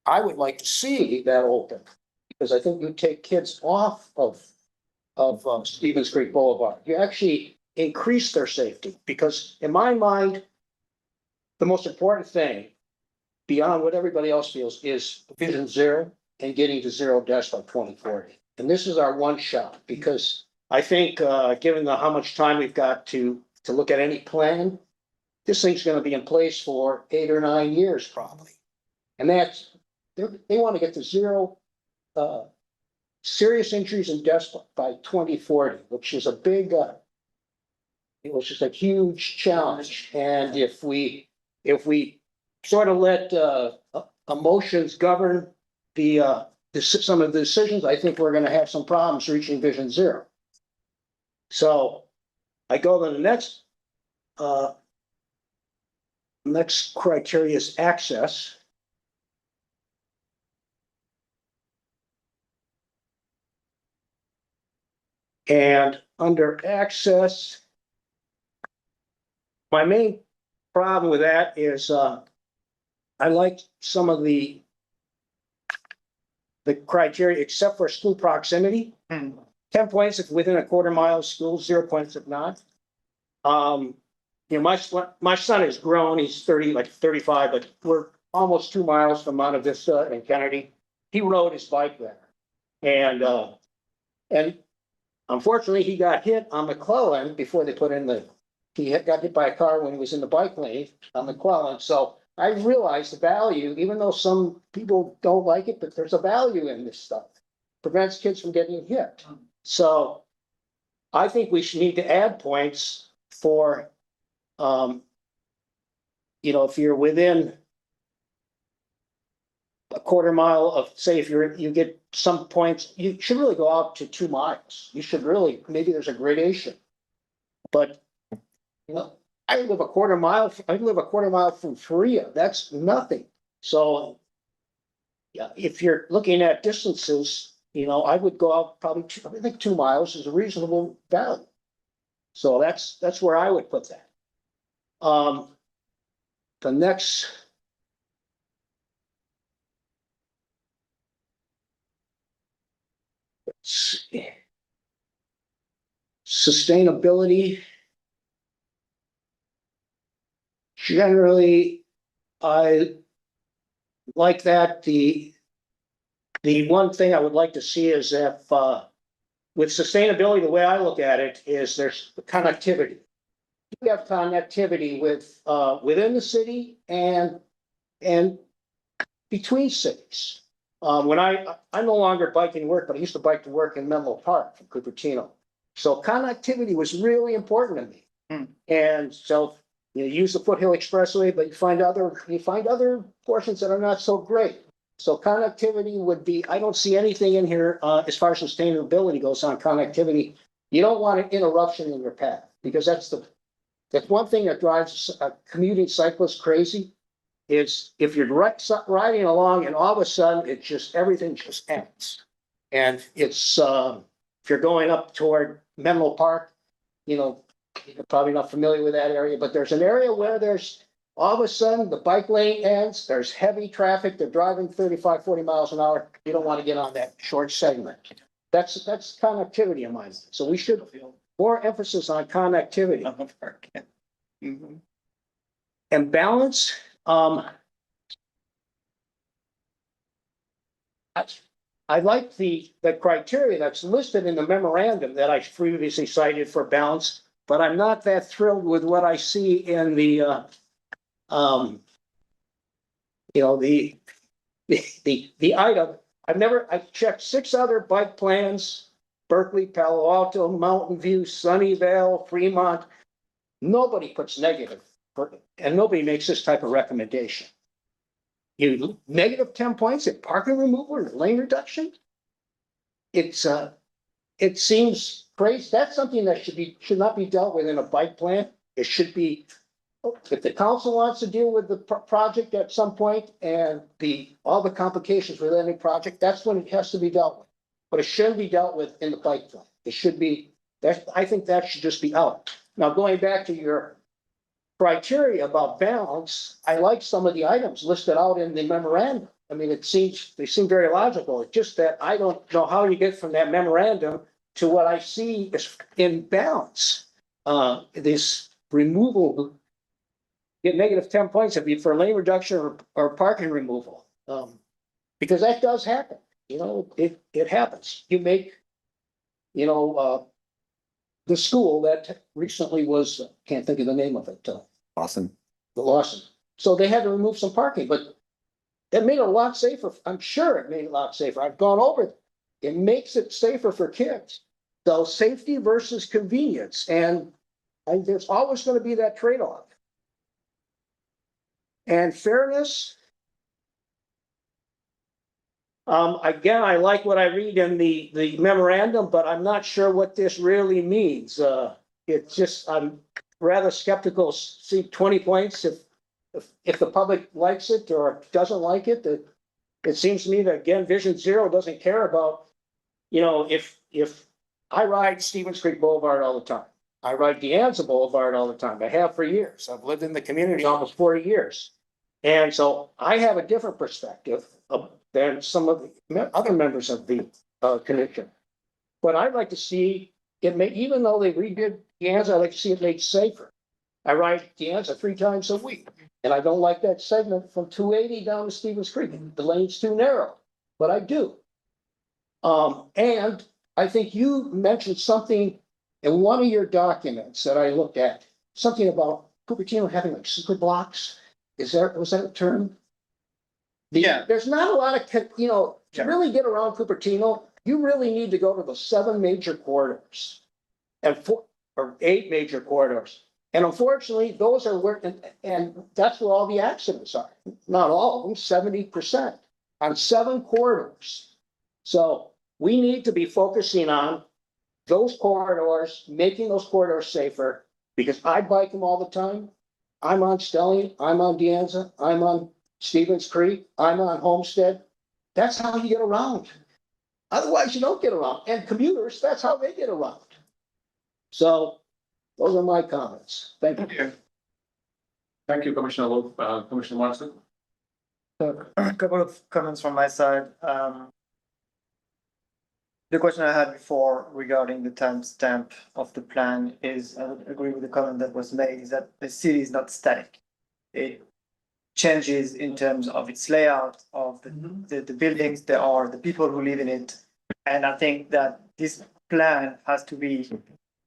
I would like to see that open, because I think you take kids off of Stevens Creek Boulevard. You actually increase their safety, because in my mind, the most important thing, beyond what everybody else feels, is Vision Zero and getting to 0 deaths by 2040. And this is our one shot, because I think, given how much time we've got to look at any plan, this thing's gonna be in place for 8 or 9 years probably. And they want to get to 0 serious injuries and deaths by 2040, which is a big, it was just a huge challenge. And if we sort of let emotions govern some of the decisions, I think we're gonna have some problems reaching Vision Zero. So I go to the next criteria is access. And under access, my main problem with that is I like some of the criteria, except for school proximity. 10 points if within a quarter mile of school, 0 points if not. My son is grown, he's 35, but we're almost 2 miles from Monte Vista and Kennedy. He rode his bike there. And unfortunately, he got hit on McClellan before they put in he got hit by a car when he was in the bike lane on McClellan. So I realized the value, even though some people don't like it, but there's a value in this stuff. Prevents kids from getting hit. So I think we should need to add points for, if you're within a quarter mile of, say, if you get some points, you should really go out to 2 miles. You should really, maybe there's a gradation. But, I live a quarter mile from Faria. That's nothing. So yeah, if you're looking at distances, I would go out probably, I think 2 miles is a reasonable value. So that's where I would put that. The next. Sustainability. Generally, I like that. The one thing I would like to see is if with sustainability, the way I look at it is there's connectivity. We have connectivity with within the city and between cities. When I no longer bike in work, but I used to bike to work in Menlo Park from Cupertino. So connectivity was really important to me. And so you use the Foothill Expressway, but you find other portions that are not so great. So connectivity would be, I don't see anything in here as far as sustainability goes on connectivity. You don't want an interruption in your path, because that's one thing that drives a commuting cyclist crazy. Is if you're riding along and all of a sudden everything just ends. And it's if you're going up toward Menlo Park, you're probably not familiar with that area, but there's an area where there's all of a sudden the bike lane ends, there's heavy traffic, they're driving 35, 40 miles an hour. You don't want to get on that short segment. That's connectivity in mind. So we should more emphasis on connectivity. And balance. I like the criteria that's listed in the memorandum that I previously cited for balance, but I'm not that thrilled with what I see in the item I've checked 6 other bike plans, Berkeley, Palo Alto, Mountain View, Sunnyvale, Fremont. Nobody puts negative, and nobody makes this type of recommendation. You negative 10 points at parking removal and lane reduction? It seems crazy. That's something that should not be dealt with in a bike plan. It should be, if the council wants to deal with the project at some point and all the complications with any project, that's when it has to be dealt with. But it shouldn't be dealt with in the bike plan. It should be, I think that should just be out. Now, going back to your criteria about balance, I like some of the items listed out in the memorandum. I mean, they seem very logical. It's just that I don't know how you get from that memorandum to what I see is in balance. This removal, get negative 10 points if you for lane reduction or parking removal. Because that does happen, it happens. You make, the school that recently was, can't think of the name of it. Awesome. The Lawson. So they had to remove some parking, but it made it a lot safer. I'm sure it made it a lot safer. I've gone over it. It makes it safer for kids. So safety versus convenience. And there's always going to be that trade-off. And fairness. Again, I like what I read in the memorandum, but I'm not sure what this really means. It's just, I'm rather skeptical. See 20 points if the public likes it or doesn't like it. It seems to me that, again, Vision Zero doesn't care about, if I ride Stevens Creek Boulevard all the time. I ride De Anza Boulevard all the time. I have for years. I've lived in the community almost 40 years. And so I have a different perspective than some of the other members of the commission. But I'd like to see it made, even though they redid De Anza, I'd like to see it made safer. I ride De Anza 3 times a week, and I don't like that segment from 280 down to Stevens Creek. The lane's too narrow, but I do. And I think you mentioned something in one of your documents that I looked at, something about Cupertino having like super blocks. Was that a term? Yeah. There's not a lot of, to really get around Cupertino, you really need to go to the 7 major corridors and 4 or 8 major corridors. And unfortunately, those are where, and that's where all the accidents are. Not all of them, 70% on 7 corridors. So we need to be focusing on those corridors, making those corridors safer, because I bike them all the time. I'm on Stelling, I'm on De Anza, I'm on Stevens Creek, I'm on Homestead. That's how you get around. Otherwise, you don't get around. And commuters, that's how they get around. So those are my comments. Thank you. Thank you, Commissioner Wolf. Commissioner Martin. A couple of comments from my side. The question I had before regarding the timestamp of the plan is, I would agree with the comment that was made, is that the city is not static. It changes in terms of its layout, of the buildings, there are the people who live in it. And I think that this plan has to be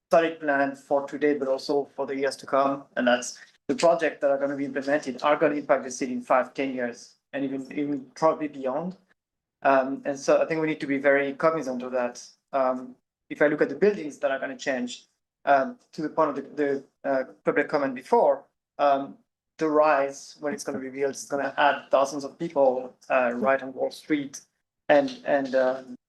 solid plan for today, but also for the years to come. And that's the projects that are going to be implemented are going to impact the city in 5-10 years, and even probably beyond. And so I think we need to be very cognizant of that. If I look at the buildings that are going to change, to the point of the public comment before, the rise, when it's going to be built, is going to add thousands of people right on Wall Street and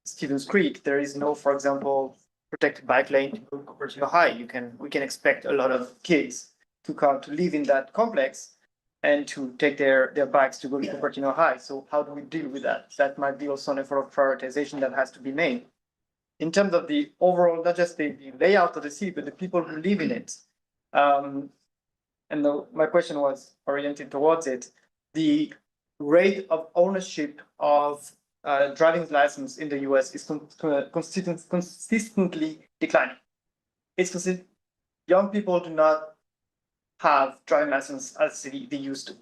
Stevens Creek. There is no, for example, protected bike lane to Cupertino High. We can expect a lot of kids to come to live in that complex and to take their bikes to go to Cupertino High. So how do we deal with that? That might be also an effort of prioritization that has to be made. In terms of the overall, not just the layout of the city, but the people who live in it. My question was oriented towards it. The rate of ownership of driving license in the US is consistently declining. It's consistent. Young people do not have driving license as they used to.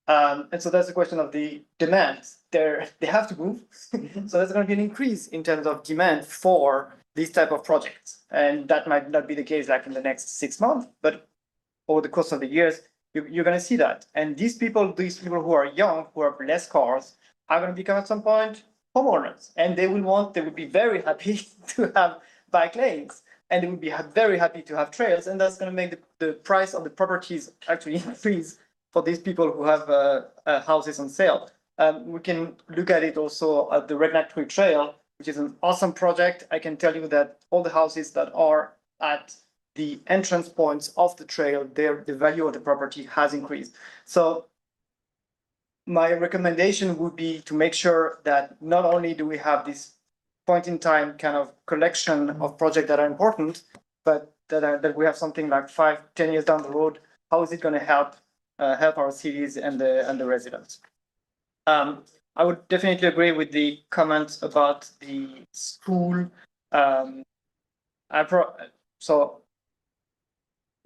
And so that's the question of the demand. They have to move. So there's going to be an increase in terms of demand for these type of projects. And that might not be the case like in the next 6 months, but over the course of the years, you're going to see that. And these people who are young, who have less cars, are going to become at some point homeowners, and they would be very happy to have bike lanes, and they would be very happy to have trails, and that's going to make the price of the properties actually increase for these people who have houses on sale. We can look at it also at the Regulatory Trail, which is an awesome project. I can tell you that all the houses that are at the entrance points of the trail, the value of the property has increased. So my recommendation would be to make sure that not only do we have this point in time kind of collection of projects that are important, but that we have something like 5-10 years down the road. How is it going to help our cities and the residents? I would definitely agree with the comments about the school. So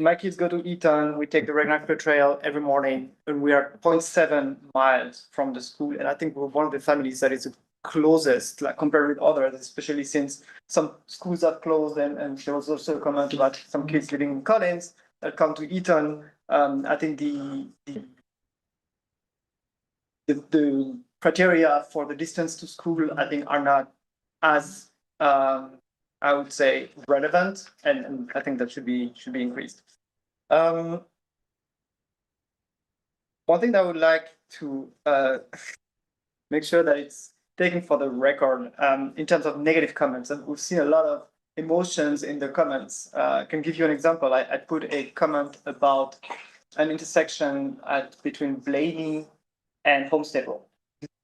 my kids go to Eton. We take the Regulatory Trail every morning, and we are 0.7 miles from the school. And I think we're one of the families that is the closest, like compared with others, especially since some schools have closed. And there was also a comment about some kids living in Collins that come to Eton. I think the criteria for the distance to school, I think, are not as I would say relevant, and I think that should be increased. One thing that I would like to make sure that it's taken for the record in terms of negative comments, and we've seen a lot of emotions in the comments. I can give you an example. I put a comment about an intersection between Blaney and Homestead Road.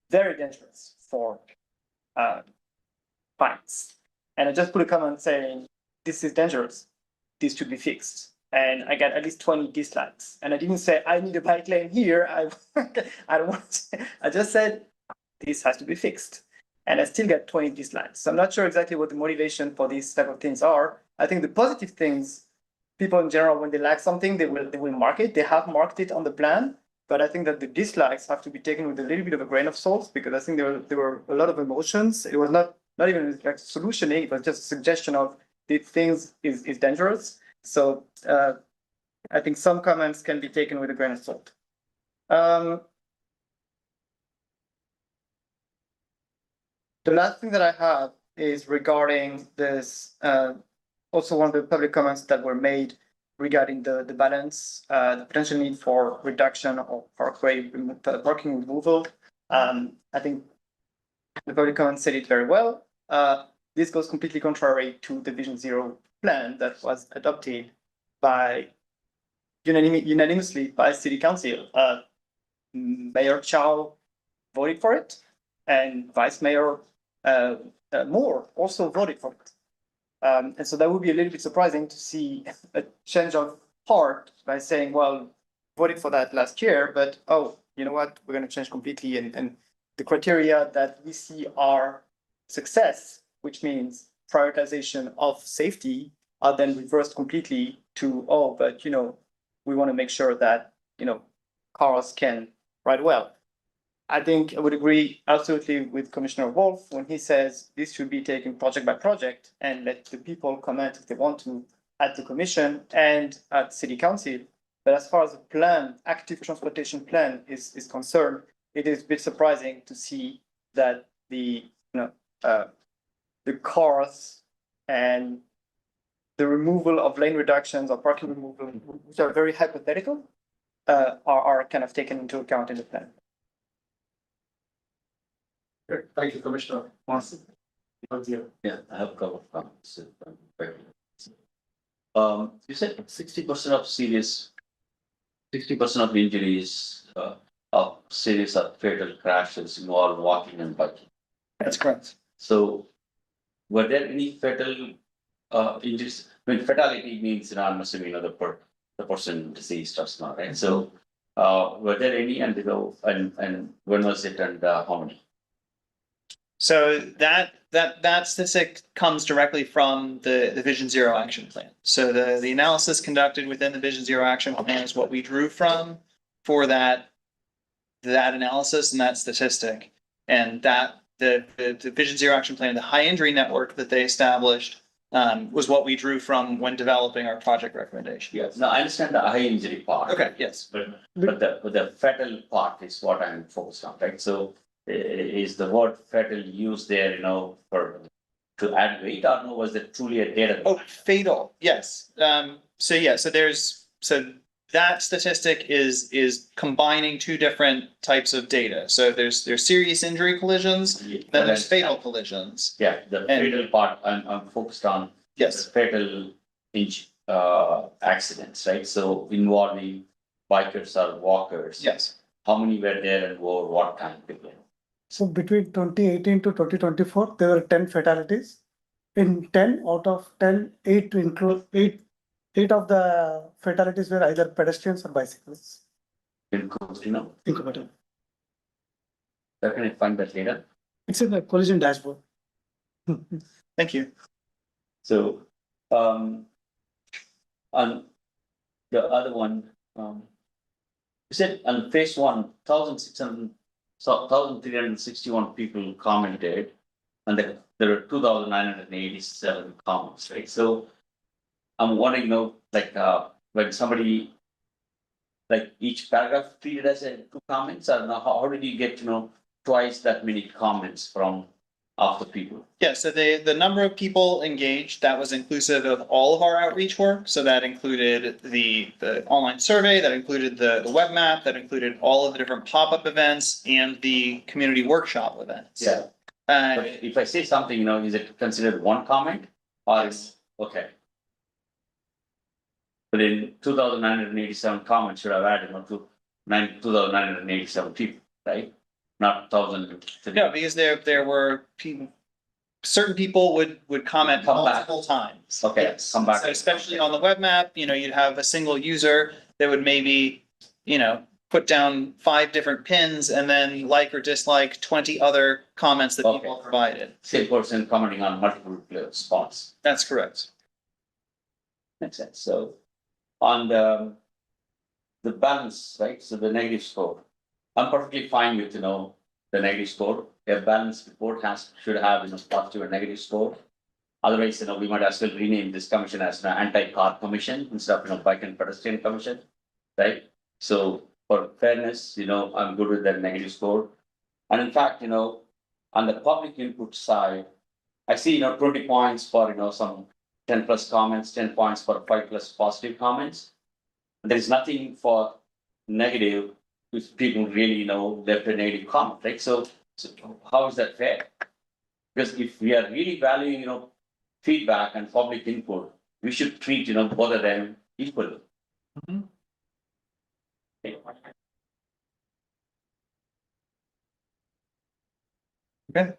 Very dangerous for bikes. And I just put a comment saying, this is dangerous. This should be fixed. And I got at least 20 dislikes. And I didn't say, I need a bike lane here. I don't want to. I just said, this has to be fixed. And I still get 20 dislikes. So I'm not sure exactly what the motivation for these type of things are. I think the positive things, people in general, when they like something, they will mark it. They have marked it on the plan. But I think that the dislikes have to be taken with a little bit of a grain of salt, because I think there were a lot of emotions. It was not even like solutioning, it was just a suggestion of these things is dangerous. So I think some comments can be taken with a grain of salt. The last thing that I have is regarding this, also one of the public comments that were made regarding the balance, the potential need for reduction of parking removal. I think the public comment said it very well. This goes completely contrary to the Vision Zero plan that was adopted by unanimously by City Council. Mayor Chow voted for it, and Vice Mayor Moore also voted for it. And so that would be a little bit surprising to see a change of heart by saying, well, voted for that last year, but oh, you know what, we're going to change completely. And the criteria that we see are success, which means prioritization of safety, are then reversed completely to, oh, but we want to make sure that cars can ride well. I think I would agree absolutely with Commissioner Wolf when he says this should be taken project by project and let the people comment if they want to at the commission and at City Council. But as far as the plan, active transportation plan is concerned, it is a bit surprising to see that the cars and the removal of lane reductions or parking removal, which are very hypothetical, are kind of taken into account in the plan. Thank you, Commissioner. Yeah, I have a couple of comments. You said 60% of serious, 60% of injuries of serious or fatal crashes involve walking and biking. That's correct. So, were there any fatal injuries? I mean, fatality means, I'm assuming, the person deceased or not, right? So, were there any, and when was it, and how many? So that statistic comes directly from the Vision Zero action plan. So the analysis conducted within the Vision Zero action plan is what we drew from for that analysis and that statistic. And that the Vision Zero action plan, the high injury network that they established, was what we drew from when developing our project recommendation. Yes, no, I understand the high injury part. Okay, yes. But the fatal part is what I'm focused on, right? So is the word fatal used there, for to add weight, or no, was it truly a data? Oh, fatal, yes. So that statistic is combining two different types of data. So there's serious injury collisions, then there's fatal collisions. Yeah, the And- fatal part, I'm focused on. Yes. The fatal accidents, right? So involving bikers or walkers. Yes. How many were there and over what time period? So between 2018 to 2024, there were 10 fatalities. In 10 out of 10, 8 to include 8 of the fatalities were either pedestrians or bicyclists. In Cupertino, In Cupertino. where can I find that data? It's in the collision dashboard. Thank you. So, on the other one, you said on phase one, 1,361 people commented, and there were 2,987 comments, right? So I'm wondering, when somebody, like each paragraph treated as two comments, or how did you get, twice that many comments from of the people? Yeah, so the number of people engaged, that was inclusive of all of our outreach work. So that included the online survey, that included the web map, that included all of the different pop-up events and the community workshop events. Yeah. But if I say something, is it considered one comment? Or Yes. Okay. But in 2,987 comments should have added, to 2,987 people, right? Not 1,000. No, because there were people, certain people would comment Come back. multiple times. Okay, Yes. come back. So especially on the web map, you'd have a single user that would maybe, put down 5 different pins and then like or dislike 20 other comments that people provided. Same person commenting on multiple spots. That's correct. Makes sense. So on the balance, right? So the negative score. I'm perfectly fine with, the negative score. A balanced report should have, positive and negative score. Otherwise, we might as well rename this commission as an anti-car commission instead of, bike and pedestrian commission, right? So for fairness, I'm good with that negative score. And in fact, on the public input side, I see, 20 points for, some 10 plus comments, 10 points for 5 plus positive comments. There is nothing for negative if people really, left a negative comment, right? So how is that fair? Because if we are really valuing, feedback and public input, we should treat, both of them equally. Okay.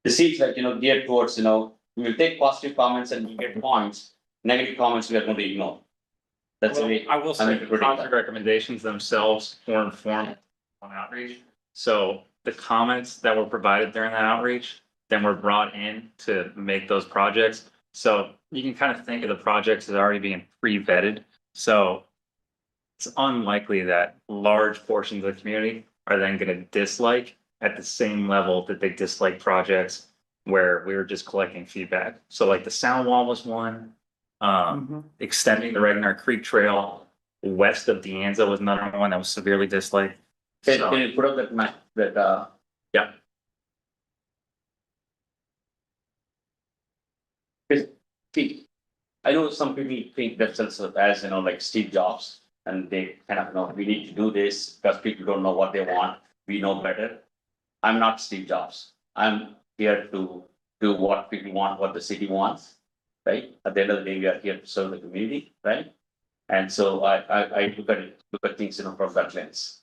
It seems like, geared towards, we will take positive comments and we get points, negative comments we are going to ignore. That's the way. I will say the interpreting contact recommendations themselves were informed on outreach. So the comments that were provided during that outreach, then were brought in to make those projects. So you can kind of think of the projects as already being pre-vetted. So it's unlikely that large portions of the community are then going to dislike at the same level that they dislike projects where we were just collecting feedback. So like the sound wall was one, extending the Regnar Creek Trail west of Deanza was another one that was severely disliked. Can you put up that map that, Yeah. See, I know some people think themselves as, like Steve Jobs, and they kind of, we need to do this because people don't know what they want. We know better. I'm not Steve Jobs. I'm here to do what people want, what the city wants, right? At the end of the day, we are here to serve the community, right? And so I look at things, from that lens.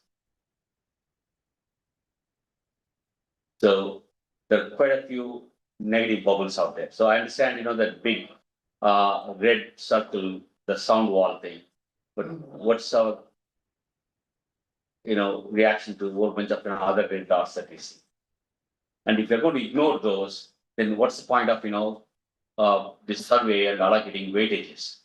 So there are quite a few negative bubbles out there. So I understand, that big red circle, the sound wall thing. But what's our, reaction to a whole bunch of other red dots that we see? And if you're going to ignore those, then what's the point of this survey and allocating weightages?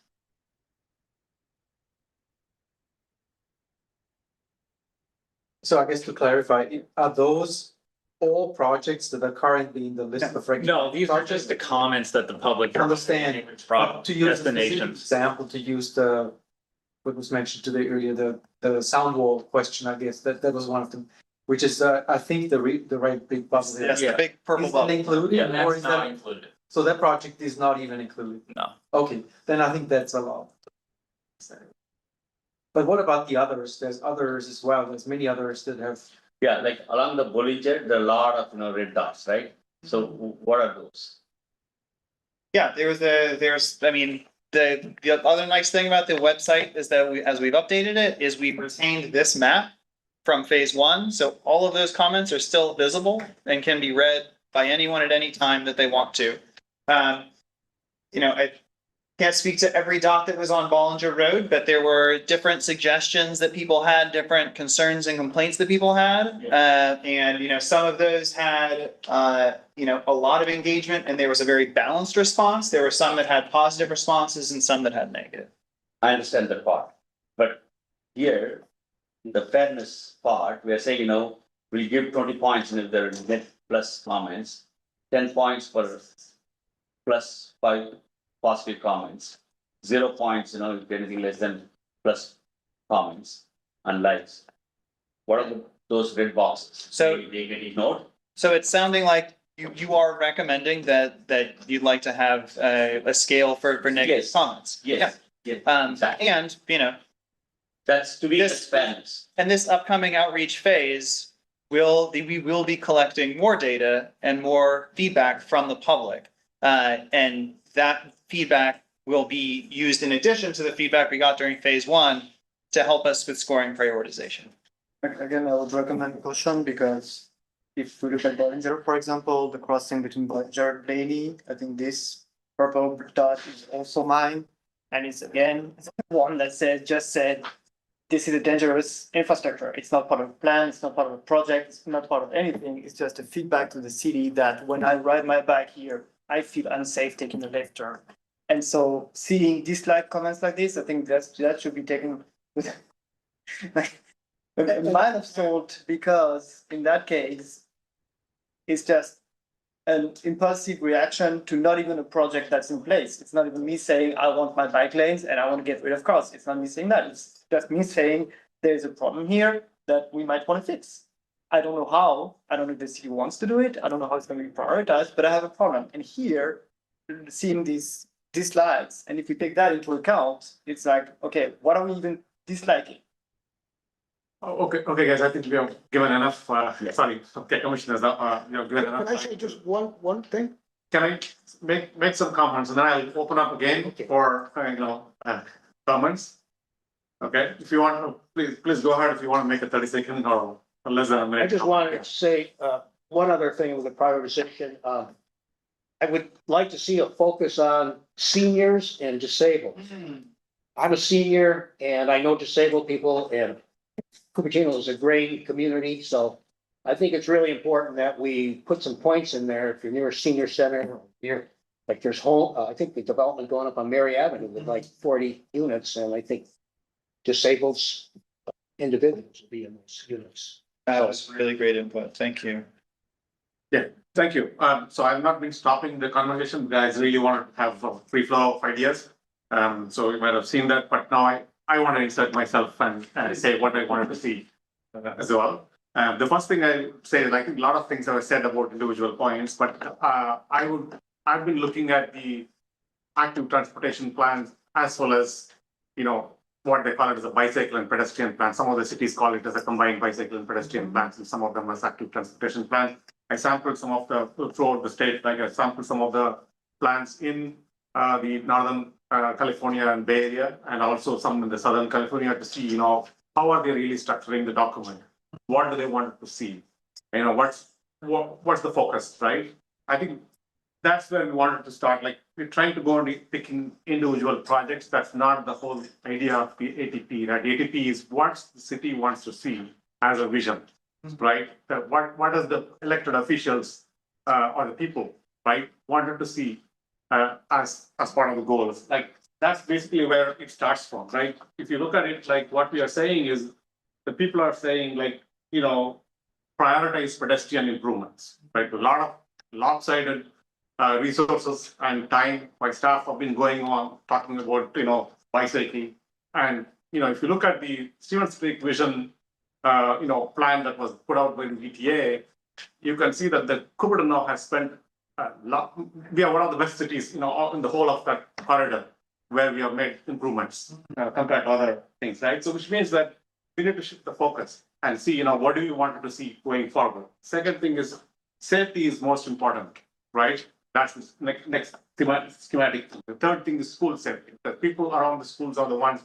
So I guess to clarify, are those all projects that are currently in the list of regular? No, these are just the comments that the public. Understand. From To use a specific destinations. example, to use what was mentioned today earlier, the sound wall question, I guess, that was one of them. which is, I think the right big bus there. Yes, the big purple Is that bubble. included Yeah, or that's is not that, included. so that project is not even included? No. Okay, then I think that's a lot. But what about the others? There's others as well. There's many others that have. Yeah, like along the boulevard, there are a lot of, red dots, right? So what are those? Yeah, I mean, the other nice thing about the website is that as we've updated it, is we've retained this map from phase one, so all of those comments are still visible and can be read by anyone at any time that they want to. I can't speak to every dot that was on Bollinger Road, but there were different suggestions that people had, different concerns and complaints that people had. And some of those had, a lot of engagement and there was a very balanced response. There were some that had positive responses and some that had negative. I understand that part, but here, the fairness part, we are saying, we'll give 20 points if there are net plus comments, 10 points for plus 5 positive comments, 0 points, if anything less than plus comments and likes. What are those red boxes? So- They get ignored? So it's sounding like you are recommending that you'd like to have a scale for negative Yes. comments. Yes, yes, Yeah. exactly. And, That's to be This- fairness. and this upcoming outreach phase, we will be collecting more data and more feedback from the public. And that feedback will be used in addition to the feedback we got during phase one to help us with scoring prioritization. Again, I would recommend caution because if we look at Bollinger, for example, the crossing between Bollinger and Blaney, I think this purple dot is also mine. And it's again, one that just said, this is a dangerous infrastructure. It's not part of a plan, it's not part of a project, it's not part of anything. It's just a feedback to the city that when I ride my bike here, I feel unsafe taking a left turn. And so seeing dislike comments like this, I think that should be taken with like a line of salt, because in that case, it's just an impulsive reaction to not even a project that's in place. It's not even me saying I want my bike lanes and I want to get rid of cars. It's not me saying that. It's just me saying there's a problem here that we might want to fix. I don't know how. I don't know if the city wants to do it. I don't know how it's going to be prioritized, but I have a problem. And here, seeing these dislikes, and if we take that into account, it's like, okay, what are we even disliking? Oh, okay, guys, I think we have given enough, commissioners, given enough. Can I say just one thing? Can I make some comments and then I'll open up again for, comments? Okay, if you want to, please go ahead if you want to make a 30-second or less than a minute. I just wanted to say, one other thing with the prioritization, I would like to see a focus on seniors and disabled. I'm a senior and I know disabled people, and Cupertino is a great community, so I think it's really important that we put some points in there. If you're near a senior center, there's I think the development going up on Mary Avenue with like 40 units, and I think disabled individuals will be in those units. That was really great input. Thank you. Thank you. So I've not been stopping the conversation. Guys really want to have a free flow of ideas. So you might have seen that, but now I want to insert myself and say what I wanted to see as well. The first thing I say is, like, a lot of things I said about individual points, but I've been looking at the active transportation plans as well as, what they call it as a bicycle and pedestrian plan. Some of the cities call it as a combined bicycle and pedestrian plans, and some of them as active transportation plans. I sampled some of throughout the state, like I sampled some of the plans in the Northern California and Bay Area, and also some in the Southern California, to see, how are they really structuring the document? What do they want to see? What's the focus, right? I think that's where we wanted to start. Like, we're trying to go and picking individual projects. That's not the whole idea of the ATP, right? The ATP is what the city wants to see as a vision, right? What does the elected officials or the people, right, wanted to see as part of the goals? Like, that's basically where it starts from, right? If you look at it, like, what we are saying is, the people are saying, like, prioritize pedestrian improvements, right? A lot of lopsided resources and time. My staff have been going on talking about, bicycling. And, if you look at the Stevens Creek vision, plan that was put out by the ETA, you can see that the Cupertino has spent a lot. We are one of the best cities, in the whole of that corridor where we have made improvements compared to other things, right? So which means that we need to shift the focus and see, what do we want to see going forward. Second thing is safety is most important, right? That's the next schematic. The third thing is school safety. The people around the schools are the ones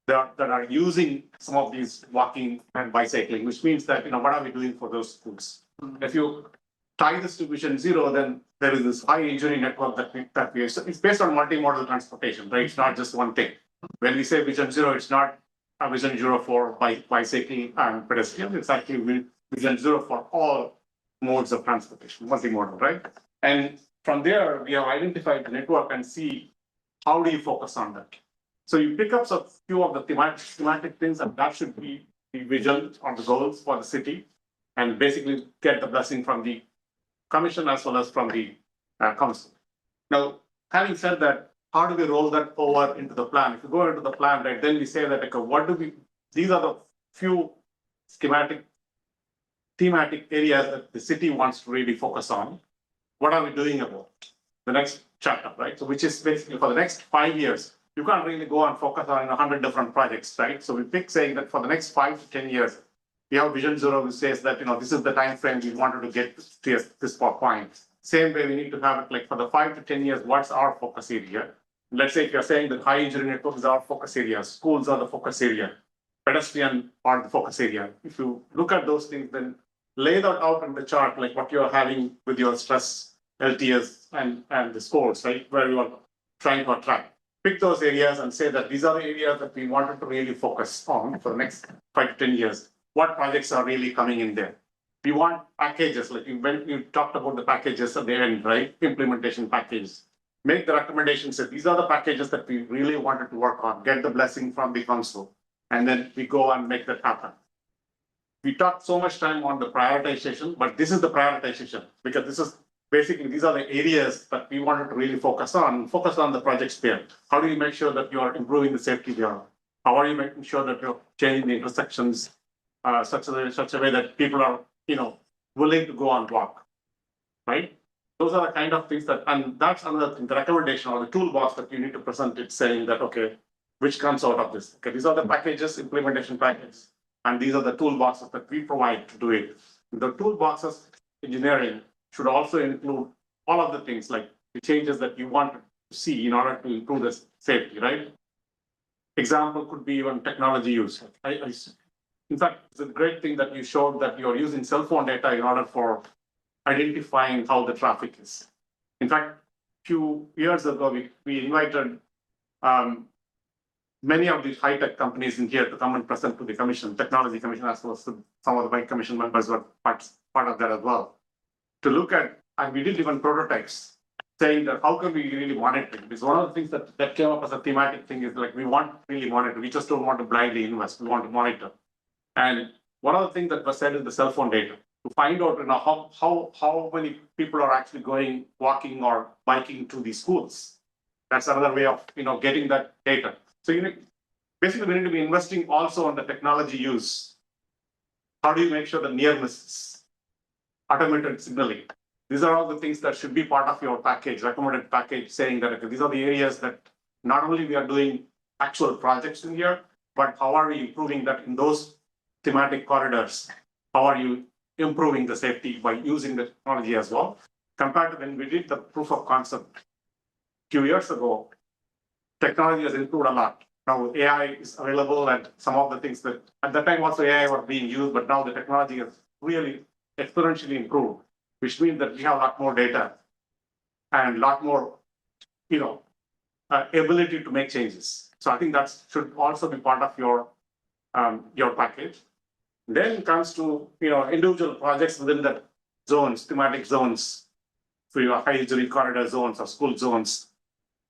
that are using some of these walking and bicycling, which means that, what are we doing for those schools? If you tie this to Vision Zero, then there is this high injury network that we it's based on multimodal transportation, right? It's not just one thing. When we say Vision Zero, it's not a Vision Zero for bicycling and pedestrian. It's actually Vision Zero for all modes of transportation, multimodal, right? And from there, we have identified the network and see how do you focus on that. So you pick up a few of the thematic things, and that should be the vision or the goals for the city, and basically get the blessing from the commission as well as from the council. Now, having said that, how do we roll that over into the plan? If you go into the plan, right, then we say that, okay, these are the few thematic areas that the city wants to really focus on. What are we doing about the next chapter, right? So which is basically for the next 5 years, you can't really go and focus on 100 different projects, right? So we pick saying that for the next 5 to 10 years, we have Vision Zero, which says that, this is the time frame we wanted to get to this point. Same way, we need to have it like for the 5 to 10 years, what's our focus area? Let's say if you're saying that high injury network is our focus area, schools are the focus area, pedestrian are the focus area. If you look at those things, then lay that out in the chart, like what you're having with your stress, LTS, and the scores, right? Where you are trying to attract. Pick those areas and say that these are the areas that we wanted to really focus on for the next 5 to 10 years. What projects are really coming in there? We want packages, like when you talked about the packages at the end, right? Implementation packages. Make the recommendations that these are the packages that we really wanted to work on, get the blessing from the council, and then we go and make that happen. We talked so much time on the prioritization, but this is the prioritization because these are the areas that we wanted to really focus on the projects there. How do you make sure that you are improving the safety there? How are you making sure that you're changing the intersections such a way that people are, willing to go and walk, right? Those are the kind of things and that's another thing, the recommendation or the toolbox that you need to present it saying that, okay, which comes out of this? Okay, these are the packages, implementation packages, and these are the toolboxes that we provide to do it. The toolboxes engineering should also include all of the things like the changes that you want to see in order to improve the safety, right? Example could be even technology use. In fact, it's a great thing that you showed that you're using cell phone data in order for identifying how the traffic is. In fact, a few years ago, we invited many of these high-tech companies in here to come and present to the commission, technology commission, as well as some of the bike commission members were part of that as well. To look at, and we did even prototypes saying that how can we really monitor it? Because one of the things that came up as a thematic thing is like we want to really monitor. We just don't want to blindly invest. We want to monitor. And one of the things that was said is the cell phone data to find out how many people are actually going walking or biking to these schools. That's another way of getting that data. So basically we need to be investing also on the technology use. How do you make sure the near misses, automated signaling? These are all the things that should be part of your package, recommended package, saying that okay, these are the areas that not only we are doing actual projects in here, but how are we improving that in those thematic corridors? How are you improving the safety by using the technology as well? Compared to when we did the proof of concept a few years ago, technology has improved a lot. Now AI is available and some of the things that at that time also AI were being used, but now the technology has really exponentially improved, which means that we have a lot more data and a lot more, ability to make changes. So I think that should also be part of your package. Then it comes to individual projects within the zones, thematic zones, for your high injury corridor zones or school zones,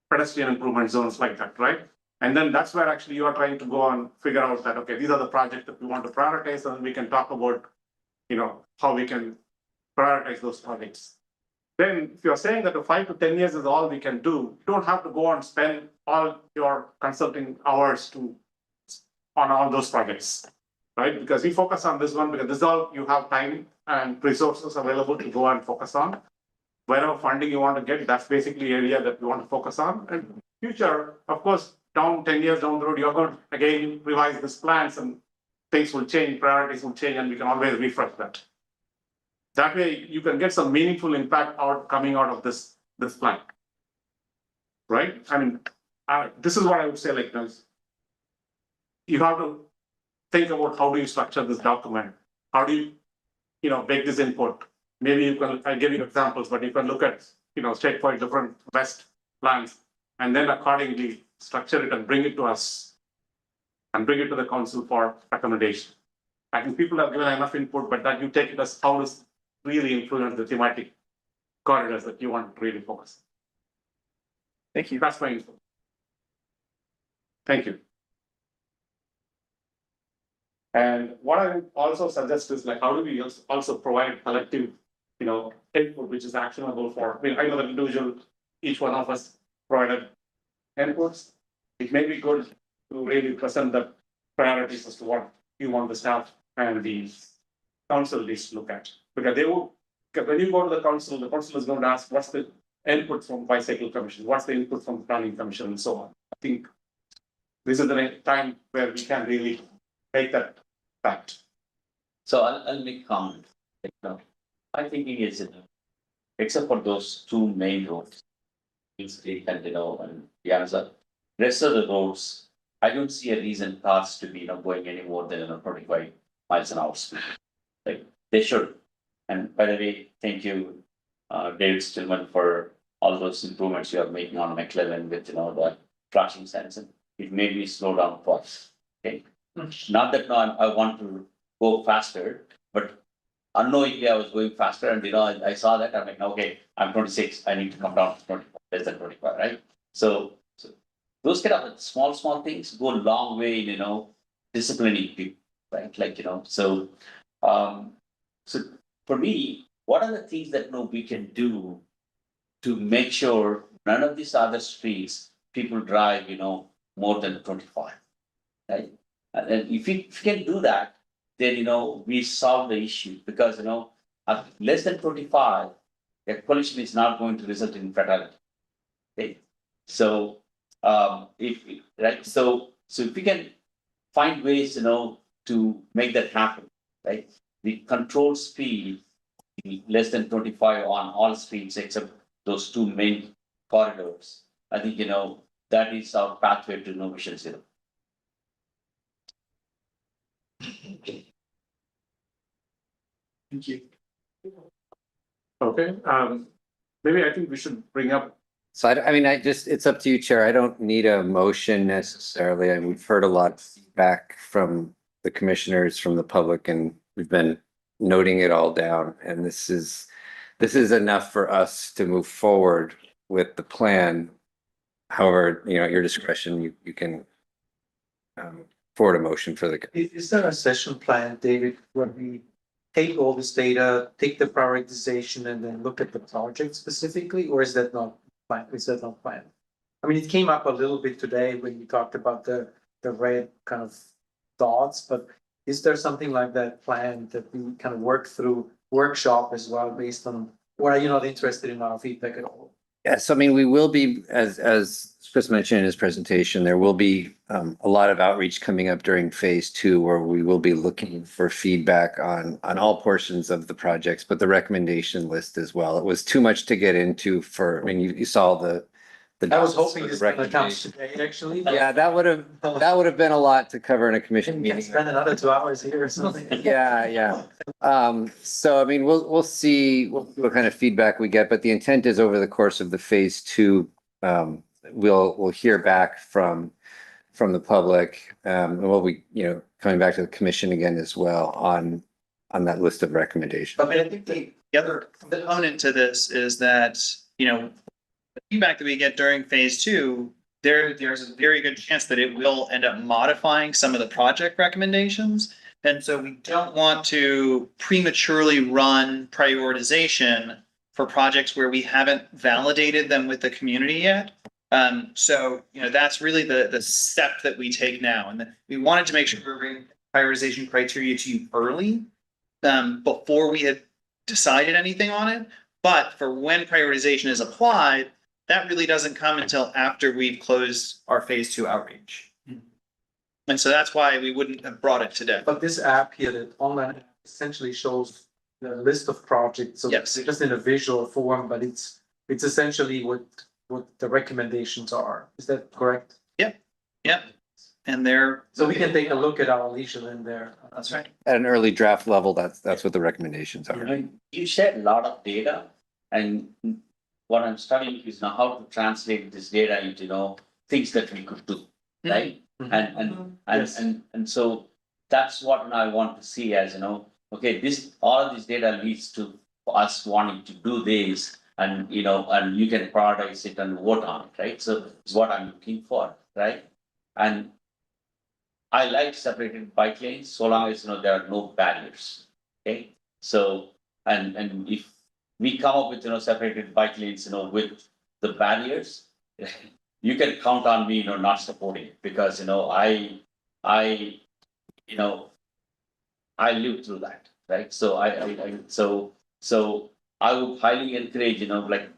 pedestrian improvement zones like that, right? And then that's where actually you are trying to go and figure out that okay, these are the projects that we want to prioritize, and we can talk about how we can prioritize those projects. Then if you're saying that the 5 to 10 years is all we can do, you don't have to go and spend all your consulting hours on all those projects, right? Because we focus on this one because this is all you have time and resources available to go and focus on. Wherever funding you want to get, that's basically area that we want to focus on. And future, of course, 10 years down the road, you're going to again revise these plans and things will change, priorities will change, and we can always refresh that. That way you can get some meaningful impact coming out of this plan. Right? I mean, this is what I would say, like, you have to think about how do you structure this document? How do you make this input? Maybe you can, I'll give you examples, but you can look at, state for different best plans and then accordingly structure it and bring it to us and bring it to the council for recommendation. I think people have given enough input, but that you take it as how does really influence the thematic corridors that you want to really focus. Thank you. That's my info. Thank you. And what I would also suggest is like, how do we also provide collective, input which is actionable for, I know that individual, each one of us provided inputs. It may be good to really present the priorities as to what you want the staff and the council needs to look at. Because when you go to the council is going to ask what's the input from bicycle commission, what's the input from the planning commission, and so on. I think this is the time where we can really make that fact. So I'll make a comment. My thinking is, except for those two main roads, Street and and Piazza, rest of the roads, I don't see a reason cars to be going any more than 25 miles an hour speed. Like they should. And by the way, thank you, David Stillman, for all those improvements you are making on McLaren with the flashing signs. It made me slow down twice. Okay. Not that now I want to go faster, but unknowingly I was going faster, and I saw that I'm like, okay, I'm 26, I need to come down to 25, less than 25, right? So those kind of small things go a long way in disciplining people, right? Like so for me, what are the things that we can do to make sure none of these other streets people drive more than 25, right? And if you can do that, then we solve the issue, because at less than 25, the collision is not going to result in fatality. Okay, so if we can find ways to make that happen, right? The control speed less than 25 on all streets except those two main corridors. I think that is our pathway to no Vision Zero. Thank you. Okay, maybe I think we should bring up. So it's up to you, Chair. I don't need a motion necessarily. And we've heard a lot of feedback from the commissioners, from the public, and we've been noting it all down. And this is enough for us to move forward with the plan. However, at your discretion, you can forward a motion for the. Is there a session plan, David, where we take all this data, take the prioritization, and then look at the project specifically, or is that not planned? I mean, it came up a little bit today when we talked about the red kind of dots, but is there something like that planned that we kind of work through workshop as well, based on, or are you not interested in our feedback at all? Yes, we will be, as Chris mentioned in his presentation, there will be a lot of outreach coming up during phase 2, where we will be looking for feedback on all portions of the projects, but the recommendation list as well. It was too much to get into you saw the. I was hoping this would come today, actually. Yeah, that would have been a lot to cover in a commission meeting. Spend another 2 hours here or something. Yeah. So we'll see what kind of feedback we get, but the intent is over the course of the phase 2, we'll hear back from the public, and we'll be coming back to the commission again as well on that list of recommendations. I think the other component to this is that the feedback that we get during phase 2, there's a very good chance that it will end up modifying some of the project recommendations. And so we don't want to prematurely run prioritization for projects where we haven't validated them with the community yet. So that's really the step that we take now. And we wanted to make sure we're prioritization criteria to you early, before we had decided anything on it. But for when prioritization is applied, that really doesn't come until after we've closed our phase 2 outreach. And so that's why we wouldn't have brought it today. But this app here, the online app essentially shows the list of projects. So Yes. it's just in a visual form, but it's essentially what the recommendations are. Is that correct? Yep. And they're. So we can take a look at our leisure in there. That's right. At an early draft level, that's what the recommendations You are. know, you shared a lot of data, and what I'm studying is now how to translate this data into, things that we could do, right? And so that's what I want to see as, okay, all of this data leads to us wanting to do this, and and you can prioritize it and vote on it, right? So it's what I'm looking for, right? And I like separated bike lanes so long as there are no barriers. Okay, so and if we come up with separated bike lanes, with the barriers, you can count on me, not supporting it, because I lived through that, right? So I would highly encourage, like,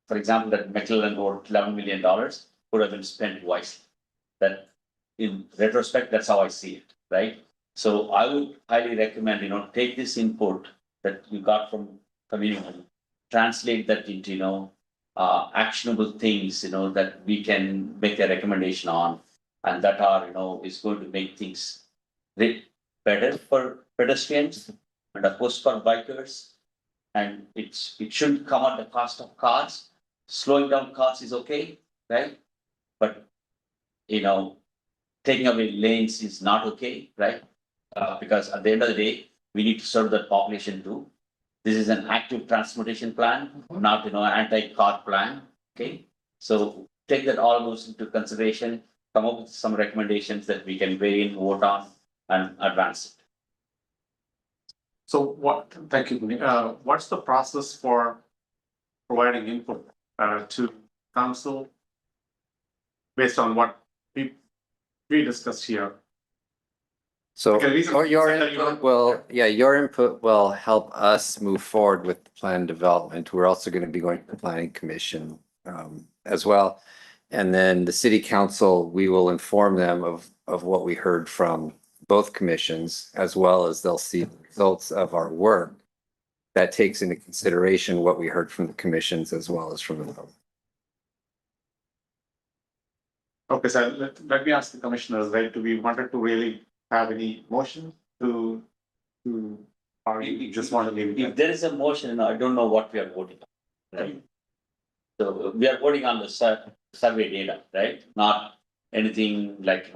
for example, that McClellan Road, $11 million could have been spent wisely. That in retrospect, that's how I see it, right? So I would highly recommend, take this input that you got from community, translate that into, actionable things, that we can make a recommendation on, and that are, is going to make things better for pedestrians and of course for bikers. And it shouldn't come at the cost of cars. Slowing down cars is okay, right? But taking away lanes is not okay, right? Because at the end of the day, we need to serve that population too. This is an active transportation plan, not an anti-car plan. Okay, so take that all those into consideration. Come up with some recommendations that we can weigh in, vote on, and advance it. So thank you. What's the process for providing input to council based on what we discussed here? So Okay, these are your things that you input don't- your input will help us move forward with the plan development. We're also going to be going to the planning commission as well. And then the city council, we will inform them of what we heard from both commissions, as well as they'll see the results of our work. That takes into consideration what we heard from the commissions as well as from the public. Okay, so let me ask the commissioners, right? Do we wanted to really have any motion to, or you just want to leave it? If there is a motion, I don't know what we are voting on, right? So we are voting on the survey data, right? Not anything like,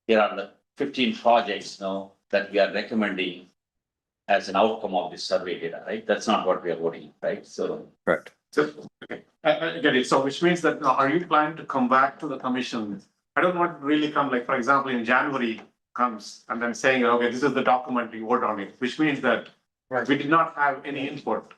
here are the 15 projects, that we are recommending as an outcome of this survey data, right? That's not what we are voting, right? So. Correct. So, okay, I get it. So which means that are you planning to come back to the commission? I don't want to really come, like, for example, in January comes and then saying, okay, this is the document, we vote on it, which means that we did not have any input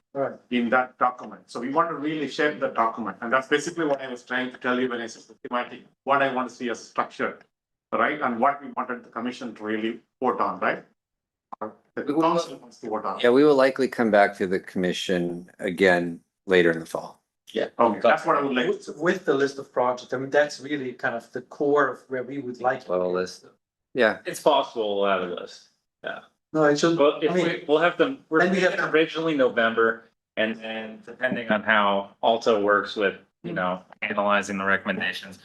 in that document. So we want to really shape the document. And that's basically what I was trying to tell you when I said systematic, what I want to see as structured, right? And what we wanted the commission to really vote on, right? The council wants to vote on. Yeah, we will likely come back to the commission again later in the fall. Yeah. Okay, that's what I would like. With the list of projects, I mean, that's really kind of the core of where we would like. Well, list. Yeah. It's possible we'll have a list. No, it should. Well, if I mean, we'll have them, we're then we have thinking originally November, and depending on how Alto works with, analyzing the recommendations,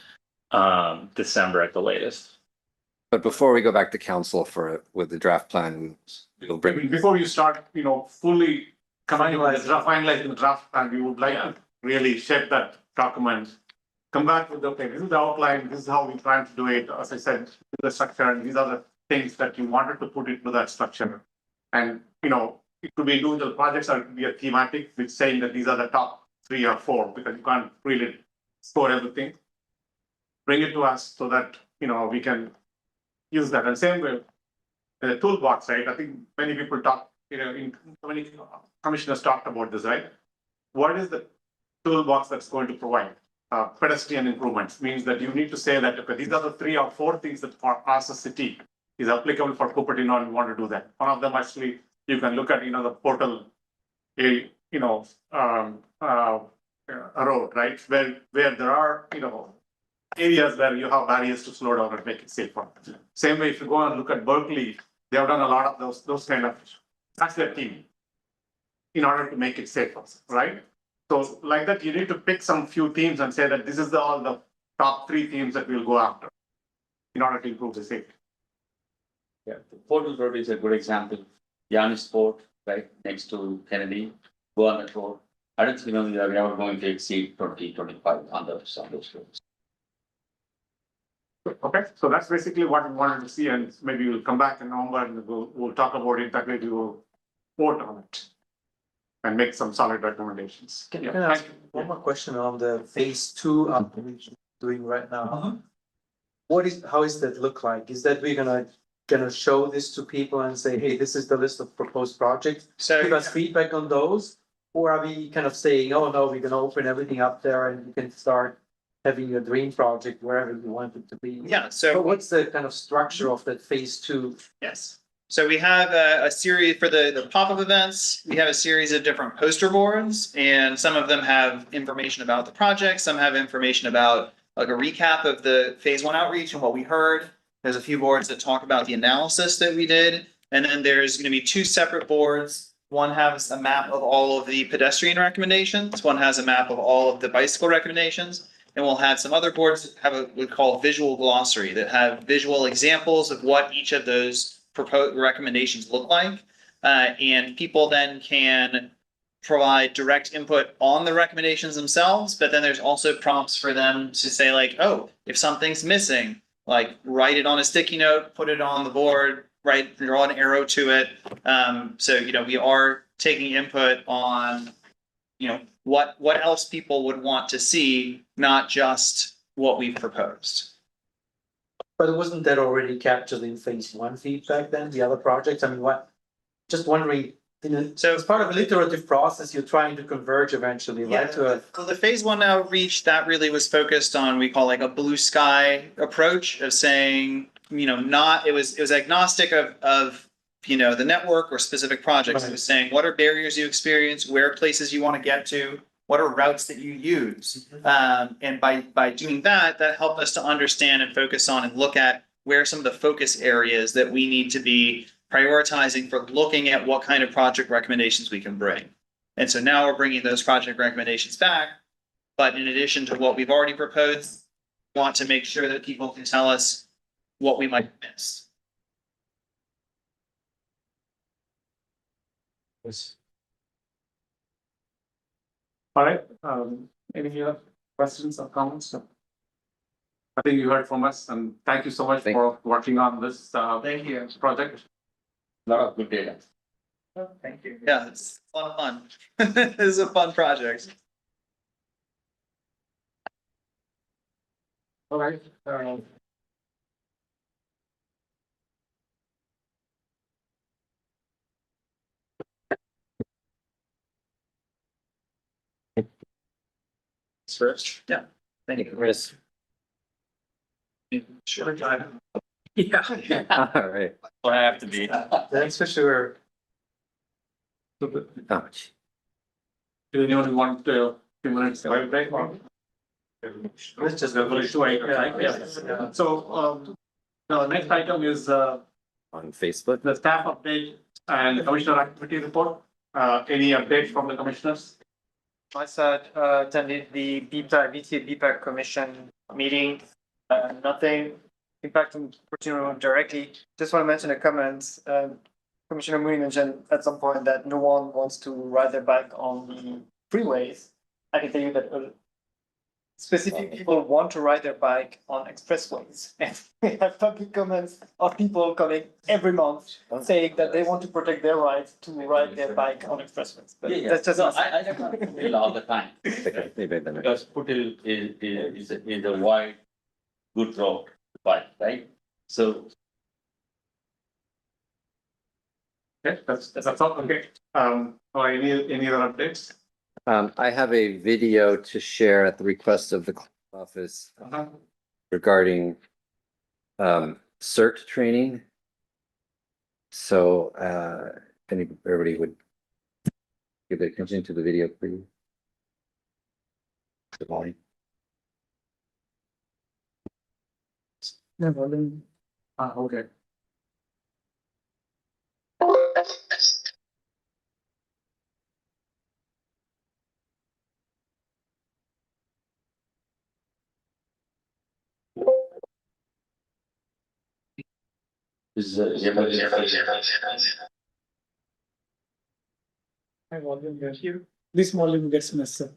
December at the latest. But before we go back to council with the draft plan, we'll bring. Before you start, fully finalizing the draft plan, we would like to really shape that document. Come back with, okay, this is the outline, this is how we plan to do it. As I said, the structure, and these are the things that you wanted to put into that structure. And, it could be individual projects or it could be a thematic, which saying that these are the top 3 or 4, because you can't really score everything. Bring it to us so that, we can use that. And same with the toolbox, right? I think many people talk, many commissioners talked about this, right? What is the toolbox that's going to provide? Pedestrian improvements means that you need to say that, okay, these are the 3 or 4 things that for us as a city is applicable for Cupertino and we want to do that. One of them actually, you can look at, the portal, a road, right? Where there are, areas where you have barriers to slow down and make it safer. Same way, if you go and look at Berkeley, they have done a lot of those kind of, that's their team. In order to make it safer, right? So like that, you need to pick some few themes and say that this is all the top 3 themes that we'll go after in order to improve the safety. Yeah, the Portal Road is a good example. Yanis Port, right next to Kennedy, go on that road. I don't think we are ever going to exceed 25 on those roads. Okay, so that's basically what we wanted to see, and maybe we'll come back in November and we'll talk about it. That way we will vote on it and make some solid recommendations. Can Yeah, I ask thank you. one more question on the phase 2 outreach we're doing right now? How is that look like? Is that we're gonna show this to people and say, hey, this is the list of proposed projects? So Give us feedback on those? Or are we kind of saying, oh no, we're gonna open everything up there and you can start having your dream project wherever you want it to be? yeah, So so what's the kind of structure of that phase 2? yes. So we have a series for the pop-up events. We have a series of different poster boards, and some of them have information about the project. Some have information about like a recap of the phase 1 outreach and what we heard. There's a few boards that talk about the analysis that we did. And then there's going to be 2 separate boards. One has a map of all of the pedestrian recommendations. One has a map of all of the bicycle recommendations. And we'll have some other boards that have what we call visual glossary that have visual examples of what each of those proposed recommendations look like. And people then can provide direct input on the recommendations themselves, but then there's also prompts for them to say like, oh, if something's missing, like write it on a sticky note, put it on the board, draw an arrow to it. So, we are taking input on, what else people would want to see, not just what we've proposed. But wasn't that already captured in phase 1 feedback then, the other projects? I mean, just wondering, so as part of a iterative process, you're trying to converge eventually, right? So the phase 1 outreach, that really was focused on, we call like a blue sky approach of saying, it was agnostic of the network or specific projects. It was saying, what are barriers you experience, where are places you want to get to, what are routes that you use? And by doing that helped us to understand and focus on and look at where some of the focus areas that we need to be prioritizing for looking at what kind of project recommendations we can bring. And so now we're bringing those project recommendations back. But in addition to what we've already proposed, we want to make sure that people can tell us what we might miss. All right, any other questions or comments? I think you heard from us, and thank you so much for working on this Thank you. project. A lot of good data. Thank you. Yeah, it's a lot of fun. This is a fun project. All right. First, yeah. Thank you, Chris. Sure. Yeah. All right. What I have to be. That's for sure. So, Ouch. do anyone want a few minutes break? Let's just Go go. for 2 items, right? Yeah. So, the next item is On Facebook. the staff update and commissioner activity report. Any updates from the commissioners? My side attended the VTA BPAC Commission meeting. Nothing impacting Cupertino directly. Just want to mention a comment. Commissioner Mooney mentioned at some point that no one wants to ride their bike on the freeways. I can tell you that specific people want to ride their bike on expressways. And we have public comments of people coming every month saying that they want to protect their right to ride their bike on expressways. But that's just. No, I recommend Putil all the time. Okay, maybe then. Because Putil is a wide, good road, but, right? So. Okay, that's all, okay. Or any other updates? I have a video to share at the request of the clerk's office regarding CERT training So, if everybody would give their attention to the video, please. The volume. Okay. Is, My volume gets here. This volume gets messed up.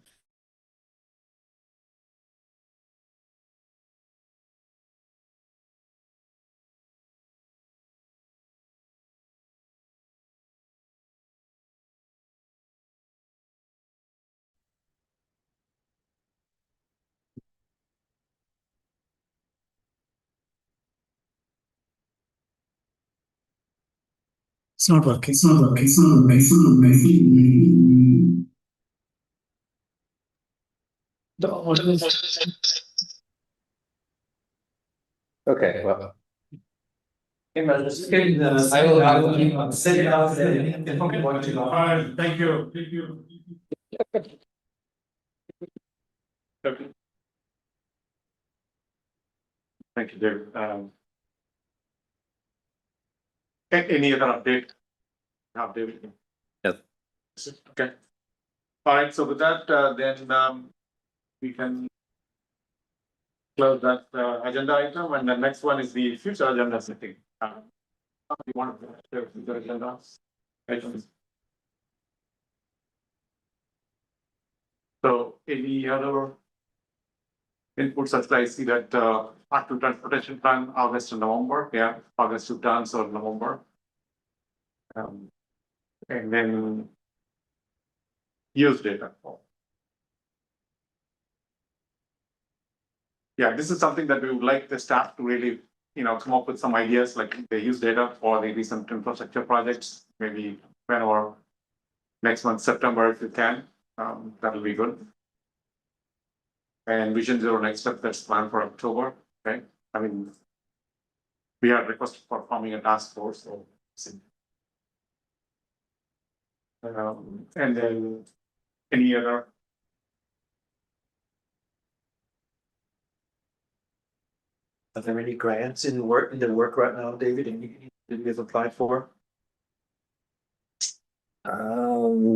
It's not working. It's not working. It's not working. It's not working. The audio is Okay, well, I will send it out today. Thank you. Thank you. Okay. Thank you, David. Any other update? David? Yes. Okay. All right, so with that, then, we can close that, agenda item, and the next one is the future agenda setting. You want to share the agenda items? So any other inputs? As I see that, active transportation plan, August and November, yeah, August to done, so November. And then use data. Yeah, this is something that we would like the staff to really, come up with some ideas, like they use data for the recent infrastructure projects, maybe whenever next month, September, if you can, that'll be good. And Vision Zero next step, that's planned for October, okay? I mean, we are requested for forming a task force, so. And then any other? Are there any grants in the work right now, David, that you've applied for?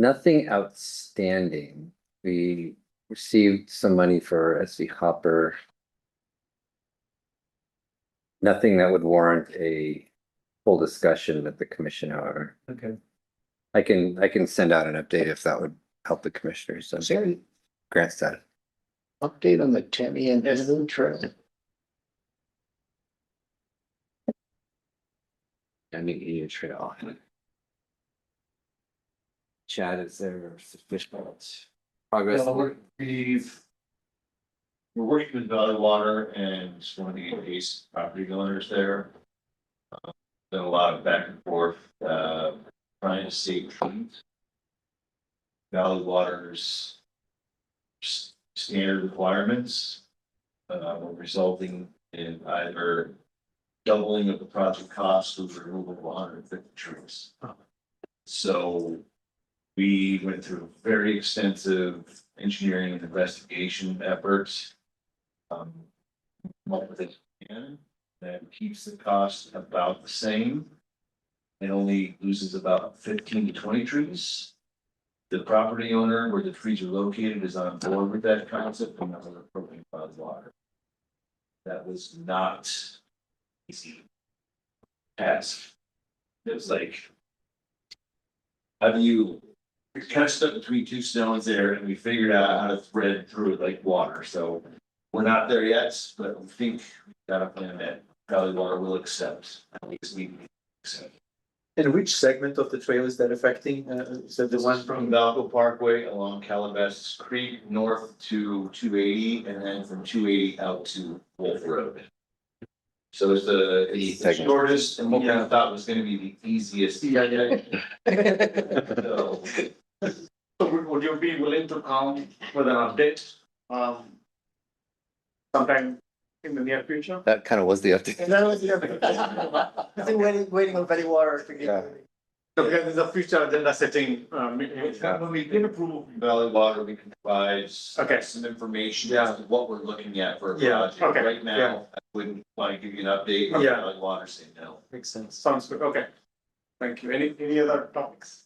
nothing outstanding. We received some money for SV Hopper. Nothing that would warrant a full discussion at the commission, however. Okay. I can send out an update if that would help the commissioners. Is there an Grant status. update on the Tammy and Evan trail? I mean, Indian Trail. Chad, is there sufficient progress? We're working with Valley Water and one of the adjacent property owners there. Been a lot of back and forth, trying to stay clean. Valley Water's standard requirements, resulting in either doubling of the project cost or removal of 150 trees. So we went through very extensive engineering and investigation efforts. Come up with a plan that keeps the cost about the same. It only loses about 15 to 20 trees. The property owner where the trees are located is on board with that concept and that was appropriate by the water. That was not easy task. It was like, how do you, you're kind of stuck between two stones there, and we figured out how to thread through it like water. So we're not there yet, but we think we've got a plan that Valley Water will accept. At least we accept. And which segment of the trail is that affecting? So the one From Valco Parkway along Calabasas Creek north to 280, and then from 280 out to Wolf Road. So it's the shortest and what we kind of thought was going to be the easiest. So would you be willing to come with an update? Sometime in the near future. That kind of was the update. And that was the other. I think waiting on Valley Water to get. Yeah. So because there's a future agenda setting, When we get approval from Valley Water, we can provide Okay. some information as to what we're looking at for a Yeah. project. Okay. Right now, I wouldn't want to give you an update. on Yeah. Valley Water saying no. Makes sense. sounds good, okay. Thank you. Any other topics?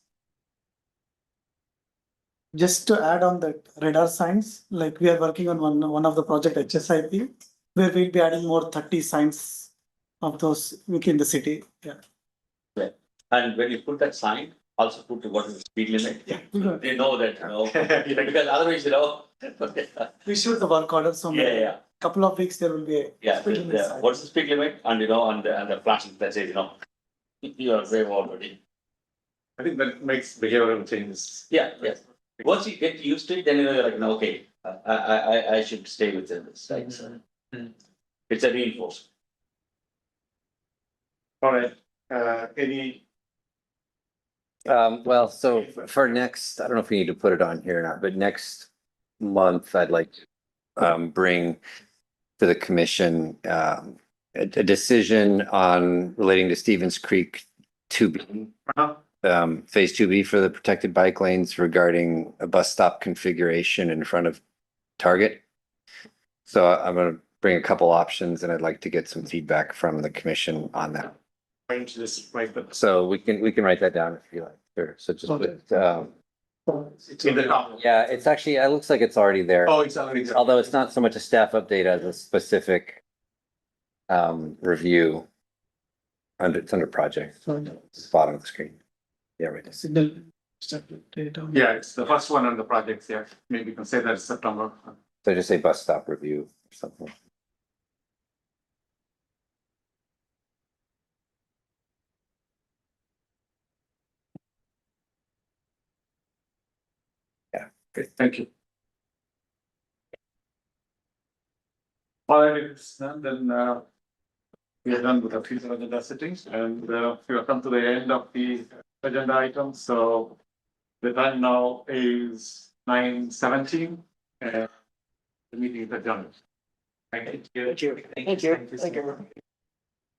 Just to add on that radar signs, like we are working on one of the project HSIP, where we'll be adding more 30 signs of those within the city. Yeah. And when you put that sign, also put what is the speed limit. Yeah. we got it. They know that, because otherwise, We shoot the work order, so maybe yeah. couple of weeks there will be a. Yeah, speed limit sign. what's the speed limit? And and the flashing that says, you are way already. I think that makes behavioral changes. Yeah, yes. Once you get used to it, then you're like, no, okay, I should stay within this, right? So it's a reinforcement. All right, any, Well, so for next, I don't know if we need to put it on here or not, but next month, I'd like to bring to the commission a decision on relating to Stevens Creek 2B. Phase 2B for the protected bike lanes regarding a bus stop configuration in front of Target. So I'm gonna bring a couple options and I'd like to get some feedback from the commission on that. going to this, right, but So we can write that down if you like. Sure. So just put, it's in the top. yeah, it's actually, it looks like it's already there. Oh, it's already. there. Although it's not so much a staff update as a specific review. It's under project, it's the bottom of the screen. Yeah, right. Signal. Separate data. Yeah, it's the first one on the projects, yeah. Maybe you can say that it's September. So just say bus stop review or something. Okay, thank you. All right, if it's done, then we are done with the future agenda settings and we have come to the end of the agenda items. So the time now is 9:17 and the meeting is adjourned. Thank you. Thank you. Thank you.